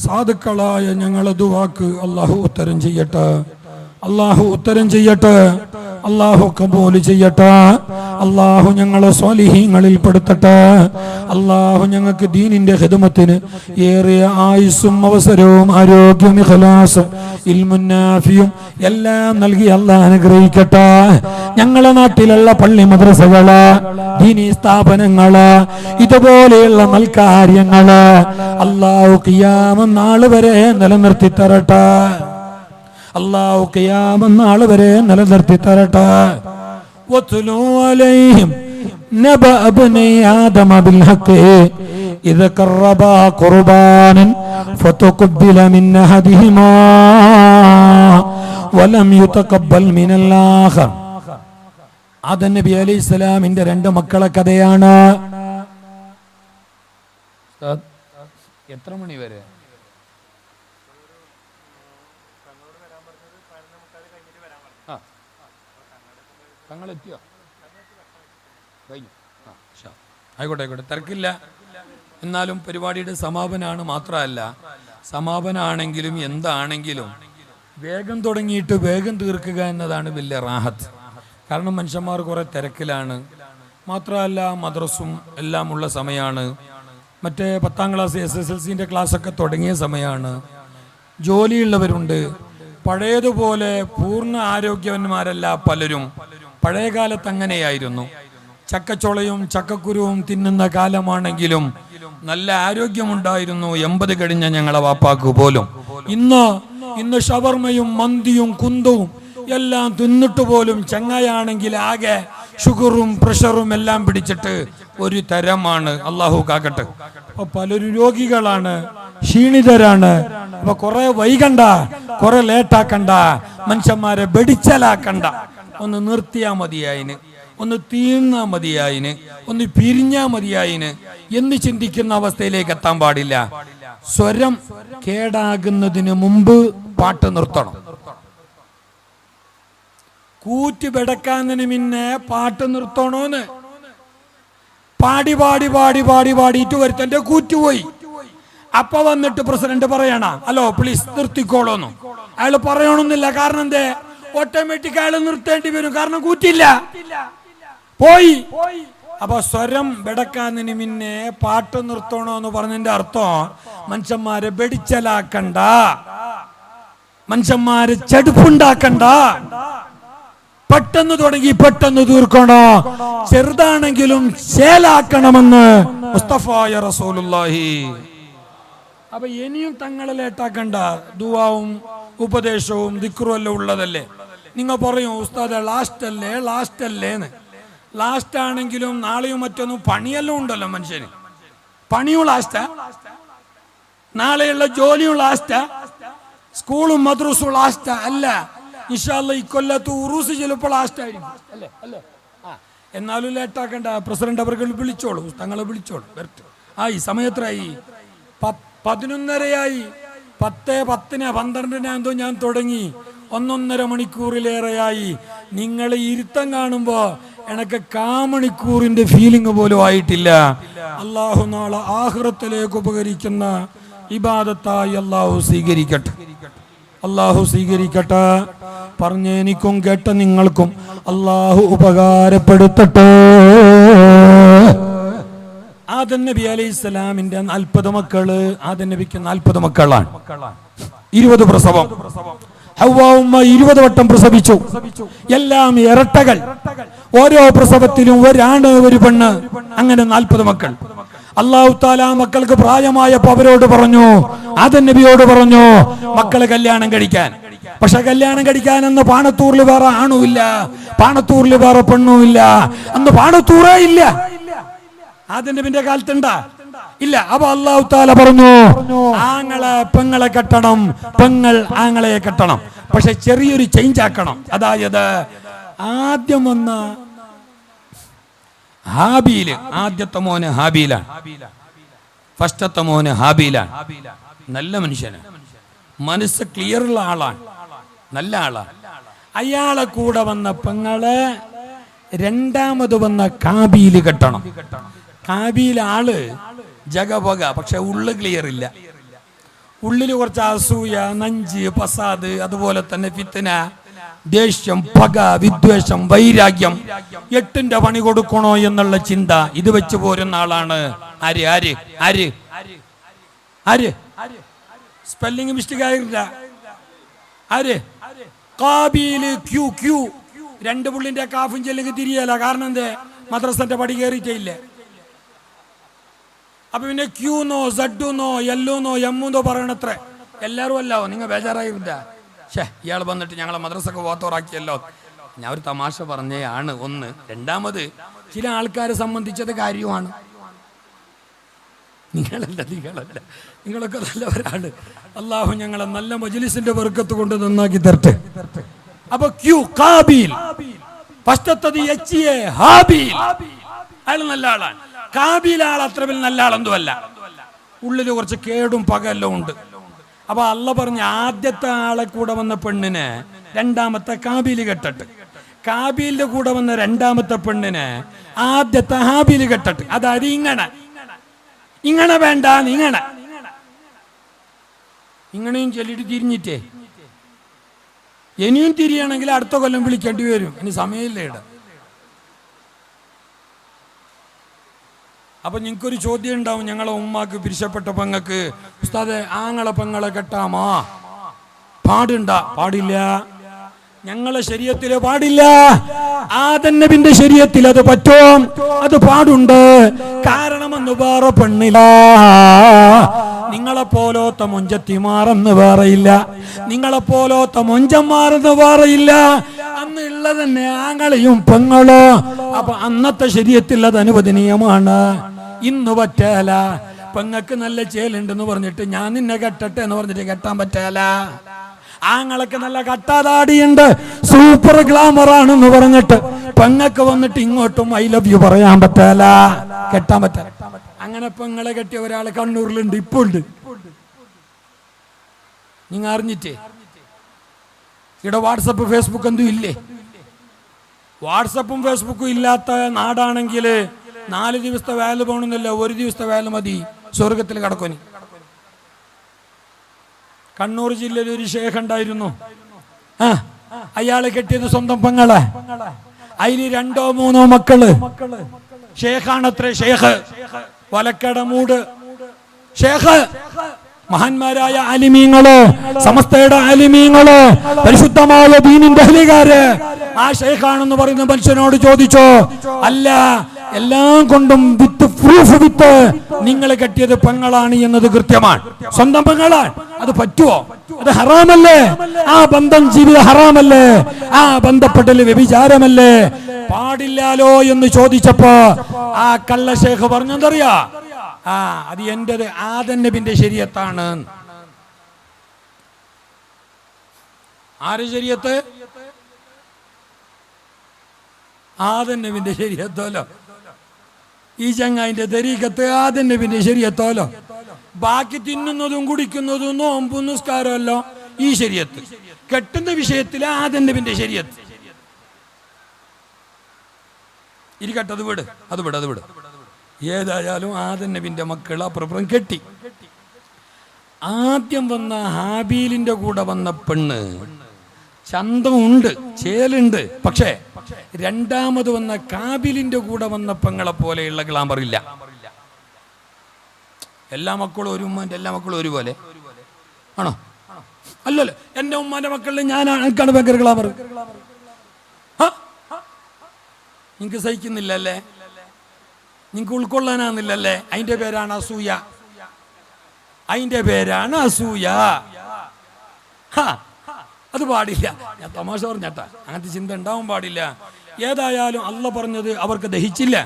സാധുക്കളായ ഞങ്ങളെ ദുആക്ക് അല്ലാഹു ഉത്തരം ചെയ്യട്ടെ. അല്ലാഹു ഉത്തരം ചെയ്യട്ടെ. അള്ളാഹു കബൂൽ ചെയ്യട്ടെ. അള്ളാഹു ഞങ്ങളെ സ്വാലിഹീങ്ങളിൽ പെടുത്തട്ടെ. അള്ളാഹു ഞങ്ങൾക്ക് ദീനിന്റെ ഖിദ്മത്തിന് ഏറിയ ആയുസ്സും അവസരവും ആരോഗ്യം ഇഖ്ലാസും ഇൽമുൻ നാഫിയും എല്ലാം നൽകി അള്ളാഹു അനുഗ്രഹിക്കട്ടെ. ഞങ്ങളെ നാട്ടിലുള്ള പള്ളി മദ്രസകള്, ദീനി സ്ഥാപനങ്ങള്, ഇതുപോലെയുള്ള നൽകാര്യങ്ങള് അള്ളാഹു ഖിയാമത്ത് നാൾ വരെ നിലനിർത്തി തരട്ടെ. അല്ലാഹു ഖിയാമത്ത് നാൾ വരെ നിലനിർത്തി തരട്ടെ. വത്ലു അലൈഹിം നബഅ ഇബ്നി ആദമ ബിൽ ഹഖ് ഇദ ഖറബാ ഖുർബാനൻ ഫതഖബ്ബല മിൻ അഹദിഹിമാ വലം യുതഖബ്ബൽ മിനൽ ആഖർ. ആദം നബി അലൈഹിസ്സലാമിന്റെ രണ്ട് മക്കളെ കഥയാണ്. എത്ര മണി വരെ? തങ്ങളെത്തിയോ? കഴിഞ്ഞു. ആയിക്കോട്ടെ ആയിക്കോട്ടെ, തിരക്കില്ല. എന്നാലും പരിപാടിയുടെ സമാപനമാണ്. മാത്രമല്ല, സമാപനമാണെങ്കിലും എന്താണെങ്കിലും വേഗം തുടങ്ങിയിട്ട് വേഗം തീർക്കുക എന്നതാണ് വലിയ റാഹത്ത്. കാരണം മനുഷ്യന്മാർ കുറെ തിരക്കിലാണ്. മാത്രമല്ല മദ്രസും എല്ലാം ഉള്ള സമയമാണ്. മറ്റേ 10ാം ക്ലാസ് SSLCൻ്റെ ക്ലാസ്സൊക്കെ തുടങ്ങിയ സമയമാണ്. ജോലിയുള്ളവരുണ്ട്. പഴയതുപോലെ പൂർണ്ണ ആരോഗ്യവന്മാരല്ല പലരും. പഴയ കാലത്ത് അങ്ങനെയായിരുന്നു. ചക്കച്ചോളയും ചക്കക്കുരുവും തിന്നുന്ന കാലമാണെങ്കിലും നല്ല ആരോഗ്യമുണ്ടായിരുന്നു 80 കഴിഞ്ഞ ഞങ്ങളെ വാപ്പാക്ക് പോലും. ഇന്ന് ഷവർമയും മന്തിയും കുന്തവും എല്ലാം തിന്നിട്ട് പോലും ചങ്ങയാണെങ്കിൽ ആകെ ഷുഗറും പ്രഷറും എല്ലാം പിടിച്ചിട്ട് ഒരു തരമാണ്. അള്ളാഹു കാക്കട്ടെ. അപ്പൊ പലരും രോഗികളാണ്, ക്ഷീണിതരാണ്. അപ്പൊ കുറെ വൈകണ്ട, കുറെ ലേറ്റാക്കണ്ട, മനുഷ്യന്മാരെ വെടിച്ചലാക്കണ്ട. ഒന്ന് നിർത്തിയാ മതിയായിന്, ഒന്ന് തീർന്നാ മതിയായിന്, ഒന്ന് പിരിഞ്ഞാ മതിയായിന് എന്ന് ചിന്തിക്കുന്ന അവസ്ഥയിലേക്ക് എത്താൻ പാടില്ല. സ്വരം കേടാകുന്നതിന് മുമ്പ് പാട്ട് നിർത്തണം. കൂറ്റ് വെടക്കാന്നതിന് മുന്നേ പാട്ട് നിർത്തണോന്ന്. പാടി പാടി പാടി പാടി പാടിയിട്ട് ഒരുത്തന്റെ കൂറ്റുപോയി. അപ്പൊ വന്നിട്ട് പ്രസിഡന്റ് പറയണ, ഹലോ പ്ലീസ് നിർത്തിക്കോളോന്നു. അയാൾ പറയണമെന്നില്ല. കാരണം എന്തേ? ഓട്ടോമാറ്റിക് അയാൾ നിർത്തേണ്ടി വരും. കാരണം കൂറ്റില്ല, പോയി. അപ്പൊ സ്വരം വെടക്കാന്നതിന് മുന്നേ പാട്ട് നിർത്തണോ എന്ന് പറഞ്ഞതിന്റെ അർത്ഥം മനുഷ്യന്മാരെ വെടിച്ചലാക്കണ്ട, മനുഷ്യന്മാരെ ചെടുപ്പുണ്ടാക്കണ്ട. പെട്ടെന്ന് തുടങ്ങി പെട്ടെന്ന് തീർക്കണോ, ചെറുതാണെങ്കിലും ശേലാക്കണമെന്ന് മുസ്തഫായ റസൂലുള്ളാഹി. അപ്പൊ ഇനിയും തങ്ങളെ ലേട്ടാക്കണ്ട. ദുആവും ഉപദേശവും ദിക്റും എല്ലാം ഉള്ളതല്ലേ. നിങ്ങൾ പറയും ഉസ്താദ് ലാസ്റ്റ് അല്ലേന്ന്. ലാസ്റ്റ് ആണെങ്കിലും നാളെയും മറ്റൊന്നും പണിയെല്ലാം ഉണ്ടല്ലോ മനുഷ്യന്. പണിയും ലാസ്റ്റാ, നാളെയുള്ള ജോലിയും ലാസ്റ്റാ, സ്കൂളും മദ്രസും ലാസ്റ്റാ. അല്ല, ഇൻഷാ അല്ലാഹ് ഇക്കൊല്ലത്ത് ഉറൂസ് ചിലപ്പോൾ ലാസ്റ്റ് ആയിരിക്കും. അല്ലേ? എന്നാലും ലേറ്റാക്കണ്ട. പ്രസിഡന്റ് അവർക്ക് വിളിച്ചോളൂ, തങ്ങളെ വിളിച്ചോളൂ. ആയി സമയത്രായി 11:30 10:10 12 ഞാൻ തുടങ്ങി. 1.5 മണിക്കൂറിലേറെയായി. നിങ്ങൾ ഇരുത്തം കാണുമ്പോ എനിക്ക് കാമണിക്കൂറിന്റെ ഫീലിംഗ് പോലും ആയിട്ടില്ല. അള്ളാഹു നാളെ ആഖിറത്തിലേക്ക് ഉപകരിക്കുന്ന ഇബാദത്തായി അള്ളാഹു സ്വീകരിക്കട്ടെ. അള്ളാഹു സ്വീകരിക്കട്ടെ. പറഞ്ഞ എനിക്കും കേട്ട നിങ്ങൾക്കും അള്ളാഹു ഉപകാരപ്പെടുത്തട്ടെ. ആദം നബി അലൈഹിസ്സലാമിന്റെ 40 മക്കള്. ആദം നബിക്ക് 40 മക്കളാണ്. 20 പ്രസവം. ഹവ്വ ഉമ്മ 20 വട്ടം പ്രസവിച്ചു. എല്ലാം ഇരട്ടകൾ. ഓരോ പ്രസവത്തിലും ഒരാണ് ഒരു പെണ്ണ്. അങ്ങനെ 40 മക്കൾ. അല്ലാഹു തആല മക്കൾക്ക് പ്രായമായപ്പോൾ അവരോട് പറഞ്ഞു, ആദം നബിയോട് പറഞ്ഞു, മക്കളെ കല്യാണം കഴിക്കാൻ. പക്ഷെ കല്യാണം കഴിക്കാൻ അന്ന് പാണത്തൂറിൽ വേറെ ആണുമില്ല, പാണത്തൂറിൽ വേറെ പെണ്ണുമില്ല. അന്ന് പാണത്തൂറേ ഇല്ല. ആദം നബിന്റെ കാലത്തുണ്ടാ? ഇല്ല. അപ്പൊ അല്ലാഹു തആല പറഞ്ഞു, ആങ്ങളെ പെങ്ങളെ കെട്ടണം, പെങ്ങൾ ആങ്ങളെ കെട്ടണം. പക്ഷെ ചെറിയൊരു ചേഞ്ച് ആക്കണം. അതായത് ആദ്യം വന്ന ഹാബീല്, ആദ്യത്തെ മോന് ഹാബീലാണ്, ഫസ്റ്റത്തെ മോന് ഹാബീലാണ്. നല്ല മനുഷ്യന്, മനസ്സ് ക്ലിയറുള്ള ആളാണ്, നല്ല ആളാണ്. അയാളെ കൂടെ വന്ന പെങ്ങളെ രണ്ടാമത് വന്ന കാബീല് കെട്ടണം. കാബീൽ ആള് ജഗപക, പക്ഷെ ഉള്ളു ക്ലിയർ ഇല്ല. ഉള്ളില് കുറച്ച് അസൂയ, നഞ്ച്, പസാദ്, അതുപോലെ തന്നെ ഫിത്ന, ദേഷ്യം, പക, വിദ്വേഷം, വൈരാഗ്യം, 8ന്റെ പണി കൊടുക്കണോ എന്നുള്ള ചിന്ത ഇത് വെച്ച് പോരുന്ന ആളാണ് ആര് ആര് ആര് ആര് സ്പെല്ലിംഗ് മിസ്റ്റേക്ക് ആയില്ല. ആര്? കാബീല്. ക്യൂ ക്യൂ 2 പുള്ളിന്റെ കാഫും ചെല്ലിങ് തിരിയല്ല. കാരണം എന്തേ? മദ്രസന്റെ പടി കയറിയിട്ടില്ലേ. അപ്പൊ പിന്നെ ക്യൂന്നോ സഡ്ന്നോ എല്ലോന്നോ എമ്മൂന്നോ പറയണത്രേ. എല്ലാവരും അല്ലോ. നിങ്ങൾ ബേജാറായില്ല. ഇയാൾ വന്നിട്ട് ഞങ്ങളെ മദ്രസൊക്കെ പോത്തോറാക്കിയല്ലോ. ഞാൻ ഒരു തമാശ പറഞ്ഞേ ആണ് ഒന്ന്. രണ്ടാമത്, ചില ആൾക്കാരെ സംബന്ധിച്ചത് കാര്യമാണ്. നിങ്ങളൊക്കെ നല്ലവരാണ്. അള്ളാഹു ഞങ്ങളെ നല്ല മജ്‌ലിസിന്റെ ബർക്കത്ത് കൊണ്ട് നന്നാക്കി തരട്ടെ. അപ്പൊ ക്യൂ കാബീൽ, ഫസ്റ്റത്തത് എച്ച് ഹാബീൽ. അയാൾ നല്ല ആളാണ്. കാബീൽ ആൾ അത്ര വലിയ നല്ല ആളൊന്നുമല്ല. ഉള്ളിൽ കുറച്ച് കേടും പകലും ഉണ്ട്. അപ്പൊ അള്ള പറഞ്ഞ ആദ്യത്തെ ആളെ കൂടെ വന്ന പെണ്ണിന് രണ്ടാമത്തെ കാബീൽ കെട്ടട്ട്, കാബീലിന്റെ കൂടെ വന്ന രണ്ടാമത്തെ പെണ്ണിന് ആദ്യത്തെ ഹാബീൽ കെട്ടട്ട്. അതായത് ഇങ്ങനെ വേണ്ട, ഇങ്ങനെയും ചൊല്ലിട്ട് തിരിഞ്ഞിട്ടേ ഇനിയും തിരിയണമെങ്കിൽ അടുത്ത കൊല്ലം വിളിക്കേണ്ടി വരും. ഇനി സമയമില്ല ഇവിടെ. അപ്പൊ നിങ്ങൾക്കൊരു ചോദ്യം ഉണ്ടാവും, ഞങ്ങളെ ഉമ്മാക്ക് പിരിച്ചപ്പെട്ട പെങ്ങൾക്ക് ഉസ്താദെ ആങ്ങളെ പെങ്ങളെ കെട്ടാമോ? പാടില്ല. ഞങ്ങളെ ശരീഅത്തില് പാടില്ല. ആദം നബിന്റെ ശരീഅത്തിൽ അത് പറ്റും, അത് പാടുണ്ട്. കാരണമെന്ന് വേറെ പെണ്ണില്ല. നിങ്ങളെ പോലോത്ത മൊഞ്ചത്തിമാരെന്ന് വേറെയില്ല, നിങ്ങളെ പോലോത്ത മൊഞ്ചന്മാരെന്ന് വേറെയില്ല. അന്ന് ഉള്ളത് തന്നെ ആങ്ങളെയും പെങ്ങളോ. അപ്പൊ അന്നത്തെ ശരീഅത്തിൽ അത് അനുവദനീയമാണ്. ഇന്ന് പറ്റല. പെങ്ങൾക്ക് നല്ല ചേലുണ്ടെന്ന് പറഞ്ഞിട്ട് ഞാൻ നിന്നെ കെട്ടട്ടെ എന്ന് പറഞ്ഞിട്ട് കെട്ടാൻ പറ്റല. ആങ്ങളൊക്കെ നല്ല കട്ടാതാടിയുണ്ട്, സൂപ്പർ ഗ്ലാമർ ആണെന്ന് പറഞ്ഞിട്ട് പെങ്ങൾക്ക് വന്നിട്ട് ഇങ്ങോട്ടും ഐ ലവ് യു പറയാൻ പറ്റല, കെട്ടാൻ പറ്റല. അങ്ങനെ പെങ്ങളെ കെട്ടിയ ഒരാൾ കണ്ണൂരിലുണ്ട്, ഇപ്പോൾ ഉണ്ട്. നിങ്ങൾ അറിഞ്ഞിട്ടേ ഇവിടെ വാട്സപ്പ് ഫേസ്ബുക്ക് എന്തും ഇല്ലേ? വാട്സപ്പും ഫേസ്ബുക്കും ഇല്ലാത്ത നാടാണെങ്കിൽ 4 ദിവസത്തെ വാല് പോകണമെന്നില്ല, 1 ദിവസത്തെ വാല് മതി സ്വർഗത്തിൽ കടക്കൊനി. കണ്ണൂർ ജില്ലയിൽ ഒരു ഷേഖ് ഉണ്ടായിരുന്നു. അയാളെ കെട്ടിയത് സ്വന്തം പെങ്ങളെ. അതിന് 2 or 3 മക്കള്. ഷേഖാണത്രേ, ഷേഖ് വലക്കടമൂട് ഷേഖ്. മഹാന്മാരായ ആലിമീങ്ങള്, സമസ്തയുടെ ആലിമീങ്ങള്, പരിശുദ്ധമായ ദീനിന്റെ അഹ്ലികാര്. ആ ഷേഖാണെന്ന് പറയുന്ന മനുഷ്യനോട് ചോദിച്ചോ, അല്ല എല്ലാം കൊണ്ടും വിത്ത് പ്രൂഫ് വിത്ത് നിങ്ങൾ കെട്ടിയത് പെങ്ങളാണ് എന്നത് കൃത്യമാണ്, സ്വന്തം പെങ്ങളാണ്, അത് പറ്റുമോ? അത് ഹറാമല്ലേ? ആ ബന്ധം ജീവിത ഹറാമല്ലേ? ആ ബന്ധപ്പെടൽ വ്യഭിചാരമല്ലേ? പാടില്ലാലോ എന്ന് ചോദിച്ചപ്പോ ആ കള്ള ഷേഖ് പറഞ്ഞെന്തറിയാ? അത് എന്റേത് ആദം നബിന്റെ ശരീഅത്താണ്. ആര് ശരീഅത്ത്? ആദം നബിന്റെ ശരീഅത്തോലോ. ഈ ചങ്ങായിന്റെ തരീഖത്ത് ആദം നബിന്റെ ശരീഅത്തോലോ. ബാക്കി തിന്നുന്നതും കുടിക്കുന്നതും നോമ്പും നിസ്കാരമല്ലോ ഈ ശരീഅത്ത്. കെട്ടുന്ന വിഷയത്തിൽ ആദം നബിന്റെ ശരീഅത്ത്. ഇരിക്കട്ടെ, അത് വിട്. ഏതായാലും ആദം നബിന്റെ മക്കൾ അപ്പുറം കെട്ടി. ആദ്യം വന്ന ഹാബീലിന്റെ കൂടെ വന്ന പെണ്ണ് ചന്തമുണ്ട്, ചേലുണ്ട്. പക്ഷേ രണ്ടാമത് വന്ന കാബിലിന്റെ കൂടെ വന്ന പെങ്ങളെ പോലെയുള്ള ഗ്ലാമർ ഇല്ല. എല്ലാ മക്കളും ഒരു ഉമ്മാന്റെ എല്ലാ മക്കളും ഒരുപോലെ ആണോ? അല്ലല്ലോ. എന്റെ ഉമ്മാന്റെ മക്കളിൽ ഞാനാണ് ഭയങ്കര ഗ്ലാമർ. നിങ്ങക്ക് സഹിക്കുന്നില്ല അല്ലേ? നിങ്ങക്ക് ഉൾക്കൊള്ളാനാന്നില്ലല്ലേ? അതിന്റെ പേരാണ് അസൂയ. അത് പാടില്ല. ഞാൻ തമാശ പറഞ്ഞാട്ടാ, അങ്ങനത്തെ ചിന്ത ഉണ്ടാവാൻ പാടില്ല. ഏതായാലും അള്ള പറഞ്ഞത് അവർക്ക് ദഹിച്ചില്ല.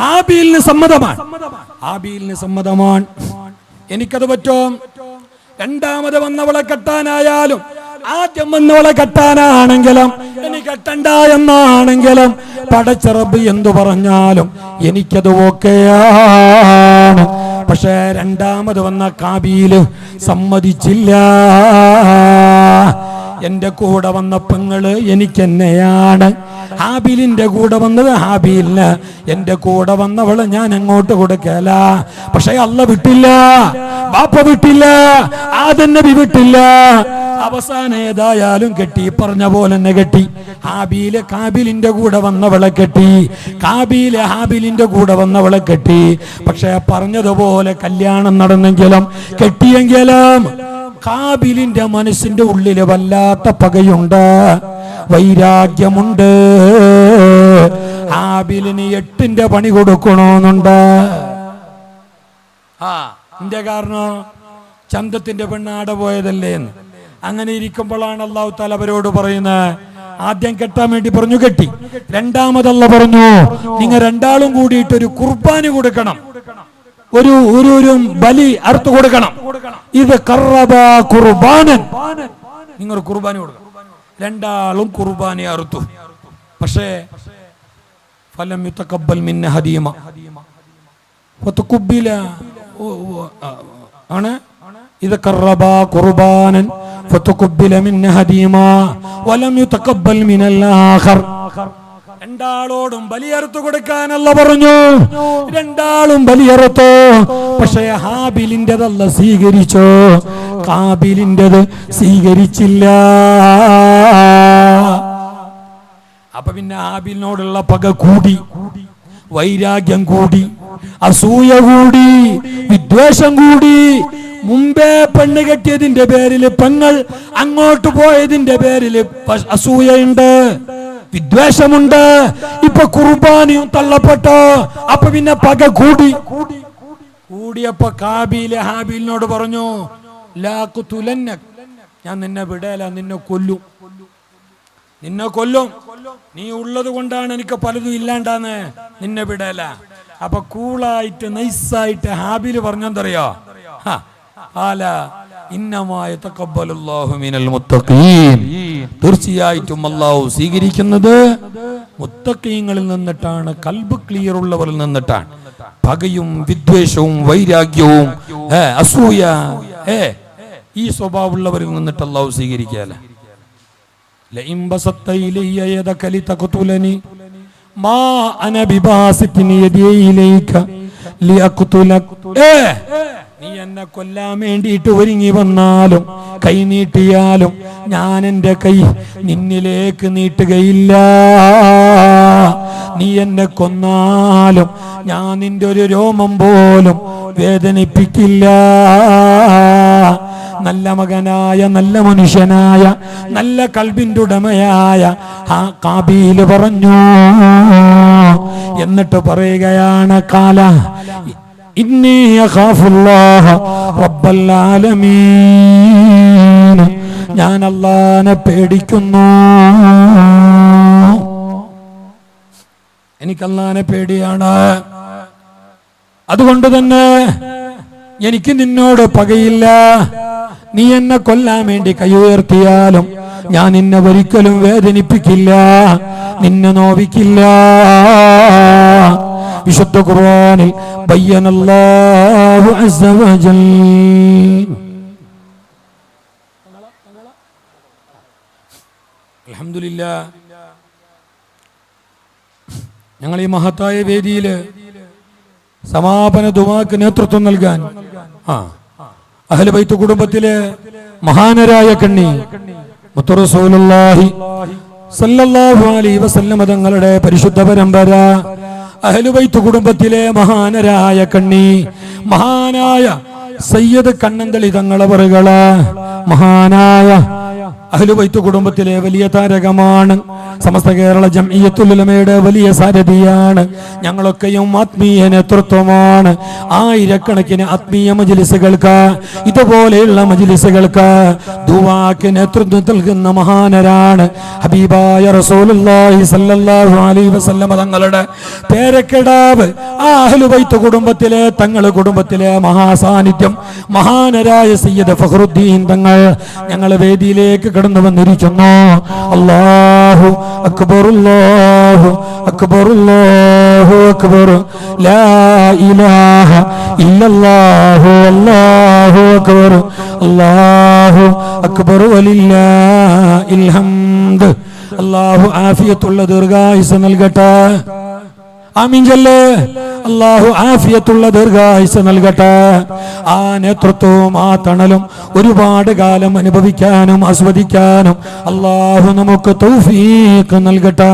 ഹാബീലിന് സമ്മതമാണ്. എനിക്കത് പറ്റും. രണ്ടാമത് വന്നവളെ കെട്ടാനായാലും ആദ്യം വന്നവളെ കെട്ടാനാണെങ്കിലും ഇനി കെട്ടണ്ട എന്നാണെങ്കിലും പടച്ച റബ്ബ് എന്തു പറഞ്ഞാലും എനിക്കത് ഓക്കെയാണ്. പക്ഷേ രണ്ടാമത് വന്ന കാബീല് സമ്മതിച്ചില്ല. എന്റെ കൂടെ വന്ന പെങ്ങള് എനിക്കെന്നെയാണ്. ഹാബീലിന്റെ കൂടെ വന്നത് ഹാബീലിന്, എന്റെ കൂടെ വന്നവള് ഞാൻ അങ്ങോട്ട് കൊടുക്കല. പക്ഷെ അള്ള വിട്ടില്ല, ബാപ്പ വിട്ടില്ല, ആദം നബി വിട്ടില്ല. അവസാനം ഏതായാലും കെട്ടി, പറഞ്ഞ പോലെ തന്നെ കെട്ടി. ഹാബീല് കാബിലിന്റെ കൂടെ വന്നവളെ കെട്ടി, കാബീല് ഹാബിലിന്റെ കൂടെ വന്നവളെ കെട്ടി. പക്ഷെ പറഞ്ഞതുപോലെ കല്യാണം നടന്നെങ്കിലും കെട്ടിയെങ്കിലും കാബിലിന്റെ മനസ്സിന്റെ ഉള്ളില് വല്ലാത്ത പകയുണ്ട്, വൈരാഗ്യമുണ്ട്. ഹാബിലിന് 8ന്റെ പണി കൊടുക്കണമെന്നുണ്ട്. എന്റെ കാരണം ചന്തത്തിന്റെ പെണ്ണാട പോയതല്ലേ എന്ന്. അങ്ങനെ ഇരിക്കുമ്പോഴാണ് അല്ലാഹു തആല അവരോട് പറയുന്നത്, ആദ്യം കെട്ടാൻ വേണ്ടി പറഞ്ഞു, കെട്ടി. രണ്ടാമതല്ല പറഞ്ഞു, നിങ്ങൾ രണ്ടാളും കൂടിയിട്ട് ഒരു കുർബാനി കൊടുക്കണം, ഒരു ബലി അറുത്തു കൊടുക്കണം. ഇത് ഖറബാ ഖുർബാനൻ, നിങ്ങൾ കുർബാനി കൊടുക്കണം. രണ്ടാളും കുർബാനി അറുത്തു. പക്ഷേ ഫലം യുതഖബ്ബൽ മിന്ന ഹദീമ വതഖബ്ബില ആണ്. ഇത് ഖറബാ ഖുർബാനൻ ഫതഖബ്ബില മിന്ന ഹദീമ വലം യുതഖബ്ബൽ മിനൽ ആഖർ. രണ്ടാളോടും ബലിയറുത്തു കൊടുക്കാനല്ല പറഞ്ഞു. രണ്ടാളും ബലിയറുത്തു. പക്ഷേ ഹാബിലിൻ്റെതല്ല സ്വീകരിച്ചോ, കാബിലിൻ്റെത് സ്വീകരിച്ചില്ല. അപ്പൊ പിന്നെ ഹാബിലിനോടുള്ള പക കൂടി, വൈരാഗ്യം കൂടി, അസൂയ കൂടി, വിദ്വേഷം കൂടി. മുമ്പേ പെണ്ണ് കെട്ടിയതിന്റെ പേരിൽ പെങ്ങൾ അങ്ങോട്ട് പോയതിന്റെ പേരിൽ അസൂയയുണ്ട്, വിദ്വേഷമുണ്ട്. ഇപ്പൊ കുർബാനിയും തള്ളപ്പെട്ടോ. അപ്പൊ പിന്നെ പക കൂടിയപ്പോ കാബീല് ഹാബീലിനോട് പറഞ്ഞു, ലാഖുതുലന്നക, ഞാൻ നിന്നെ വിടല, നിന്നെ കൊല്ലും. നീ ഉള്ളത് കൊണ്ടാണ് എനിക്ക് പലതും ഇല്ലാണ്ടാന്ന്, നിന്നെ വിടല. അപ്പൊ കൂളായിട്ട് നൈസായിട്ട് ഹാബീല് പറഞ്ഞെന്തറിയോ, തീർച്ചയായിട്ടും അല്ലാഹു സ്വീകരിക്കുന്നത് മുത്തഖീങ്ങളിൽ നിന്നിട്ടാണ്, കൽബ് ക്ലിയർ ഉള്ളവരിൽ നിന്നിട്ടാണ്. പകയും വിദ്വേഷവും വൈരാഗ്യവും അസൂയ ഈ സ്വഭാവമുള്ളവരിൽ നിന്നിട്ട് അല്ലാഹു സ്വീകരിക്കാല. ലഇൻ ബസത്ത ഇലയ്യ യദക ലിതഖ്തുലനി മാ അന ബിബാസിത്തിൻ യദി ഇലൈക ലിഅഖ്തുലക. നീ എന്നെ കൊല്ലാൻ വേണ്ടിയിട്ട് ഒരുങ്ങി വന്നാലും കൈ നീട്ടിയാലും ഞാൻ എൻ്റെ കൈ നിന്നിലേക്ക് നീട്ടുകയില്ല. നീ എന്നെ കൊന്നാലും ഞാൻ നിന്റെ ഒരു രോമം പോലും വേദനിപ്പിക്കില്ല. നല്ല മകനായ, നല്ല മനുഷ്യനായ, നല്ല കൽബിന്റെ ഉടമയായ കാബീല് പറഞ്ഞു. എന്നിട്ട് പറയുകയാണ്, കാല ഇന്നി അഖാഫുല്ലാഹ റബ്ബൽ ആലമീൻ, ഞാൻ അല്ലാഹനെ പേടിക്കുന്നു, എനിക്ക് അല്ലാഹനെ പേടിയാണ്. അതുകൊണ്ട് തന്നെ എനിക്ക് നിന്നോട് പകയില്ല. നീ എന്നെ കൊല്ലാൻ വേണ്ടി കൈ ഉയർത്തിയാലും ഞാൻ നിന്നെ ഒരിക്കലും വേദനിപ്പിക്കില്ല, നിന്നെ നോവിക്കില്ല. വിശുദ്ധ ഖുർആനിൽ ബയ്യനല്ലാഹു അസ്സ വജൽ. അൽഹംദുലില്ലാഹ്, ഞങ്ങൾ ഈ മഹത്തായ വേദിയില് സമാപന ദുആക്ക് നേതൃത്വം നൽകാൻ അഹ്ലു ബൈത്ത് കുടുംബത്തിലെ മഹാനരായ കണ്ണി മുത്ത് റസൂലുള്ളാഹി സല്ലല്ലാഹു അലൈഹി വസല്ലം തങ്ങളുടെ പരിശുദ്ധ പരമ്പര, അഹ്ലു ബൈത്ത് കുടുംബത്തിലെ മഹാനരായ കണ്ണി, മഹാനായ സയ്യിദ് കണ്ണന്തളി തങ്ങളവറുകള്, മഹാനായ അഹ്ലു ബൈത്ത് കുടുംബത്തിലെ വലിയ താരകമാണ്. സമസ്ത കേരള ജംഇയ്യത്തുൽ ഉലമയുടെ വലിയ സാരഥിയാണ്. ഞങ്ങളൊക്കെയും ആത്മീയ നേതൃത്വമാണ്. ആയിരക്കണക്കിന് ആത്മീയ മജ്ലിസുകൾക്ക്, ഇതുപോലെയുള്ള മജ്ലിസുകൾക്ക് ദുആക്ക് നേതൃത്വം നൽകുന്ന മഹാനരാണ്. ഹബീബായ റസൂലുള്ളാഹി സ്വല്ലല്ലാഹു അലൈഹി വസല്ലം തങ്ങളുടെ പേരക്കിടാവ്, അഹ്ലു ബൈത്ത് കുടുംബത്തിലെ തങ്ങളുടെ കുടുംബത്തിലെ മഹാസാന്നിധ്യം മഹാനരായ സയ്യിദ് ഫഖറുദ്ദീൻ തങ്ങൾ ഞങ്ങളെ വേദിയിലേക്ക് കടന്നു വന്നിരിക്കുന്നു. അല്ലാഹു അക്ബർ, അല്ലാഹു അക്ബർ, അല്ലാഹു അക്ബർ, ലാ ഇലാഹ ഇല്ലല്ലാഹു, അല്ലാഹു അക്ബർ, അല്ലാഹു അക്ബർ, വലില്ലാഹിൽ ഹംദ്. അല്ലാഹു ആഫിയത്തുള്ള ദീർഘായുസ്സ് നൽകട്ടെ. ആമീൻ ചൊല്ല്. അല്ലാഹു ആഫിയത്തുള്ള ദീർഘായുസ്സ് നൽകട്ടെ. ആ നേതൃത്വവും ആ തണലും ഒരുപാട് കാലം അനുഭവിക്കാനും ആസ്വദിക്കാനും അല്ലാഹു നമുക്ക് തൗഫീഖ് നൽകട്ടെ.